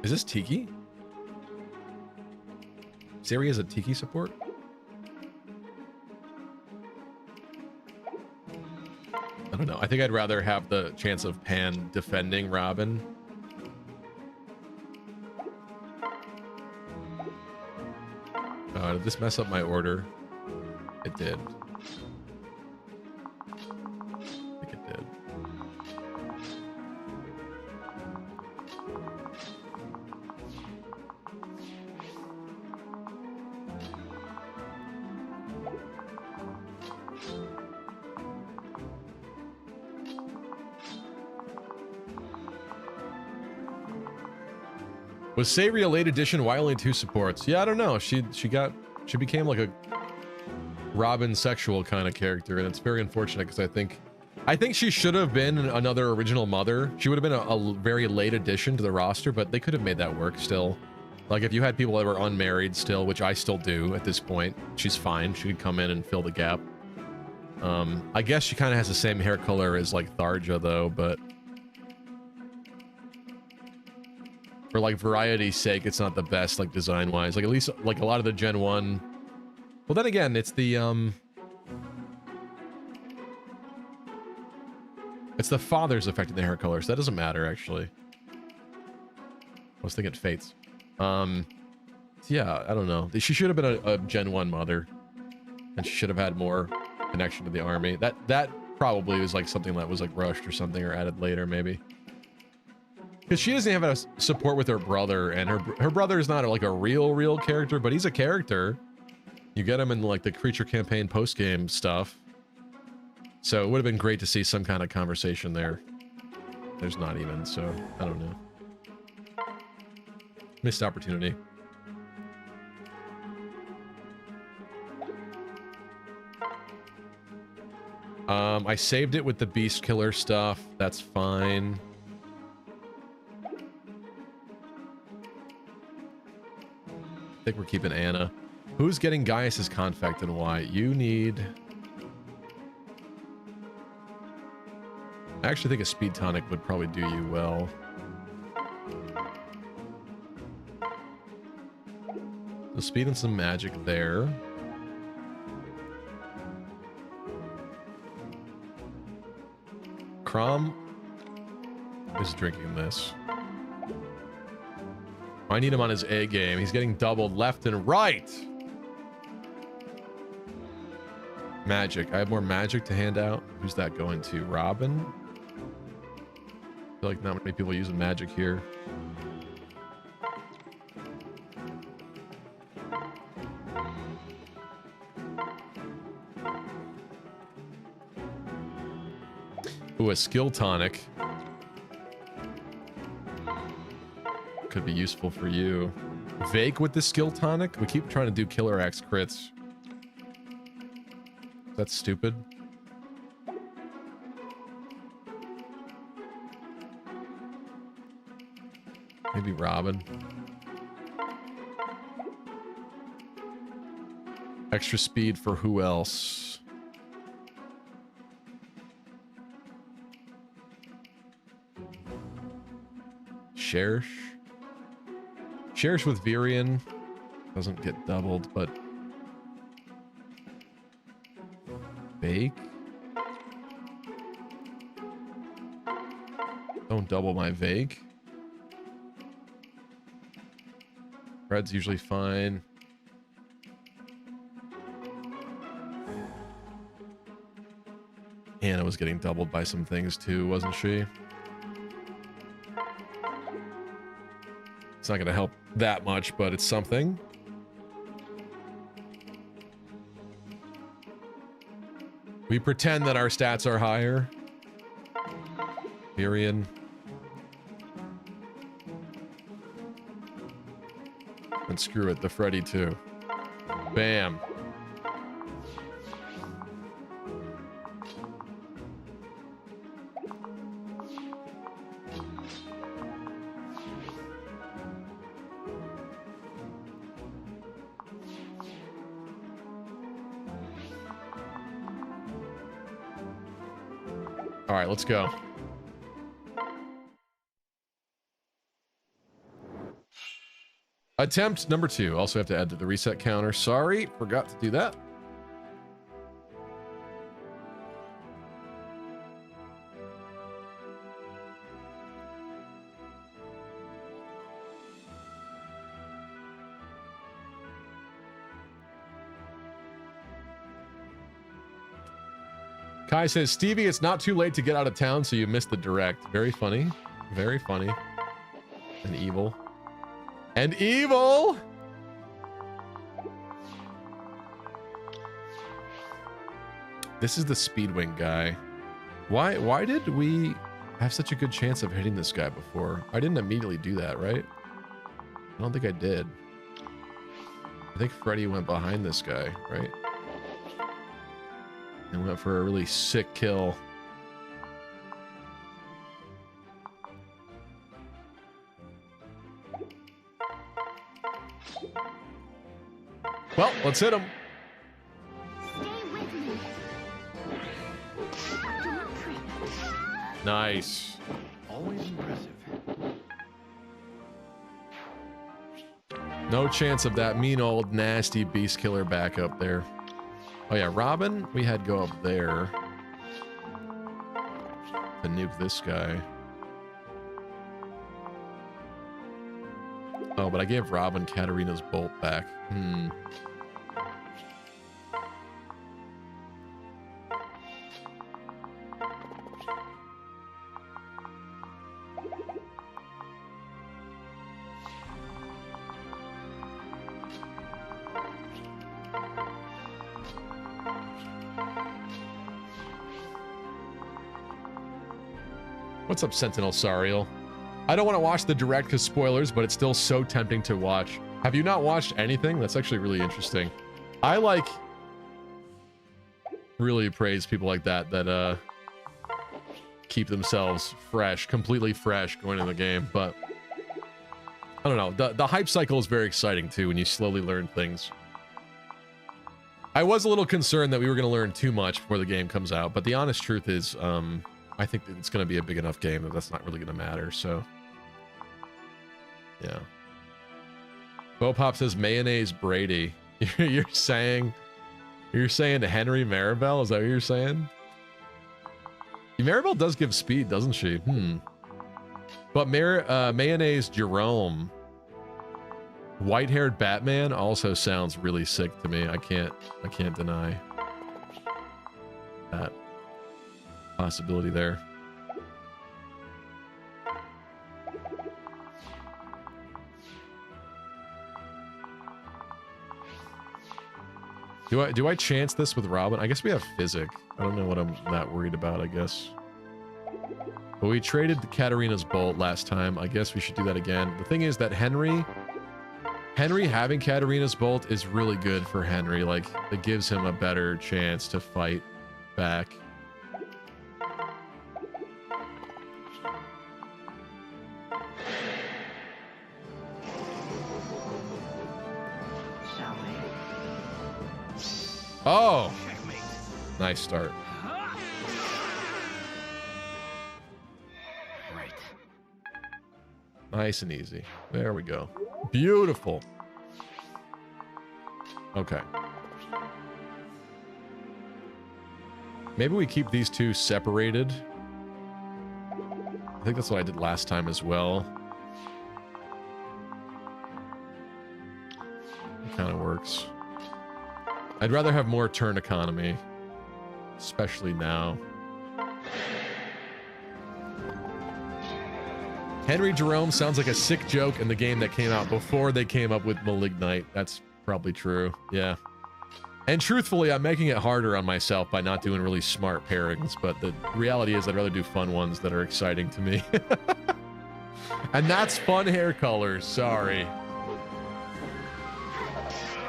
E: Is this Tiki? Sari has a Tiki support? I don't know. I think I'd rather have the chance of Pan defending Robin. Did this mess up my order? It did. I think it did. Was Savory a late edition? Why only 2 supports? Yeah, I don't know. She became like a Robin sexual kind of character, and it's very unfortunate because I think she should have been another original mother. She would have been a very late addition to the roster, but they could have made that work still. Like if you had people that were unmarried still, which I still do at this point, she's fine. She could come in and fill the gap. I guess she kind of has the same hair color as like Tharja though, but for like variety's sake, it's not the best like design wise. Like at least like a lot of the Gen 1. Well then again, it's the fathers affecting the hair color, so that doesn't matter actually. I was thinking Fates. Yeah, I don't know. She should have been a Gen 1 mother. And she should have had more connection to the army. That probably was like something that was like rushed or something or added later maybe. Because she doesn't have a support with her brother, and her brother is not like a real character, but he's a character. You get him in like the creature campaign post-game stuff. So it would have been great to see some kind of conversation there. There's not even, so I don't know. Missed opportunity. I saved it with the Beast Killer stuff. That's fine. I think we're keeping Anna. Who's getting Gaius's confect and why? You need... I actually think a speed tonic would probably do you well. So speed and some magic there. Crom is drinking this. I need him on his A game. He's getting doubled left and right. Magic. I have more magic to hand out. Who's that going to? Robin? I feel like not many people using magic here. Ooh, a skill tonic. Could be useful for you. Vake with the skill tonic? We keep trying to do Killer Axe crits. That's stupid. Maybe Robin. Extra speed for who else? Cherish? Cherish with Virion doesn't get doubled, but Bake? Don't double my Vake. Red's usually fine. Anna was getting doubled by some things too, wasn't she? It's not going to help that much, but it's something. We pretend that our stats are higher. Tyrion. And screw it, the Freddy too. Bam. All right, let's go. Attempt number 2. Also have to add to the reset counter. Sorry, forgot to do that. Kai says, Stevie, it's not too late to get out of town, so you missed the direct. Very funny. Very funny. And evil. And evil! This is the Speedwing guy. Why did we have such a good chance of hitting this guy before? I didn't immediately do that, right? I don't think I did. I think Freddy went behind this guy, right? And went for a really sick kill. Well, let's hit him. Nice.
K: Always impressive.
E: No chance of that mean old nasty beast killer back up there. Oh yeah, Robin, we had go up there to nuke this guy. Oh, but I gave Robin Katarina's bolt back. What's up, Sentinel Sariel? I don't want to watch the direct because spoilers, but it's still so tempting to watch. Have you not watched anything? That's actually really interesting. I like really praise people like that keep themselves fresh, completely fresh going into the game. But I don't know. The hype cycle is very exciting too when you slowly learn things. I was a little concerned that we were going to learn too much before the game comes out, but the honest truth is, I think that it's going to be a big enough game that that's not really going to matter, so... Yeah. Bopop says Mayonnaise Brady. You're saying Henry Maribel? Is that what you're saying? Maribel does give speed, doesn't she? But Mayonnaise Jerome, white-haired Batman, also sounds really sick to me. I can't deny that possibility there. Do I chance this with Robin? I guess we have Physic. I don't know what I'm that worried about, I guess. But we traded Katarina's Bolt last time. I guess we should do that again. The thing is that Henry having Katarina's Bolt is really good for Henry. Like, it gives him a better chance to fight back. Oh! Nice start. Nice and easy. There we go. Beautiful. Okay. Maybe we keep these two separated. I think that's what I did last time as well. It kind of works. I'd rather have more turn economy, especially now. Henry Jerome sounds like a sick joke in the game that came out before they came up with Malignite. That's probably true. Yeah. And truthfully, I'm making it harder on myself by not doing really smart pairings, but the reality is I'd rather do fun ones that are exciting to me. And that's fun hair colors, sorry.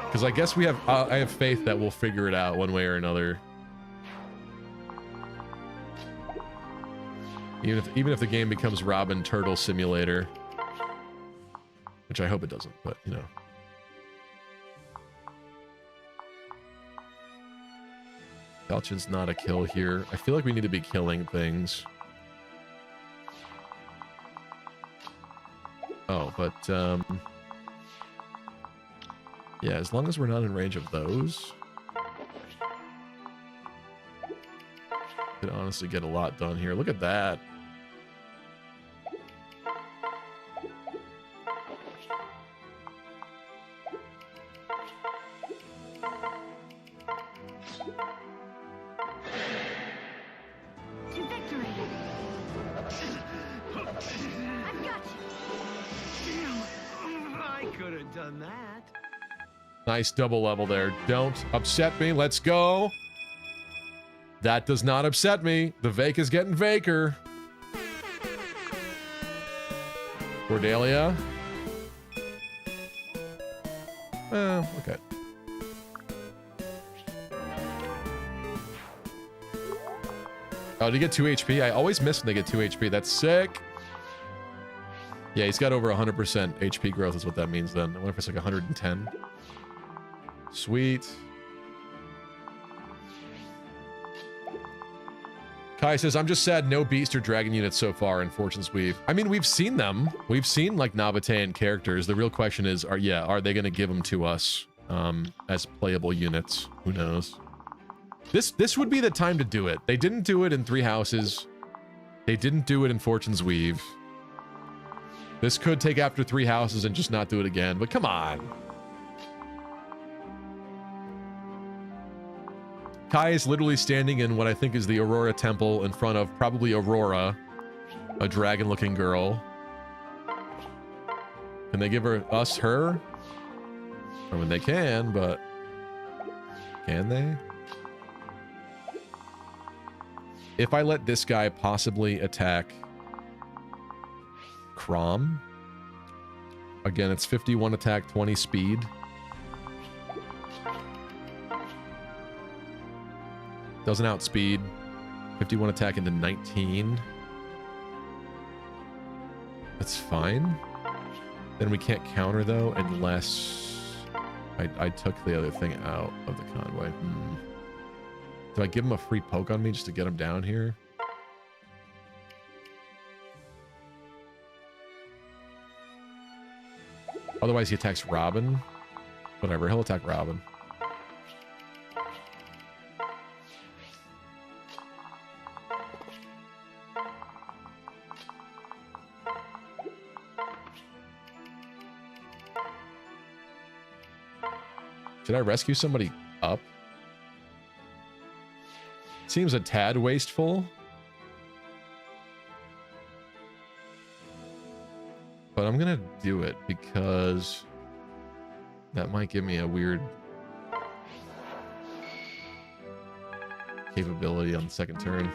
E: Because I guess I have faith that we'll figure it out one way or another. Even if the game becomes Robin Turtle Simulator. Which I hope it doesn't, but you know. Falchion's not a kill here. I feel like we need to be killing things. Oh, but yeah, as long as we're not in range of those, could honestly get a lot done here. Look at that. Nice double level there. Don't upset me. Let's go. That does not upset me. The Vake is getting Vaker. Cordelia. Okay. Oh, did he get 2 HP? I always miss when they get 2 HP. That's sick. Yeah, he's got over 100% HP growth is what that means then. I wonder if it's like 110. Sweet. Kai says, I'm just sad no beast or dragon units so far in Fortune's Weave. I mean, we've seen them. We've seen like Nabatean characters. The real question is, are they going to give them to us as playable units? Who knows? This would be the time to do it. They didn't do it in Three Houses. They didn't do it in Fortune's Weave. This could take after Three Houses and just not do it again, but come on. Kai is literally standing in what I think is the Aurora Temple in front of probably Aurora, a dragon-looking girl. Can they give us her? I mean, they can, but can they? If I let this guy possibly attack Crom, again, it's 51 attack, 20 speed. Doesn't outspeed. 51 attack into 19. That's fine. Then we can't counter though, unless I took the other thing out of the convoy. Do I give him a free poke on me just to get him down here? Otherwise he attacks Robin. Whatever, he'll attack Robin. Should I rescue somebody up? Seems a tad wasteful. But I'm gonna do it because that might give me a weird capability on the second turn.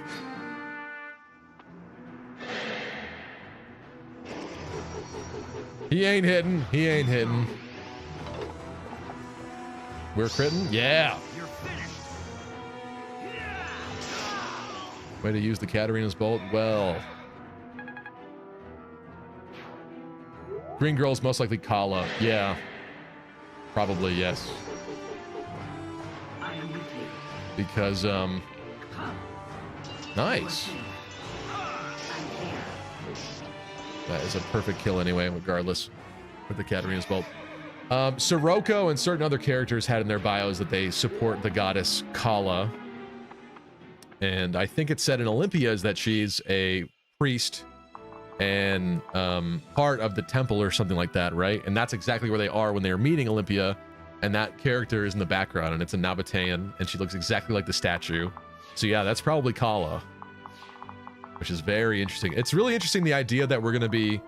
E: He ain't hitting. He ain't hitting. We're critting? Yeah. Way to use the Katarina's bolt. Well. Green girl's most likely Kala. Yeah. Probably, yes. Because, nice. That is a perfect kill anyway, regardless, with the Katarina's bolt. Sirocco and certain other characters had in their bios that they support the goddess Kala. And I think it said in Olympia's that she's a priest and part of the temple or something like that, right? And that's exactly where they are when they're meeting Olympia. And that character is in the background, and it's a Nabatean, and she looks exactly like the statue. So yeah, that's probably Kala, which is very interesting. It's really interesting, the idea that we're going to be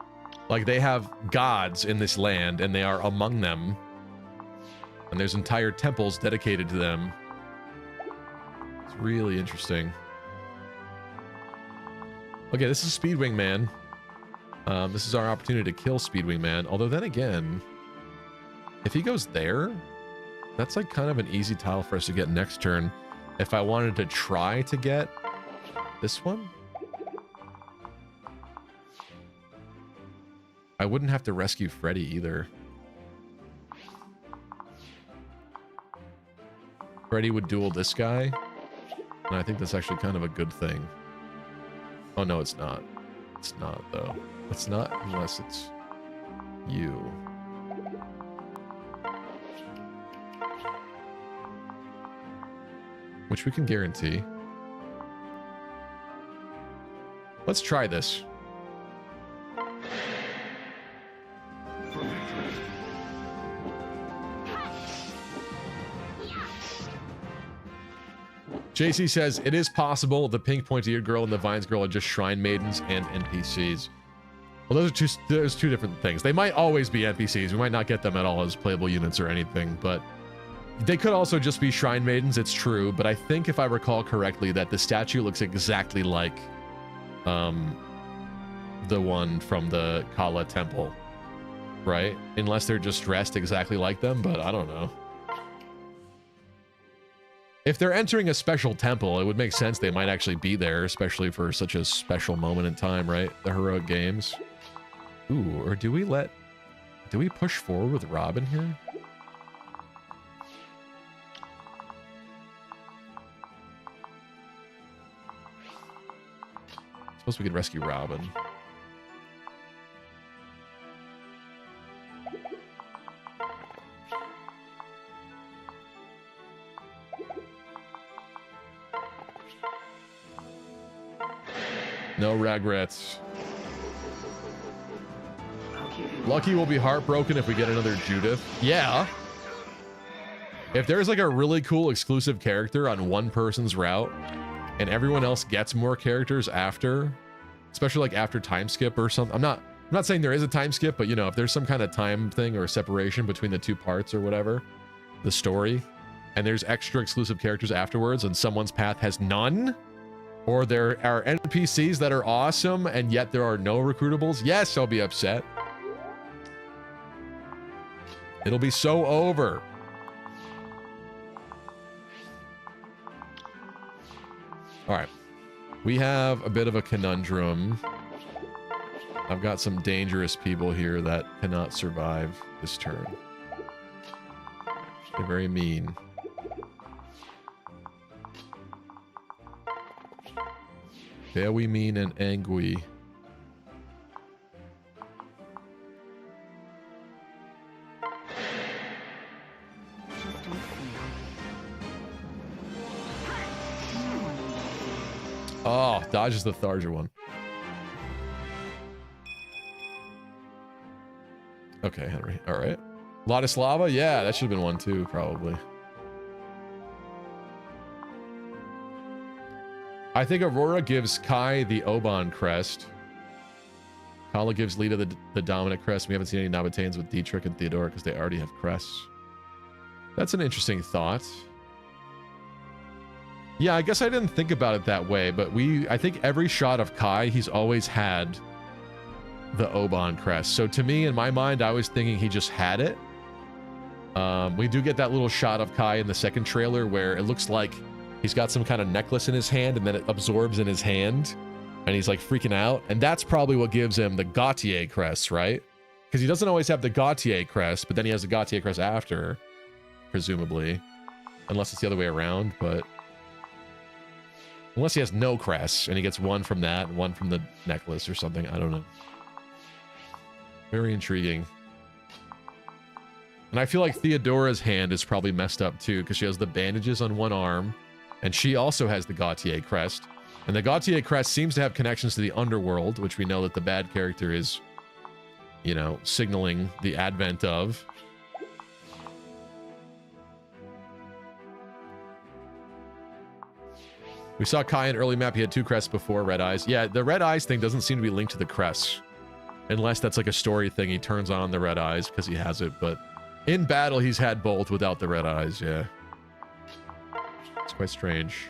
E: like, they have gods in this land and they are among them. And there's entire temples dedicated to them. It's really interesting. Okay, this is Speedwing Man. This is our opportunity to kill Speedwing Man. Although then again, if he goes there, that's like kind of an easy tile for us to get next turn. If I wanted to try to get this one, I wouldn't have to rescue Freddy either. Freddy would duel this guy, and I think that's actually kind of a good thing. Oh no, it's not. It's not though. It's not unless it's you. Which we can guarantee. Let's try this. JC says, it is possible the pink pointy-eared girl and the Vines girl are just shrine maidens and NPCs. Well, those are two different things. They might always be NPCs. We might not get them at all as playable units or anything, but they could also just be shrine maidens, it's true. But I think if I recall correctly that the statue looks exactly like the one from the Kala temple, right? Unless they're just dressed exactly like them, but I don't know. If they're entering a special temple, it would make sense they might actually be there, especially for such a special moment in time, right? The heroic games. Ooh, or do we push forward with Robin here? Suppose we could rescue Robin. No regrets. Lucky will be heartbroken if we get another Judith. Yeah. If there's like a really cool exclusive character on one person's route and everyone else gets more characters after, especially like after time skip or something. I'm not saying there is a time skip, but you know, if there's some kind of time thing or separation between the two parts or whatever, the story, and there's extra exclusive characters afterwards and someone's path has none, or there are NPCs that are awesome and yet there are no recruitables, yes, I'll be upset. It'll be so over. All right. We have a bit of a conundrum. I've got some dangerous people here that cannot survive this turn. They're very mean. Very mean and angry. Oh, dodge is the Tharja one. Okay, Henry. All right. Ladislava? Yeah, that should have been one too, probably. I think Aurora gives Kai the Oban crest. Kala gives Lita the Dominant crest. We haven't seen any Nabatanes with Dietrich and Theodora because they already have crests. That's an interesting thought. Yeah, I guess I didn't think about it that way, but I think every shot of Kai, he's always had the Oban crest. So to me, in my mind, I was thinking he just had it. We do get that little shot of Kai in the second trailer where it looks like he's got some kind of necklace in his hand and then it absorbs in his hand and he's like freaking out. And that's probably what gives him the Gautier crest, right? Because he doesn't always have the Gautier crest, but then he has the Gautier crest after, presumably. Unless it's the other way around, but... Unless he has no crests and he gets one from that and one from the necklace or something. I don't know. Very intriguing. And I feel like Theodora's hand is probably messed up too because she has the bandages on one arm and she also has the Gautier crest. And the Gautier crest seems to have connections to the underworld, which we know that the bad character is, you know, signaling the advent of. We saw Kai in early map. He had 2 crests before Red Eyes. Yeah, the Red Eyes thing doesn't seem to be linked to the crests. Unless that's like a story thing. He turns on the Red Eyes because he has it. But In battle, he's had both without the red eyes, yeah. It's quite strange.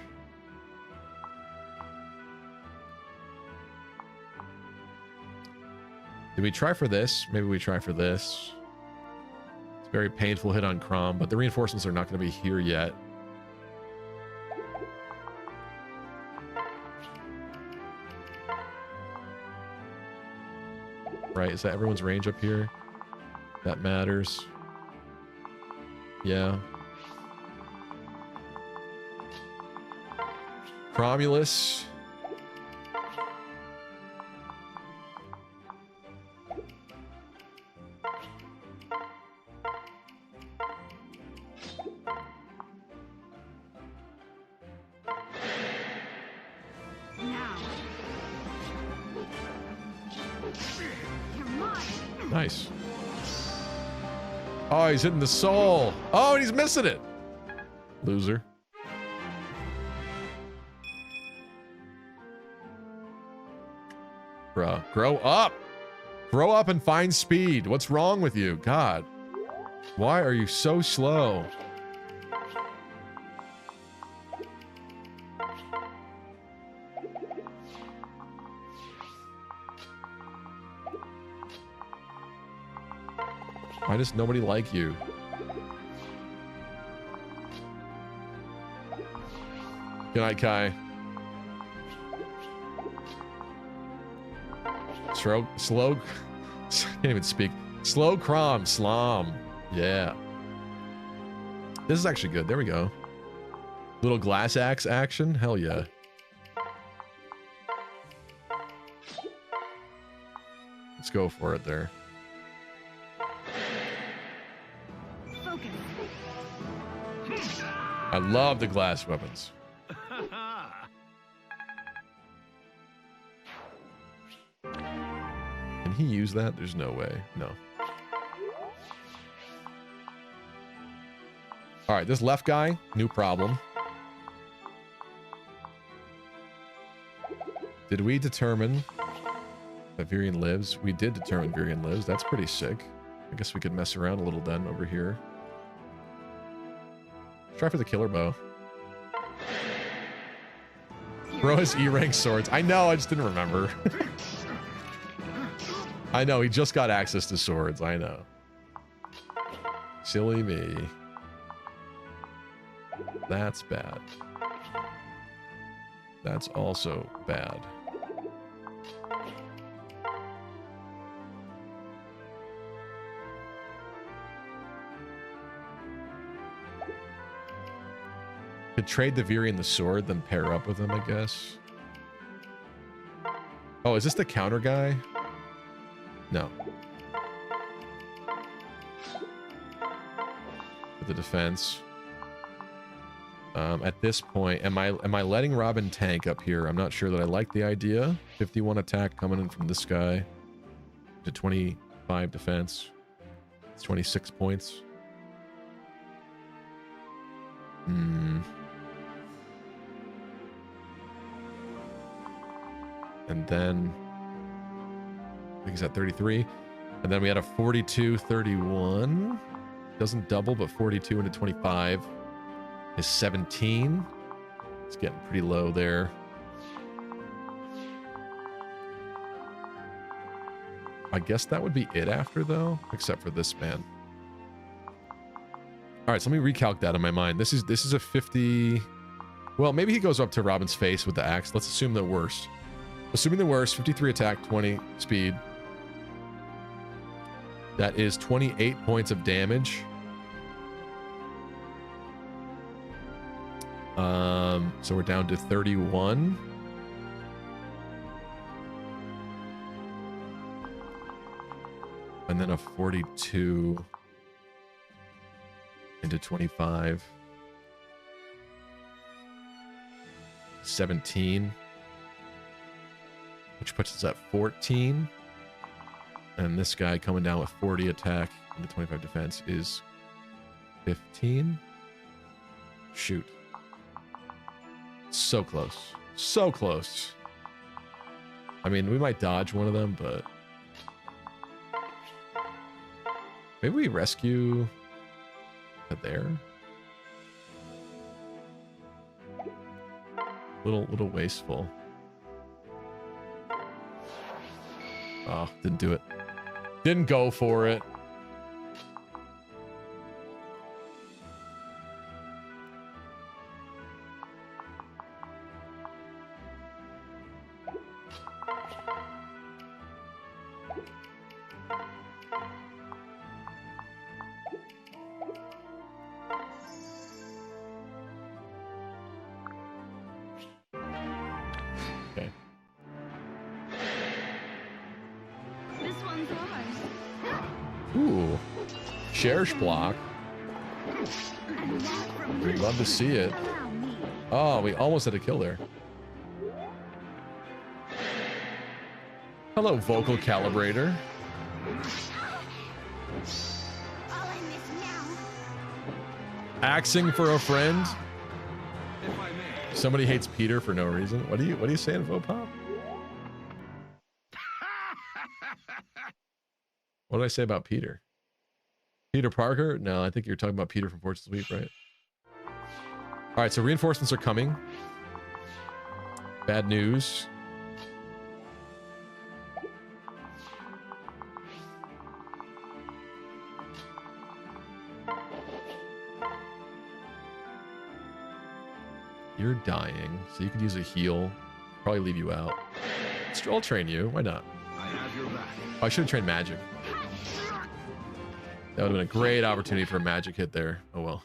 E: Did we try for this? Maybe we try for this. It's a very painful hit on Crom, but the reinforcements are not going to be here yet. Right, is that everyone's range up here? That matters. Yeah. Cromulus. Nice. Oh, he's hitting the soul. Oh, and he's missing it. Loser. Bruh, grow up. Grow up and find speed. What's wrong with you? God. Why are you so slow? Why does nobody like you? Good night, Kai. Slow. Can't even speak. Slow Crom. Slom. Yeah. This is actually good. There we go. Little glass axe action. Hell yeah. Let's go for it there. I love the glass weapons. Can he use that? There's no way. No. All right, this left guy, new problem. Did we determine that Virion lives? We did determine Virion lives. That's pretty sick. I guess we could mess around a little then over here. Try for the killer bow. Bro has E-rank swords. I know, I just didn't remember. I know, he just got access to swords. I know. Silly me. That's bad. That's also bad. Could trade the Virion the sword, then pair up with him, I guess. Oh, is this the counter guy? No. For the defense. At this point, am I letting Robin tank up here? I'm not sure that I like the idea. 51 attack coming in from this guy to 25 defense. It's 26 points. And then I think he's at 33. And then we had a 42, 31. Doesn't double, but 42 into 25 is 17. It's getting pretty low there. I guess that would be it after, though, except for this man. All right, so let me recalc that in my mind. This is a 50. Well, maybe he goes up to Robin's face with the axe. Let's assume the worst. Assuming the worst, 53 attack, 20 speed. That is 28 points of damage. So we're down to 31. And then a 42 into 25. 17. Which puts us at 14. And this guy coming down with 40 attack and the 25 defense is 15. Shoot. So close. So close. I mean, we might dodge one of them, but maybe we rescue there. Little wasteful. Oh, didn't do it. Didn't go for it. Okay.
H: This one's ours.
E: Ooh. Cherish block. We'd love to see it. Oh, we almost had a kill there. Hello, vocal calibrator. Axing for a friend. Somebody hates Peter for no reason. What are you saying, Vopop? What did I say about Peter? Peter Parker? No, I think you're talking about Peter from Fortune Sweep, right? All right, so reinforcements are coming. Bad news. You're dying, so you could use a heal. Probably leave you out. I'll train you. Why not?
C: I have your back.
E: Oh, I should have trained magic. That would have been a great opportunity for a magic hit there. Oh well.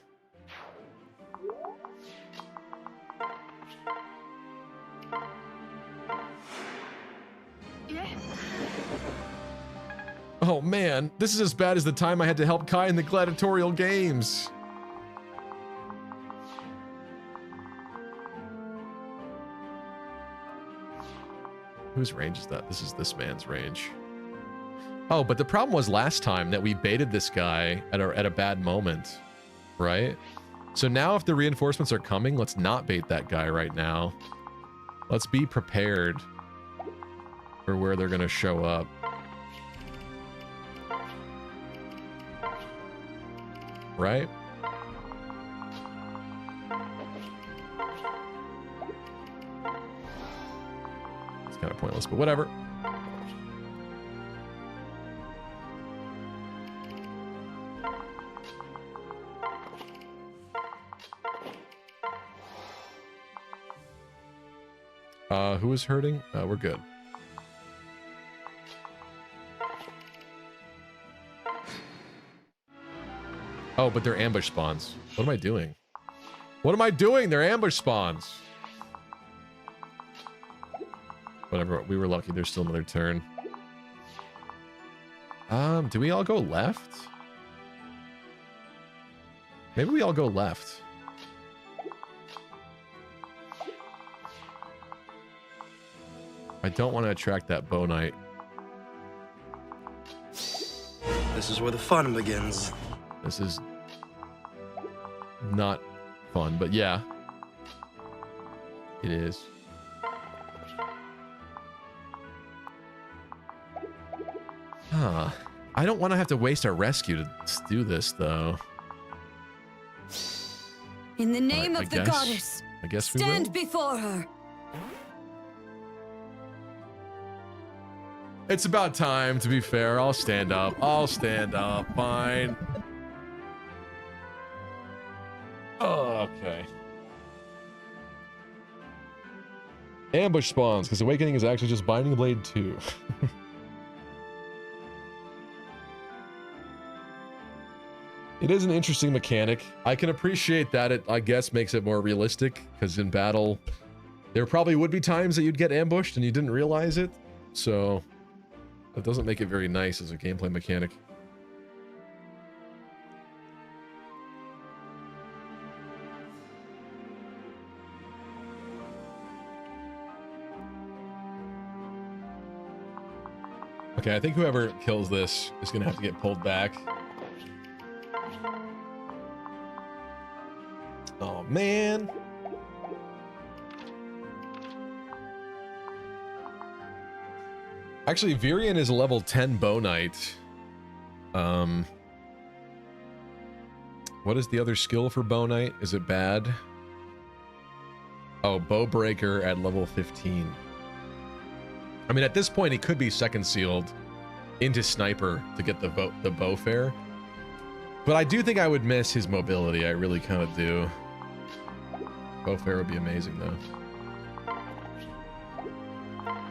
E: Oh man, this is as bad as the time I had to help Kai in the gladiatorial games. Whose range is that? This is this man's range. Oh, but the problem was last time that we baited this guy at a bad moment, right? So now if the reinforcements are coming, let's not bait that guy right now. Let's be prepared for where they're going to show up. Right? It's kind of pointless, but whatever. Who is hurting? We're good. Oh, but they're ambush spawns. What am I doing? What am I doing? They're ambush spawns. Whatever. We were lucky. There's still another turn. Do we all go left? Maybe we all go left. I don't want to attract that bow knight.
K: This is where the fun begins.
E: This is not fun, but yeah, it is. Huh. I don't want to have to waste our rescue to do this, though.
L: In the name
E: Right,
L: of the goddess,
E: I guess we will.
L: stand before her.
E: It's about time, to be fair. I'll stand up. I'll stand up. Fine. Oh, okay. Ambush spawns, because Awakening is actually just Binding Blade 2. It is an interesting mechanic. I can appreciate that it, I guess, makes it more realistic, because in battle, there probably would be times that you'd get ambushed and you didn't realize it. So, that doesn't make it very nice as a gameplay mechanic. Okay, I think whoever kills this is going to have to get pulled back. Oh, man. Actually, Virion is a level 10 Bow Knight. What is the other skill for Bow Knight? Is it bad? Oh, Bow Breaker at level 15. I mean, at this point, he could be second sealed into Sniper to get the bow fair. But I do think I would miss his mobility. I really kind of do. Bow fair would be amazing, though.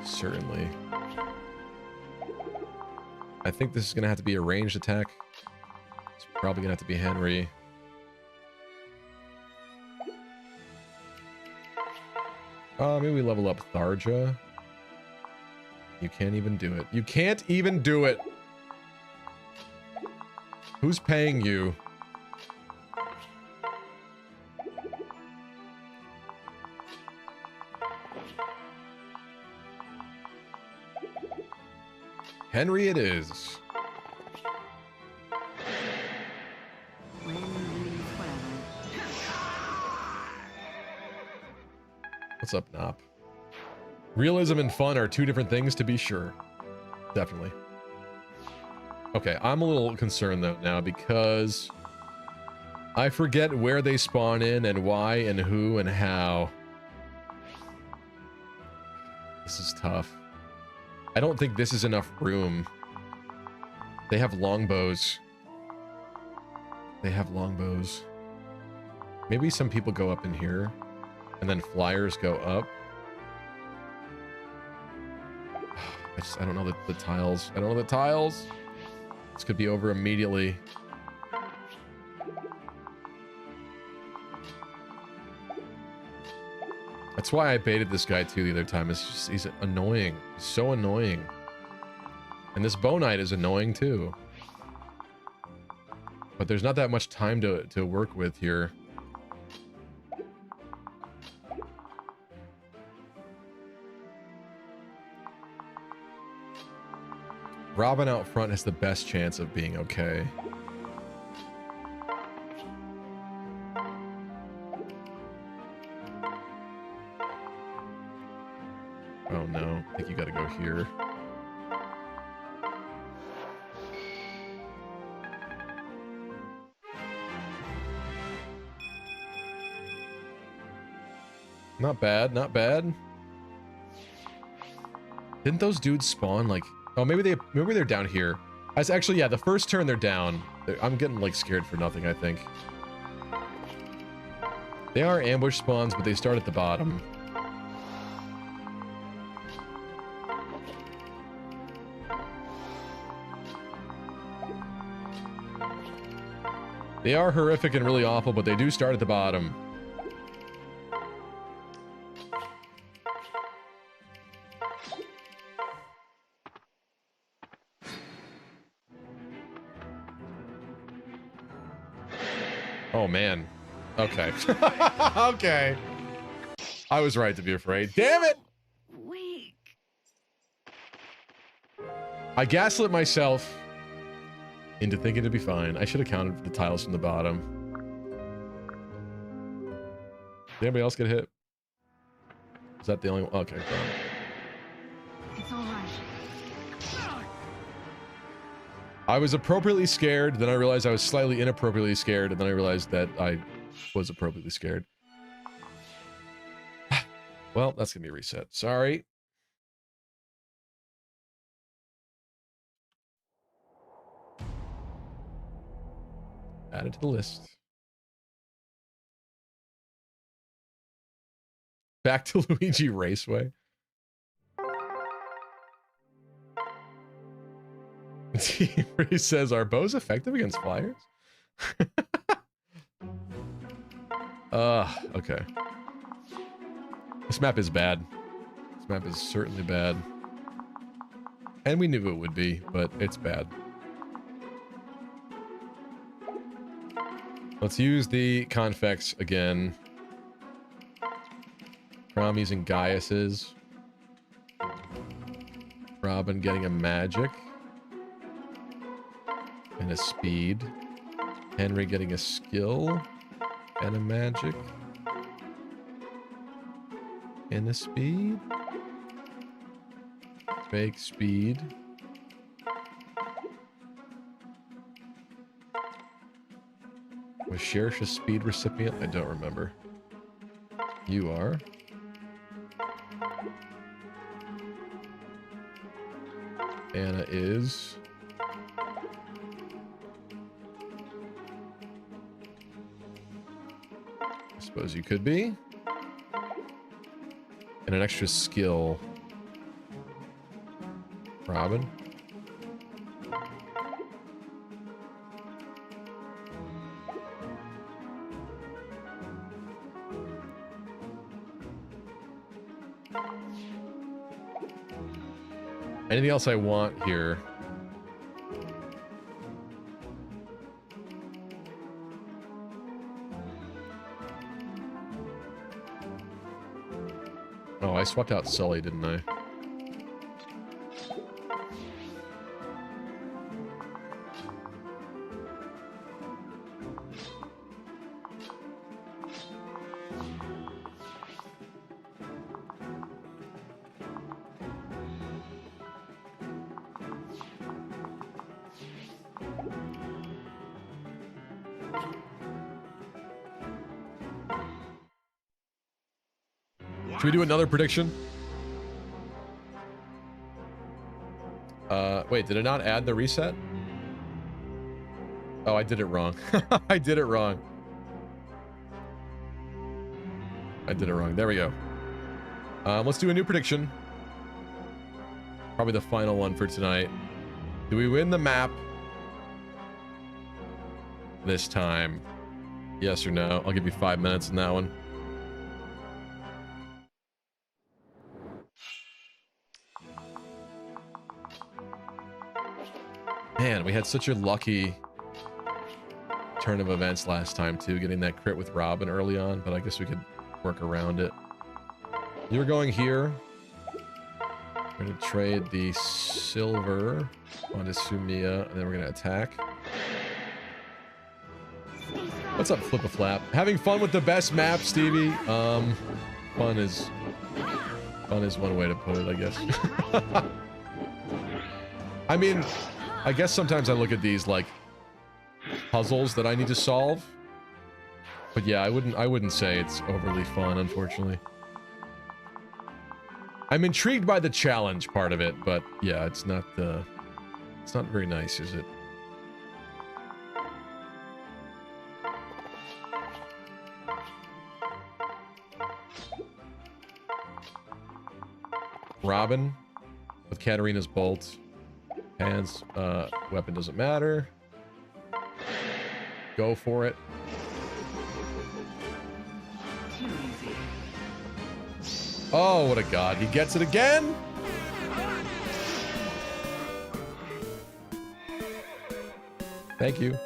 E: Certainly. I think this is going to have to be a ranged attack. It's probably going to have to be Henry. Maybe we level up Tharja. You can't even do it. You can't even do it! Who's paying you? Henry it is. What's up, Nop? Realism and fun are two different things, to be sure. Definitely. Okay, I'm a little concerned, though, now, because I forget where they spawn in and why and who and how. This is tough. I don't think this is enough room. They have longbows. They have longbows. Maybe some people go up in here, and then flyers go up. I don't know the tiles. I don't know the tiles. This could be over immediately. That's why I baited this guy too the other time. It's just, he's annoying. He's so annoying. And this Bow Knight is annoying too. But there's not that much time to work with here. Robin out front has the best chance of being okay. Oh no, I think you gotta go here. Not bad, not bad. Didn't those dudes spawn like... Oh, maybe they're down here. Actually, yeah, the first turn they're down. I'm getting like scared for nothing, I think. They are ambush spawns, but they start at the bottom. They are horrific and really awful, but they do start at the bottom. Oh, man. Okay. Okay. I was right to be afraid. Damn it!
H: Weak.
E: I gaslit myself into thinking it'd be fine. I should have counted for the tiles from the bottom. Did anybody else get hit? Is that the only one? Okay, fine.
H: It's all right.
E: I was appropriately scared, then I realized I was slightly inappropriately scared, and then I realized that I was appropriately scared. Well, that's gonna be a reset. Sorry. Add it to the list. Back to Luigi Raceway. He says, are bows effective against flyers? Okay. This map is bad. This map is certainly bad. And we knew it would be, but it's bad. Let's use the Confex again. Prom using Gaius's. Robin getting a magic. And a speed. Henry getting a skill. And a magic. And a speed. Fake speed. Was Sherish a speed recipient? I don't remember. You are. Anna is. I suppose you could be. And an extra skill. Robin. Anything else I want here? Oh, I swapped out Sully, didn't I? Should we do another prediction? Wait, did it not add the reset? Oh, I did it wrong. I did it wrong. I did it wrong. There we go. Let's do a new prediction. Probably the final one for tonight. Do we win the map this time? Yes or no? I'll give you 5 minutes on that one. Man, we had such a lucky turn of events last time too, getting that crit with Robin early on, but I guess we could work around it. You're going here. We're going to trade the silver onto Sumiya, and then we're going to attack. What's up, Flip-a-Flap? Having fun with the best map, Stevie? Fun is one way to put it, I guess. I mean, I guess sometimes I look at these like puzzles that I need to solve. But yeah, I wouldn't say it's overly fun, unfortunately. I'm intrigued by the challenge part of it, but yeah, it's not very nice, is it? Robin with Katarina's bolt. Hands, weapon doesn't matter. Go for it. Oh, what a god. He gets it again? Thank you.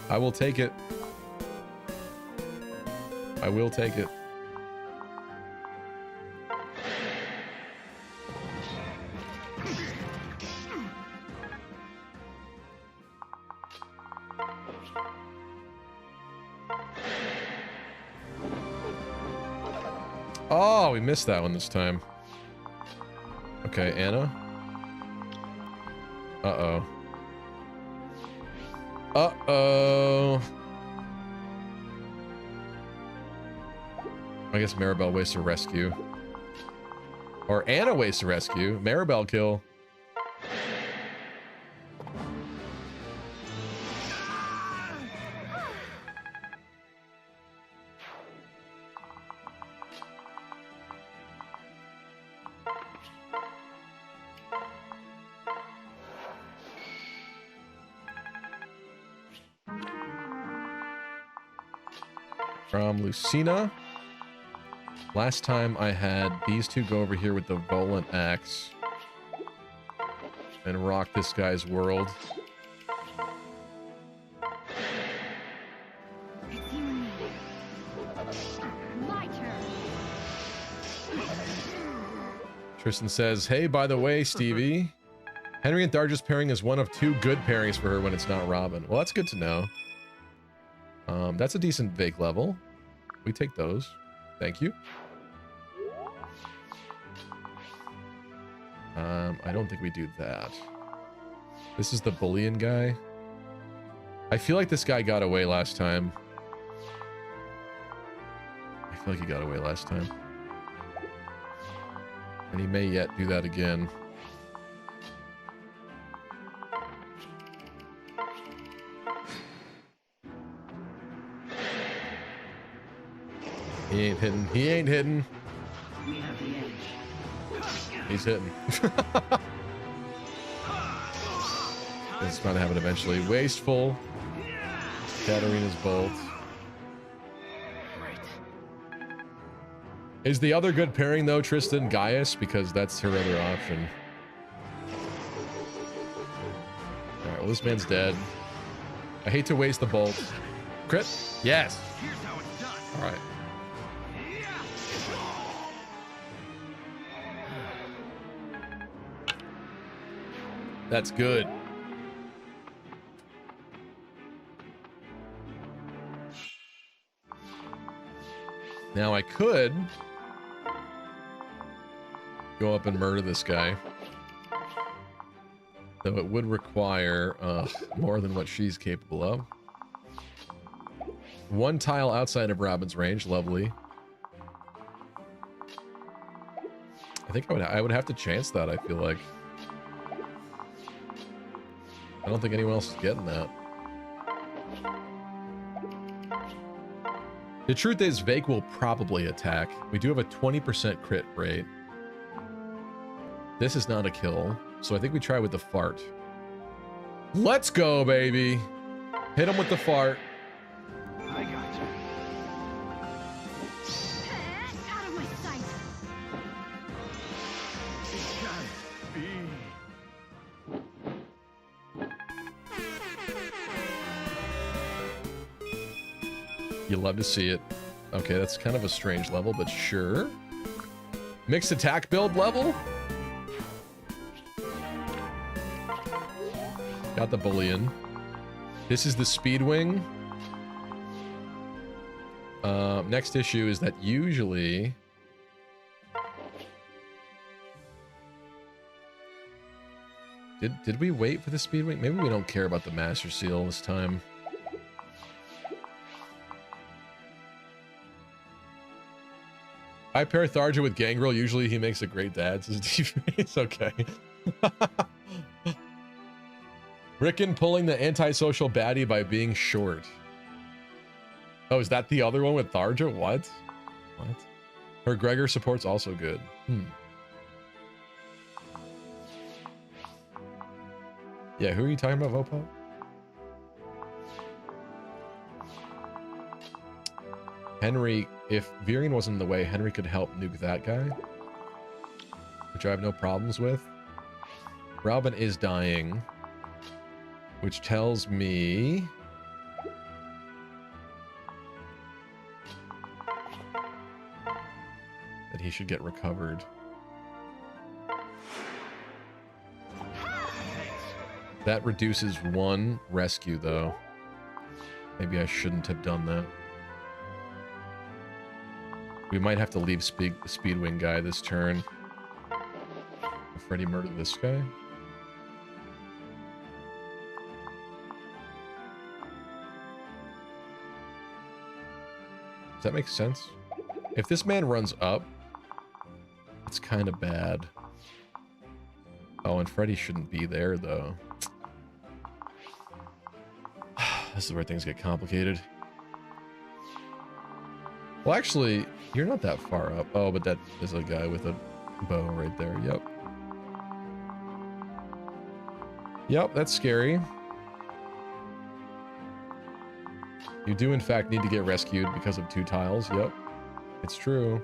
E: I will take it. I will take it. Oh, we missed that one this time. Okay, Anna. Uh-oh. Uh-oh. I guess Maribel wastes a rescue. Or Anna wastes a rescue. Maribel kill. From Lucina. Last time I had these two go over here with the Volant Axe and rock this guy's world. Tristan says, hey, by the way, Stevie, Henry and Tharja's pairing is one of 2 good pairings for her when it's not Robin. Well, that's good to know. That's a decent Vake level. We take those. Thank you. I don't think we do that. This is the bullion guy. I feel like this guy got away last time. I feel like he got away last time. And he may yet do that again. He ain't hitting. He ain't hitting. He's hitting. It's going to happen eventually. Wasteful. Katarina's bolt. Is the other good pairing though Tristan Gaius? Because that's her other option. Alright, well this man's dead. I hate to waste the bolt. Crit? Yes. Alright. That's good. Now I could go up and murder this guy. Though it would require more than what she's capable of. One tile outside of Robin's range, lovely. I think I would have to chance that, I feel like. I don't think anyone else is getting that. The truth is, Vake will probably attack. We do have a 20% crit rate. This is not a kill, so I think we try with the fart. Let's go, baby! Hit him with the fart.
H: I got you. Out of my sight. It can't be.
E: You love to see it. Okay, that's kind of a strange level, but sure. Mixed attack build level? Got the bullion. This is the speed wing. Next issue is that usually... Did we wait for the speed wing? Maybe we don't care about the Master Seal this time. I pair Tharja with Gangrel. Usually he makes a great dad, says It's okay. Rickon pulling the antisocial baddie by being short. Oh, is that the other one with Tharja? What? What? Her Gregor support's also good. Yeah, who are you talking about, Vopo? Henry, if Virion wasn't in the way, Henry could help nuke that guy. Which I have no problems with. Robin is dying. Which tells me... that he should get recovered. That reduces one rescue, though. Maybe I shouldn't have done that. We might have to leave the Speedwing guy this turn. Freddy murdered this guy. Does that make sense? If this man runs up, it's kind of bad. Oh, and Freddy shouldn't be there, though. This is where things get complicated. Well, actually, you're not that far up. Oh, but that is a guy with a bow right there. Yep. Yep, that's scary. You do, in fact, need to get rescued because of 2 tiles. Yep. It's true.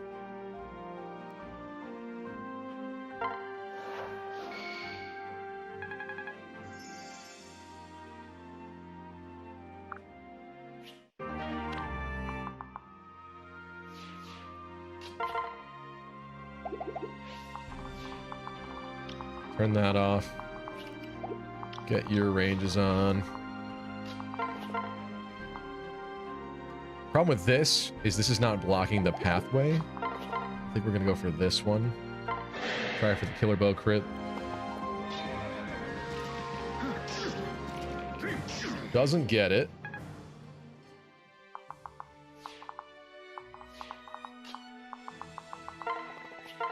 E: Turn that off. Get your ranges on. Problem with this is not blocking the pathway. I think we're gonna go for this one. Try for the killer bow crit. Doesn't get it.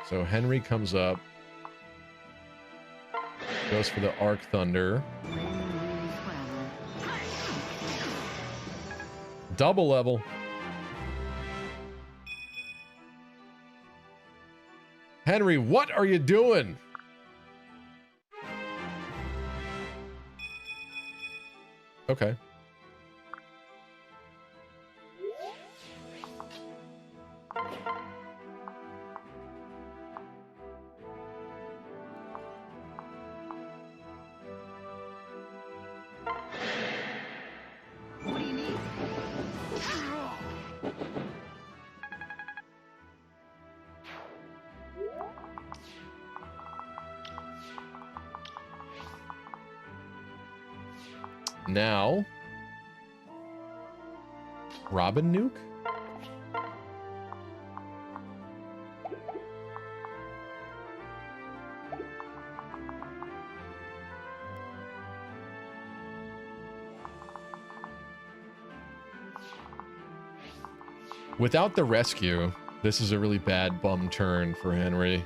E: So Henry comes up. Goes for the Arc Thunder. Double level. Henry, what are you doing? Okay.
H: What do you need?
E: Now, Robin Nuke? Without the rescue, this is a really bad bum turn for Henry.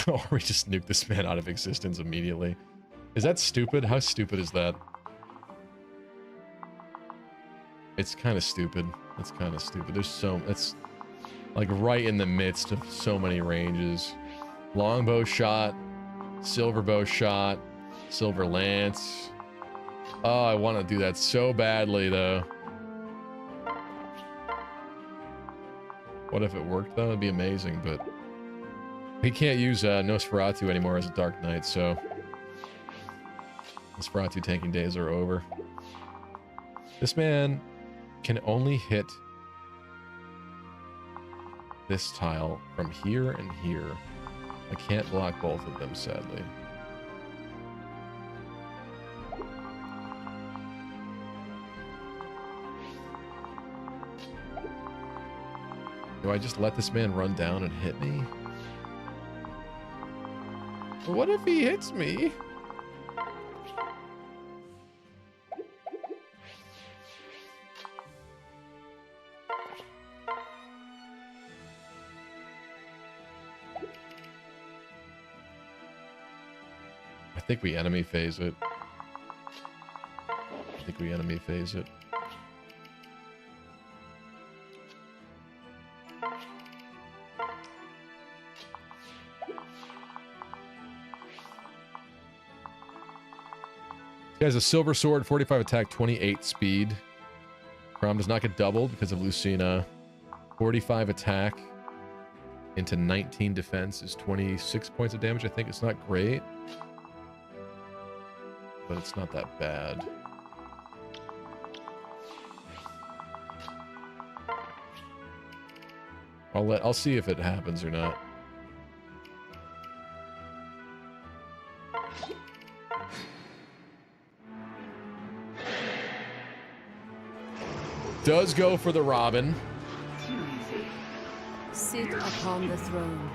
E: Or we just nuke this man out of existence immediately. Is that stupid? How stupid is that? It's kind of stupid. It's kind of stupid. There's so... It's like right in the midst of so many ranges. Longbow shot. Silver bow shot. Silver lance. Oh, I want to do that so badly, though. What if it worked, though? It'd be amazing, but... He can't use Nosferatu anymore as a Dark Knight, so... Nosferatu tanking days are over. This man can only hit this tile from here and here. I can't block both of them, sadly. Do I just let this man run down and hit me? What if he hits me? I think we enemy phase it. He has a silver sword, 45 attack, 28 speed. Crom does not get doubled because of Lucina. 45 attack into 19 defense is 26 points of damage. I think it's not great, but it's not that bad. I'll see if it happens or not. Does go for the Robin.
L: Sit upon the throne.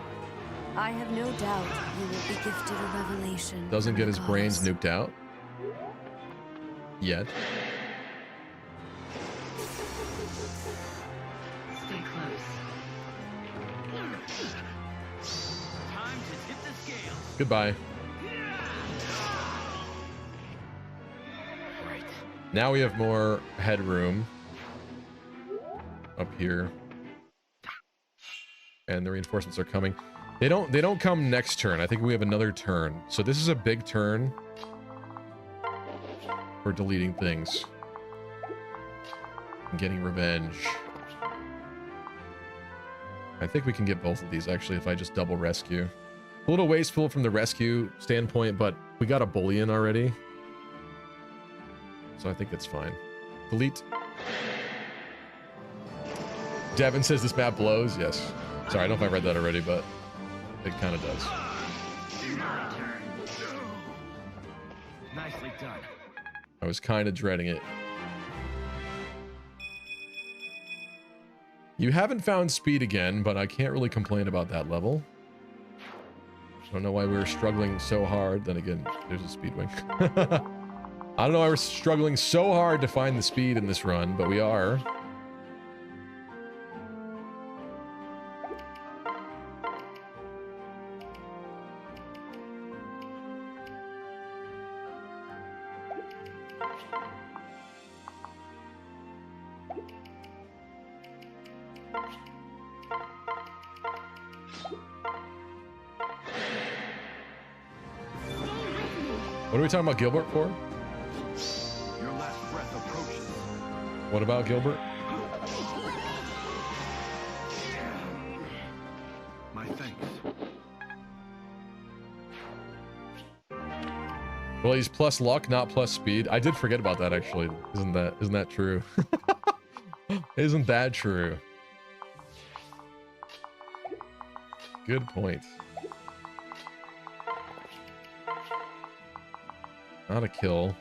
L: I have no doubt he will be gifted a revelation.
E: Doesn't get his brains nuked out. Yet.
H: Stay close. Time to tip the scale.
E: Goodbye.
H: Right.
E: Now we have more headroom up here. And the reinforcements are coming. They don't come next turn. I think we have another turn. So this is a big turn for deleting things and getting revenge. I think we can get both of these actually if I just double rescue. A little wasteful from the rescue standpoint, but we got a bullion already. So I think that's fine. Delete. Devin says this map blows. Yes. Sorry, I don't know if I read that already, but it kind of does.
H: My turn. Nicely done.
E: I was kind of dreading it. You haven't found speed again, but I can't really complain about that level. I don't know why we were struggling so hard. Then again, there's a speed wing. I don't know why we're struggling so hard to find the speed in this run, but we are. What are we talking about Gilbert for?
H: Your last breath approaches.
E: What about Gilbert?
H: My thanks.
E: Well, he's plus luck, not plus speed. I did forget about that actually. Isn't that true? Isn't that true? Good point. Not a kill.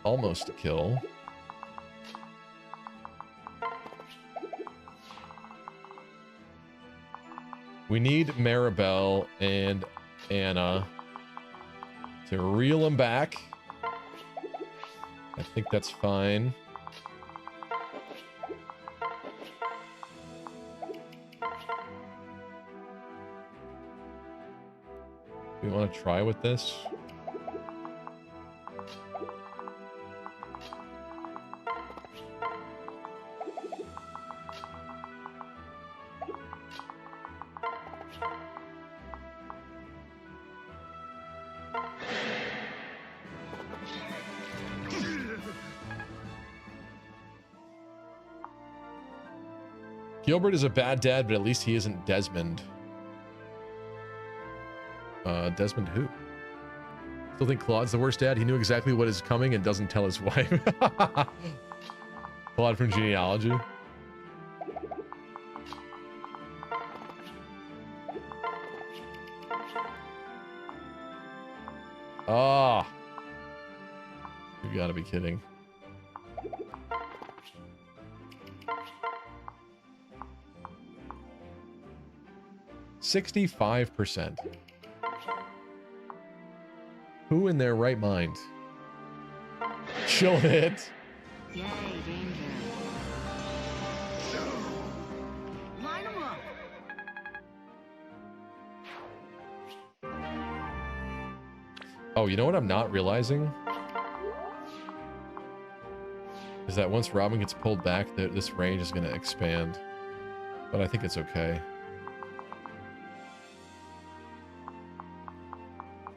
E: Almost a kill. We need Maribel and Anna to reel him back. I think that's fine. We want to try with this. Gilbert is a bad dad, but at least he isn't Desmond. Desmond who? Still think Claude's the worst dad? He knew exactly what is coming and doesn't tell his wife. Claude from Genealogy. Ah. You gotta be kidding. $65%. Who in their right mind? Chill it.
H: Yay, danger. Line 'em up.
E: Oh, you know what I'm not realizing? Is that once Robin gets pulled back, this range is going to expand. But I think it's okay.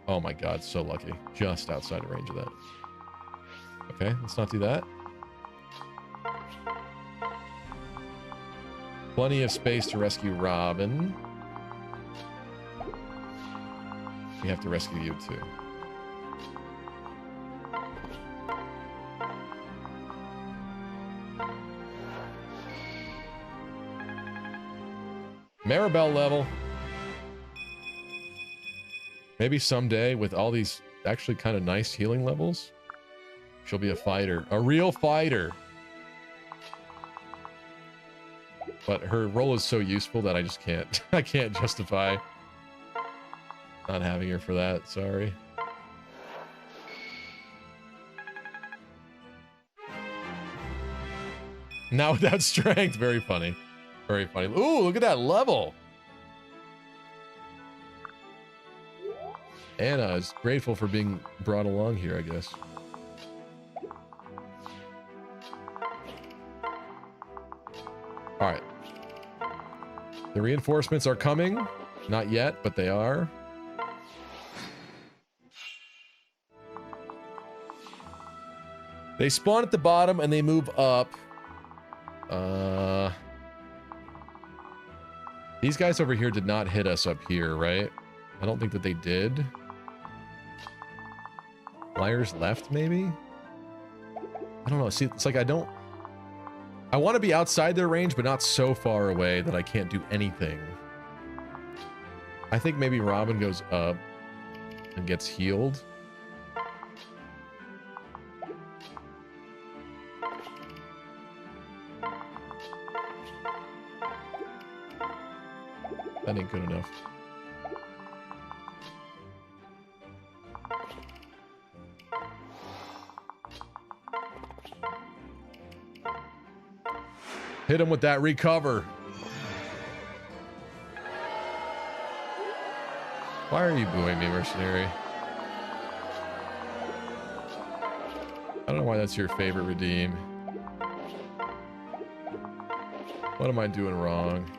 E: Oh my god, so lucky. Just outside of range of that. Okay, let's not do that. Plenty of space to rescue Robin. We have to rescue you too. Maribel level. Maybe someday with all these actually kind of nice healing levels, she'll be a fighter, a real fighter. But her role is so useful that I just can't, I can't justify not having her for that. Sorry. Now without strength, very funny. Very funny. Ooh, look at that level. Anna is grateful for being brought along here, I guess. All right. The reinforcements are coming. Not yet, but they are. They spawn at the bottom and they move up. These guys over here did not hit us up here, right? I don't think that they did. Flyers left, maybe? I don't know. See, it's like I want to be outside their range, but not so far away that I can't do anything. I think maybe Robin goes up and gets healed. That ain't good enough. Hit him with that recover. Why are you booing me, mercenary? I don't know why that's your favorite redeem. What am I doing wrong?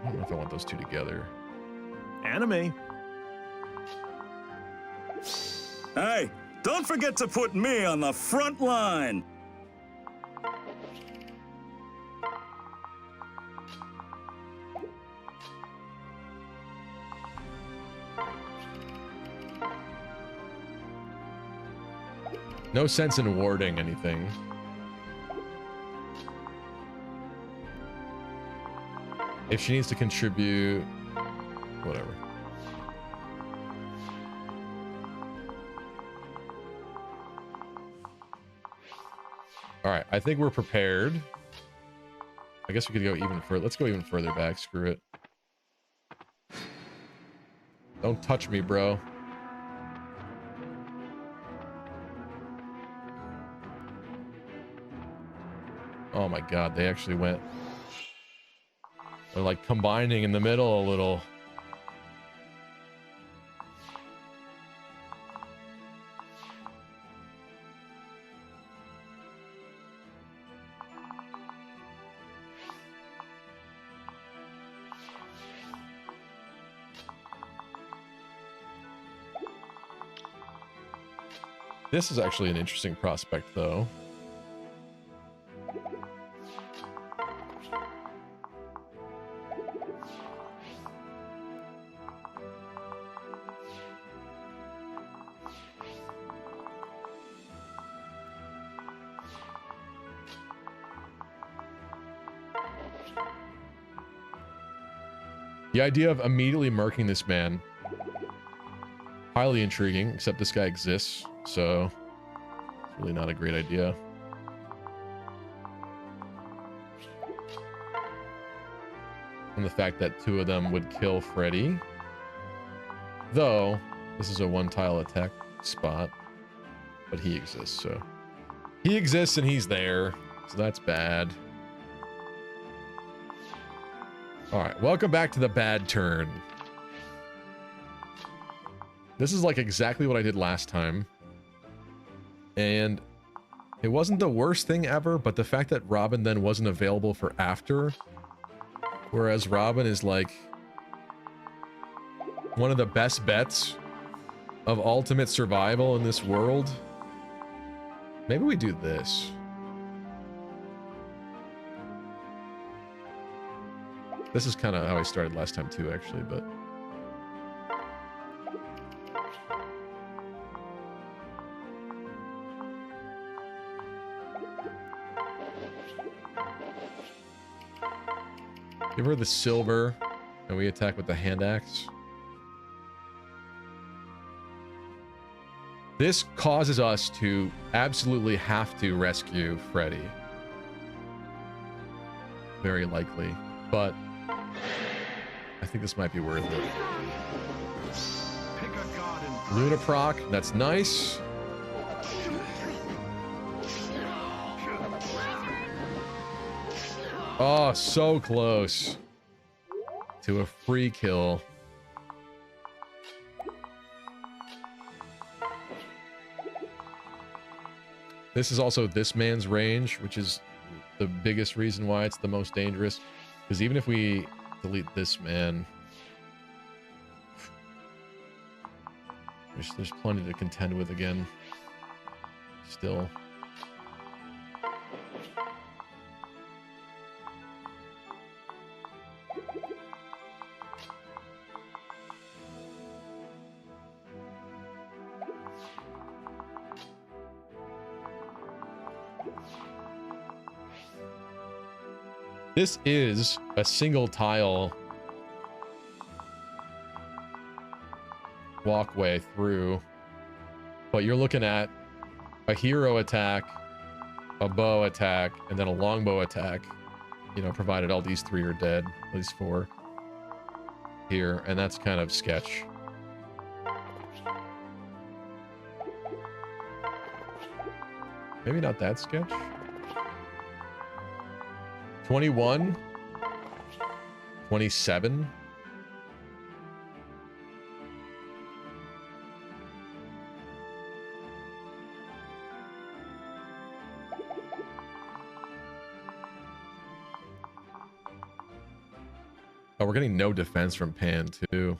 E: I don't know if I want those two together.
I: Anime.
M: Hey, don't forget to put me on the front line.
E: No sense in warding anything. If she needs to contribute, whatever. All right, I think we're prepared. I guess we could go even further. Let's go even further back. Screw it. Don't touch me, bro. Oh my god, they actually went... They're like combining in the middle a little. This is actually an interesting prospect, though. The idea of immediately murking this man, highly intriguing, except this guy exists, so it's really not a great idea. And the fact that two of them would kill Freddy. Though, this is a one-tile attack spot, but he exists, so... He exists and he's there, so that's bad. Alright, welcome back to the bad turn. This is like exactly what I did last time. And it wasn't the worst thing ever, but the fact that Robin then wasn't available for after, whereas Robin is like one of the best bets of ultimate survival in this world. Maybe we do this. This is kind of how I started last time too, actually, but... Give her the silver, and we attack with the hand axe. This causes us to absolutely have to rescue Freddy. Very likely, but I think this might be worth it. Lunatic, that's nice. Oh, so close to a free kill. This is also this man's range, which is the biggest reason why it's the most dangerous. Because even if we delete this man, there's plenty to contend with again. Still. This is a single tile walkway through, but you're looking at a hero attack a bow attack, and then a longbow attack. You know, provided all these 3 are dead, at least 4 here, and that's kind of sketch. Maybe not that sketch. 21, 27. Oh, we're getting no defense from Pan, too.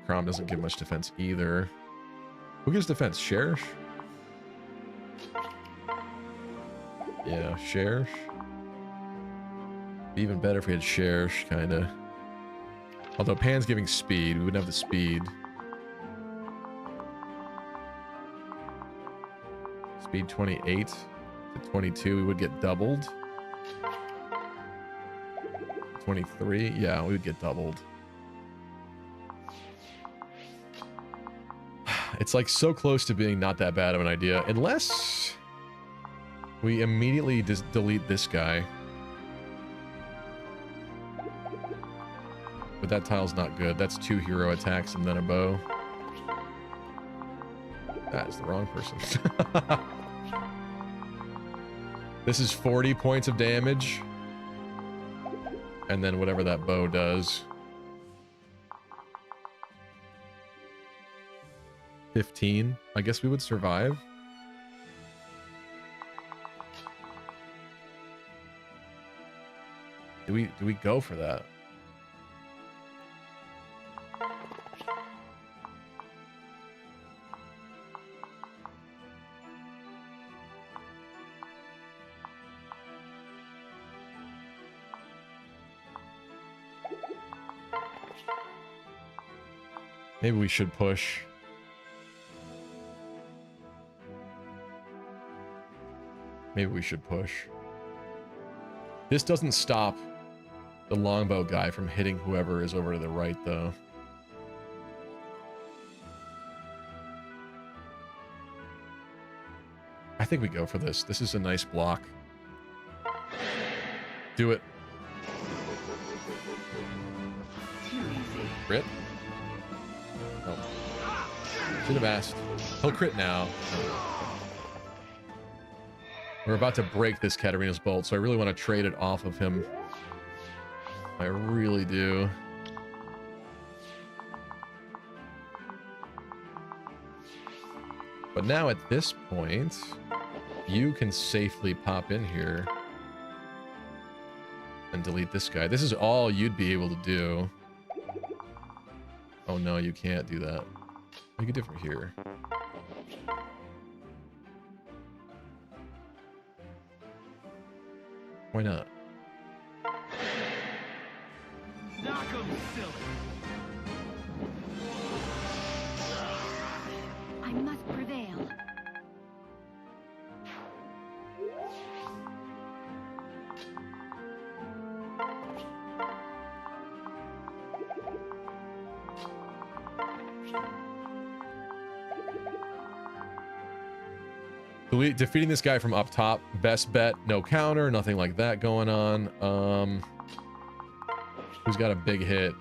E: Crom doesn't give much defense either. Who gives defense? Cherish? Yeah, Cherish. Be even better if we had Cherish, kinda. Although Pan's giving speed, we wouldn't have the speed. Speed 28 to 22, we would get doubled. 23, yeah, we would get doubled. It's like so close to being not that bad of an idea, unless we immediately just delete this guy. But that tile's not good. That's 2 hero attacks and then a bow. That is the wrong person. This is 40 points of damage. And then whatever that bow does. 15. I guess we would survive. Do we go for that? Maybe we should push. Maybe we should push. This doesn't stop the longbow guy from hitting whoever is over to the right, though. I think we go for this. This is a nice block. Do it. Crit? Oh. Should have asked. He'll crit now. We're about to break this Katarina's Bolt, so I really want to trade it off of him. I really do. But now at this point, you can safely pop in here and delete this guy. This is all you'd be able to do. Oh no, you can't do that. You can do it from here. Why not?
H: Knock 'em silly.
L: I must prevail.
E: Defeating this guy from up top, best bet, no counter, nothing like that going on. Who's got a big hit?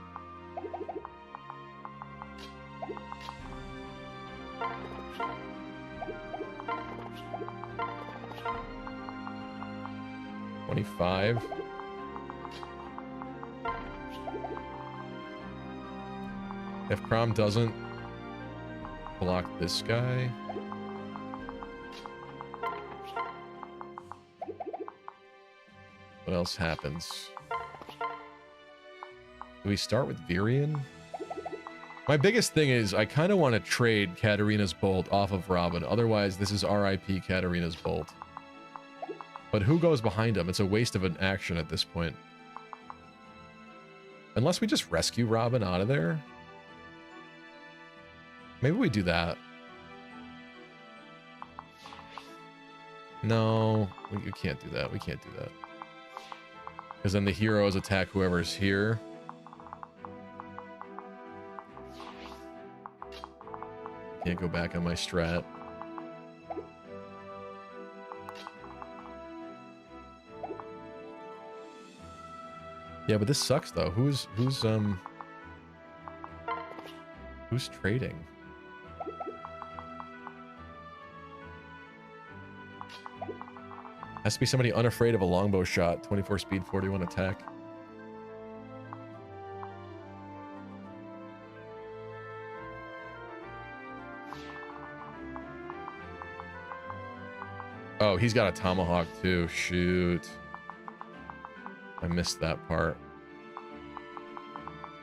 E: $25. If Crom doesn't block this guy. What else happens? Do we start with Virion? My biggest thing is I kind of want to trade Katarina's Bolt off of Robin. Otherwise, this is RIP Katarina's Bolt. But who goes behind him? It's a waste of an action at this point. Unless we just rescue Robin out of there. Maybe we do that. No, we can't do that. We can't do that. Because then the heroes attack whoever's here. Can't go back on my strat. Yeah, but this sucks though. Who's trading? Has to be somebody unafraid of a longbow shot. 24 speed, 41 attack. Oh, he's got a tomahawk too. Shoot. I missed that part.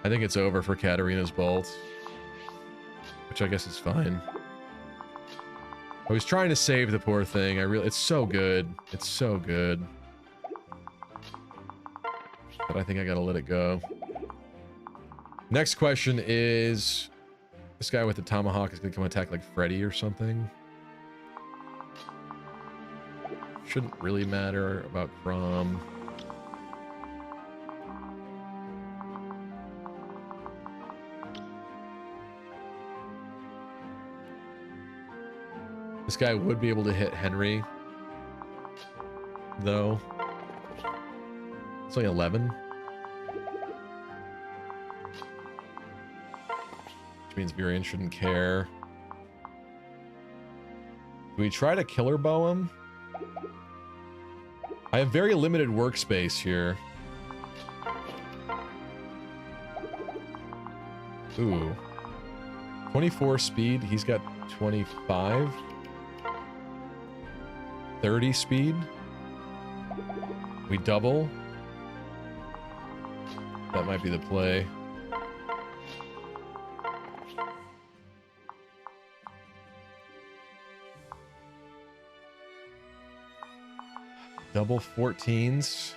E: I think it's over for Katarina's bolt, which I guess is fine. I was trying to save the poor thing. It's so good. It's so good. But I think I gotta let it go. Next question is, this guy with the tomahawk is gonna come attack like Freddy or something. Shouldn't really matter about Crom. This guy would be able to hit Henry, though. It's only 11. Which means Virian shouldn't care. Do we try to killer bow him? I have very limited workspace here. Ooh. 24 speed. He's got 25. 30 speed. We double. That might be the play. Double 14s.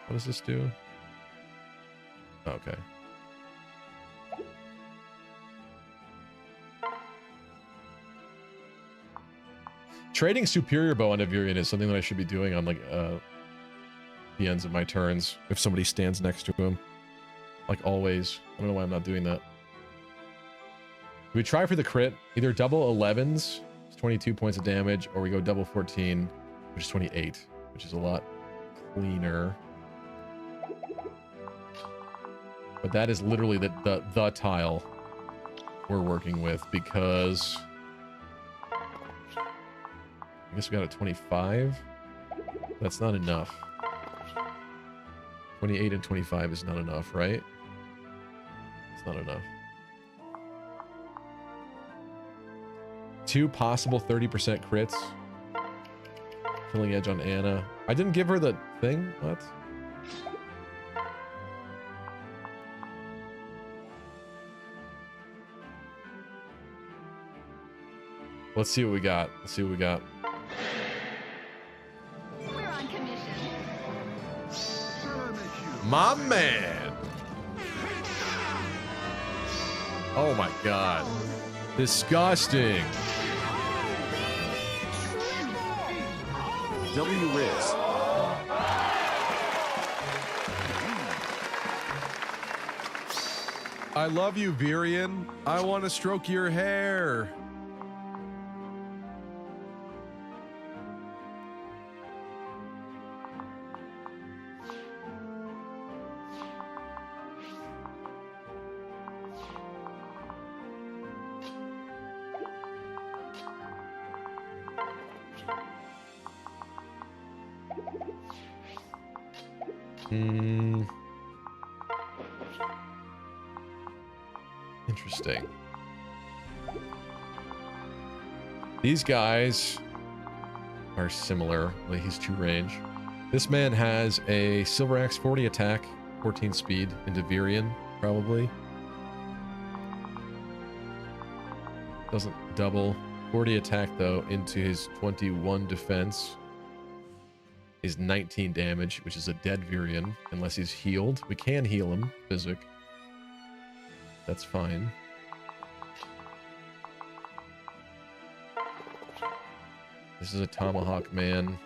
E: What does this do? Okay. Trading superior bow on Virian is something that I should be doing on like the ends of my turns if somebody stands next to him. Like always. I don't know why I'm not doing that. We try for the crit. Either double 11s, it's 22 points of damage, or we go double 14, which is 28, which is a lot cleaner. But that is literally the tile we're working with, because I guess we got a 25. That's not enough. 28 and 25 is not enough, right? It's not enough. 2 possible 30% crits. Killing edge on Anna. I didn't give her the thing? What? Let's see what we got. Let's see what we got.
N: We're on commission.
E: My man. Oh my god. Disgusting.
I: W Riz.
E: I love you, Virian. I want to stroke your hair. Interesting. These guys are similar. Like, he's 2 range. This man has a Silver Axe 40 attack, 14 speed into Virian, probably. Doesn't double. 40 attack, though, into his 21 defense. Is 19 damage, which is a dead Virian, unless he's healed. We can heal him, Physic. That's fine. This is a Tomahawk man.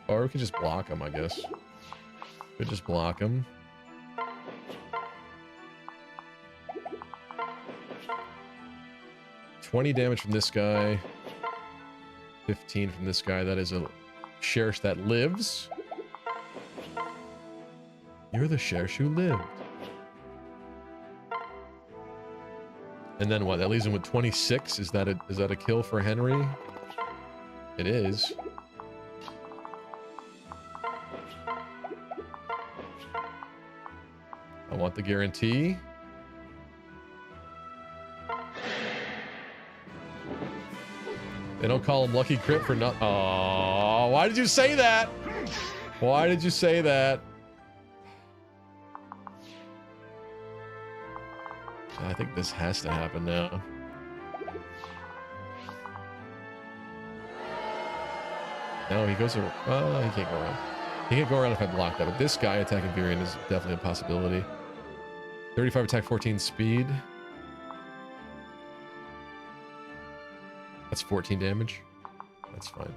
E: Or we could just block him, I guess. We could just block him. 20 damage from this guy. 15 from this guy. That is a Shersh that lives. You're the Shersh who lived. And then what? That leaves him with 26. Is that a kill for Henry? It is. I want the guarantee. They don't call him Lucky Crit for not. Oh, why did you say that? Why did you say that? I think this has to happen now. No, he goes around. Oh, he can't go around. He can't go around if I block that. But this guy attacking Virion is definitely a possibility. 35 attack, 14 speed. That's 14 damage. That's fine.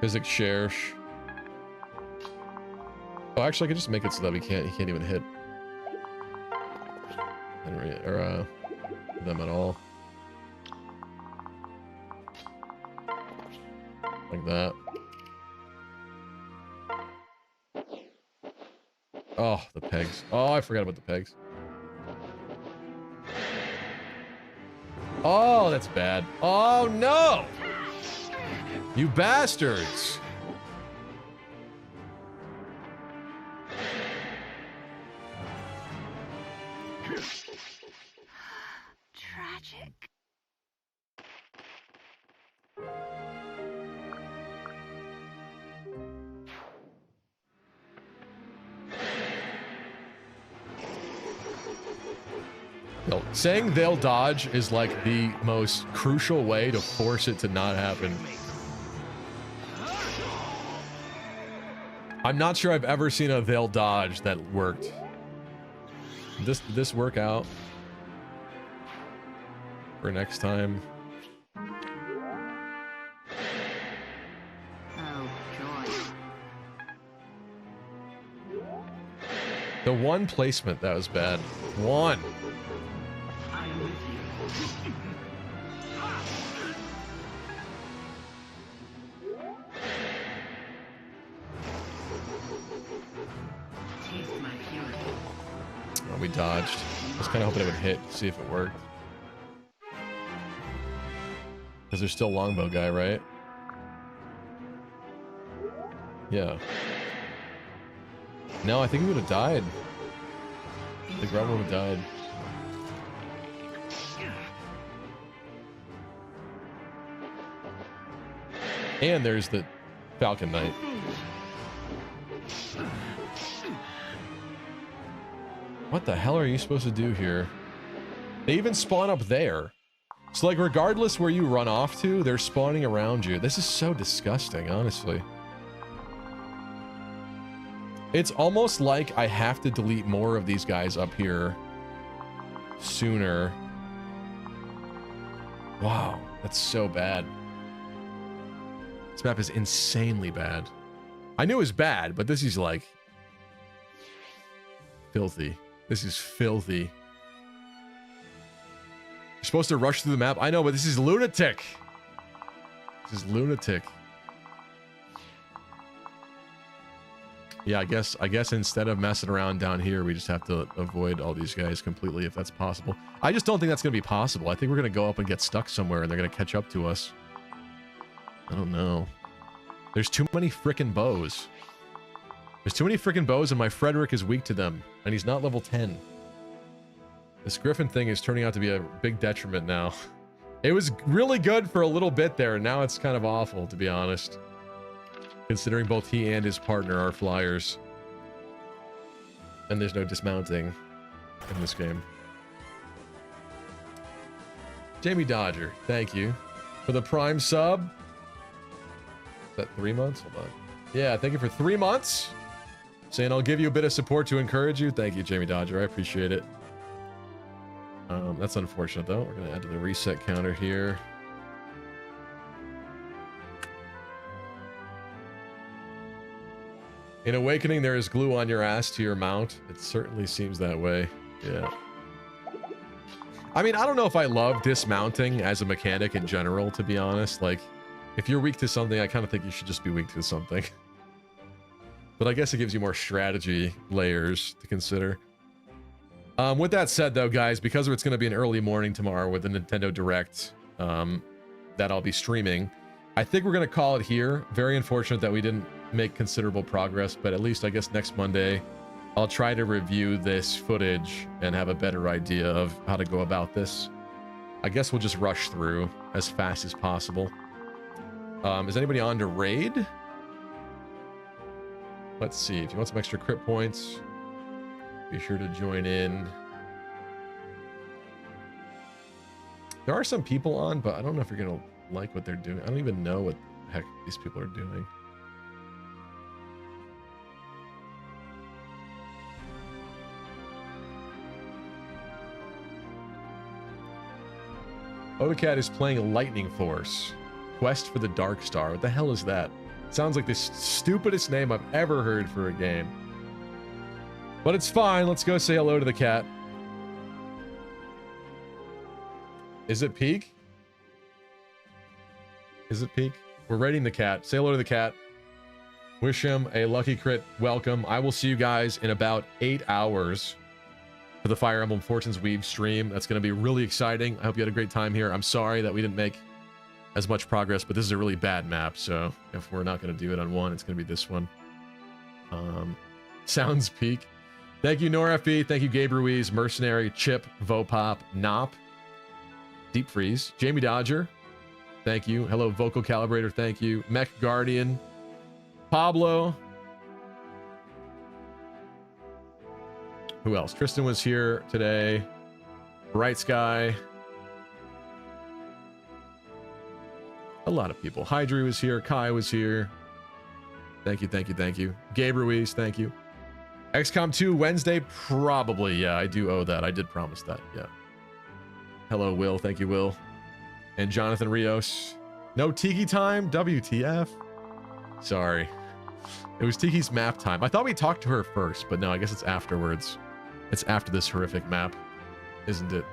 E: Physics Shersh. Oh, actually, I could just make it so that he can't even hit Henry or them at all. Like that. Oh, the pegs. Oh, I forgot about the pegs. Oh, that's bad. Oh, no! You bastards!
F: Tragic.
E: No, saying they'll dodge is like the most crucial way to force it to not happen. I'm not sure I've ever seen a they'll dodge that worked. Did this work out for next time?
F: Oh, joy.
E: The one placement that was bad. One.
H: I'm with you. Taste my fury.
E: Oh, we dodged. I was kind of hoping it would hit, see if it worked. Because there's still longbow guy, right? Yeah. No, I think he would have died. I think Robin would have died. And there's the Falcon Knight. What the hell are you supposed to do here? They even spawn up there. So, like, regardless where you run off to, they're spawning around you. This is so disgusting, honestly. It's almost like I have to delete more of these guys up here sooner. Wow, that's so bad. This map is insanely bad. I knew it was bad, but this is like filthy. This is filthy. You're supposed to rush through the map. I know, but this is Lunatic. This is Lunatic. Yeah, I guess instead of messing around down here, we just have to avoid all these guys completely if that's possible. I just don't think that's going to be possible. I think we're going to go up and get stuck somewhere and they're going to catch up to us. I don't know. There's too many frickin' bows. There's too many frickin' bows and my Frederick is weak to them. And he's not level 10. This Griffin thing is turning out to be a big detriment now. It was really good for a little bit there, and now it's kind of awful, to be honest. Considering both he and his partner are flyers. And there's no dismounting in this game. Jamie Dodger, thank you for the Prime sub. that 3 months? Hold on. Yeah, thank you for 3 months. Saying I'll give you a bit of support to encourage you. Thank you, Jamie Dodger. I appreciate it. That's unfortunate, though. We're going to add to the reset counter here. In Awakening, there is glue on your ass to your mount. It certainly seems that way. Yeah. I mean, I don't know if I love dismounting as a mechanic in general, to be honest. Like, if you're weak to something, I kind of think you should just be weak to something. But I guess it gives you more strategy layers to consider. With that said, though, guys, because it's going to be an early morning tomorrow with the Nintendo Direct that I'll be streaming, I think we're going to call it here. Very unfortunate that we didn't make considerable progress, but at least I guess next Monday I'll try to review this footage and have a better idea of how to go about this. I guess we'll just rush through as fast as possible. Is anybody on to raid? Let's see. If you want some extra crit points, be sure to join in. There are some people on, but I don't know if you're gonna like what they're doing. I don't even know what the heck these people are doing. Odacat is playing Lightning Force. Quest for the Dark Star. What the hell is that? Sounds like the stupidest name I've ever heard for a game. But it's fine. Let's go say hello to the cat. Is it Peak? Is it Peak? We're raiding the cat. Say hello to the cat. Wish him a lucky crit welcome. I will see you guys in about 8 hours for the Fire Emblem Fortunes Weave stream. That's going to be really exciting. I hope you had a great time here. I'm sorry that we didn't make as much progress, but this is a really bad map, so if we're not going to do it on one, it's going to be this one. Sounds Peak. Thank you, NorFB. Thank you, Gabe Ruiz, Mercenary, Chip, Vopop, Nop, Deep Freeze, Jamie Dodger. Thank you. Hello, Vocal Calibrator. Thank you. Mech Guardian, Pablo. Who else? Tristan was here today. Bright Sky. A lot of people. Hydra was here. Kai was here. Thank you, thank you, thank you. Gabe Ruiz, thank you. XCOM 2 Wednesday? Probably, yeah. I do owe that. I did promise that, yeah. Hello, Will. Thank you, Will. And Jonathan Rios. No Tiki time? WTF? Sorry. It was Tiki's map time. I thought we talked to her first, but no, I guess it's afterwards. It's after this horrific map, isn't it?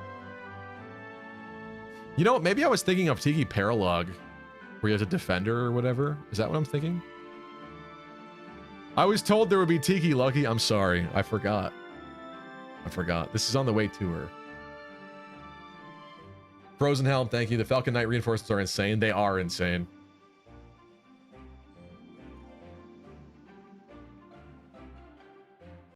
E: You know what? Maybe I was thinking of Tiki Paralog, where you have to defend her or whatever. Is that what I'm thinking? I was told there would be Tiki Lucky. I'm sorry. I forgot. I forgot. This is on the way to her. Frozen Helm, thank you. The Falcon Knight reinforcements are insane. They are insane.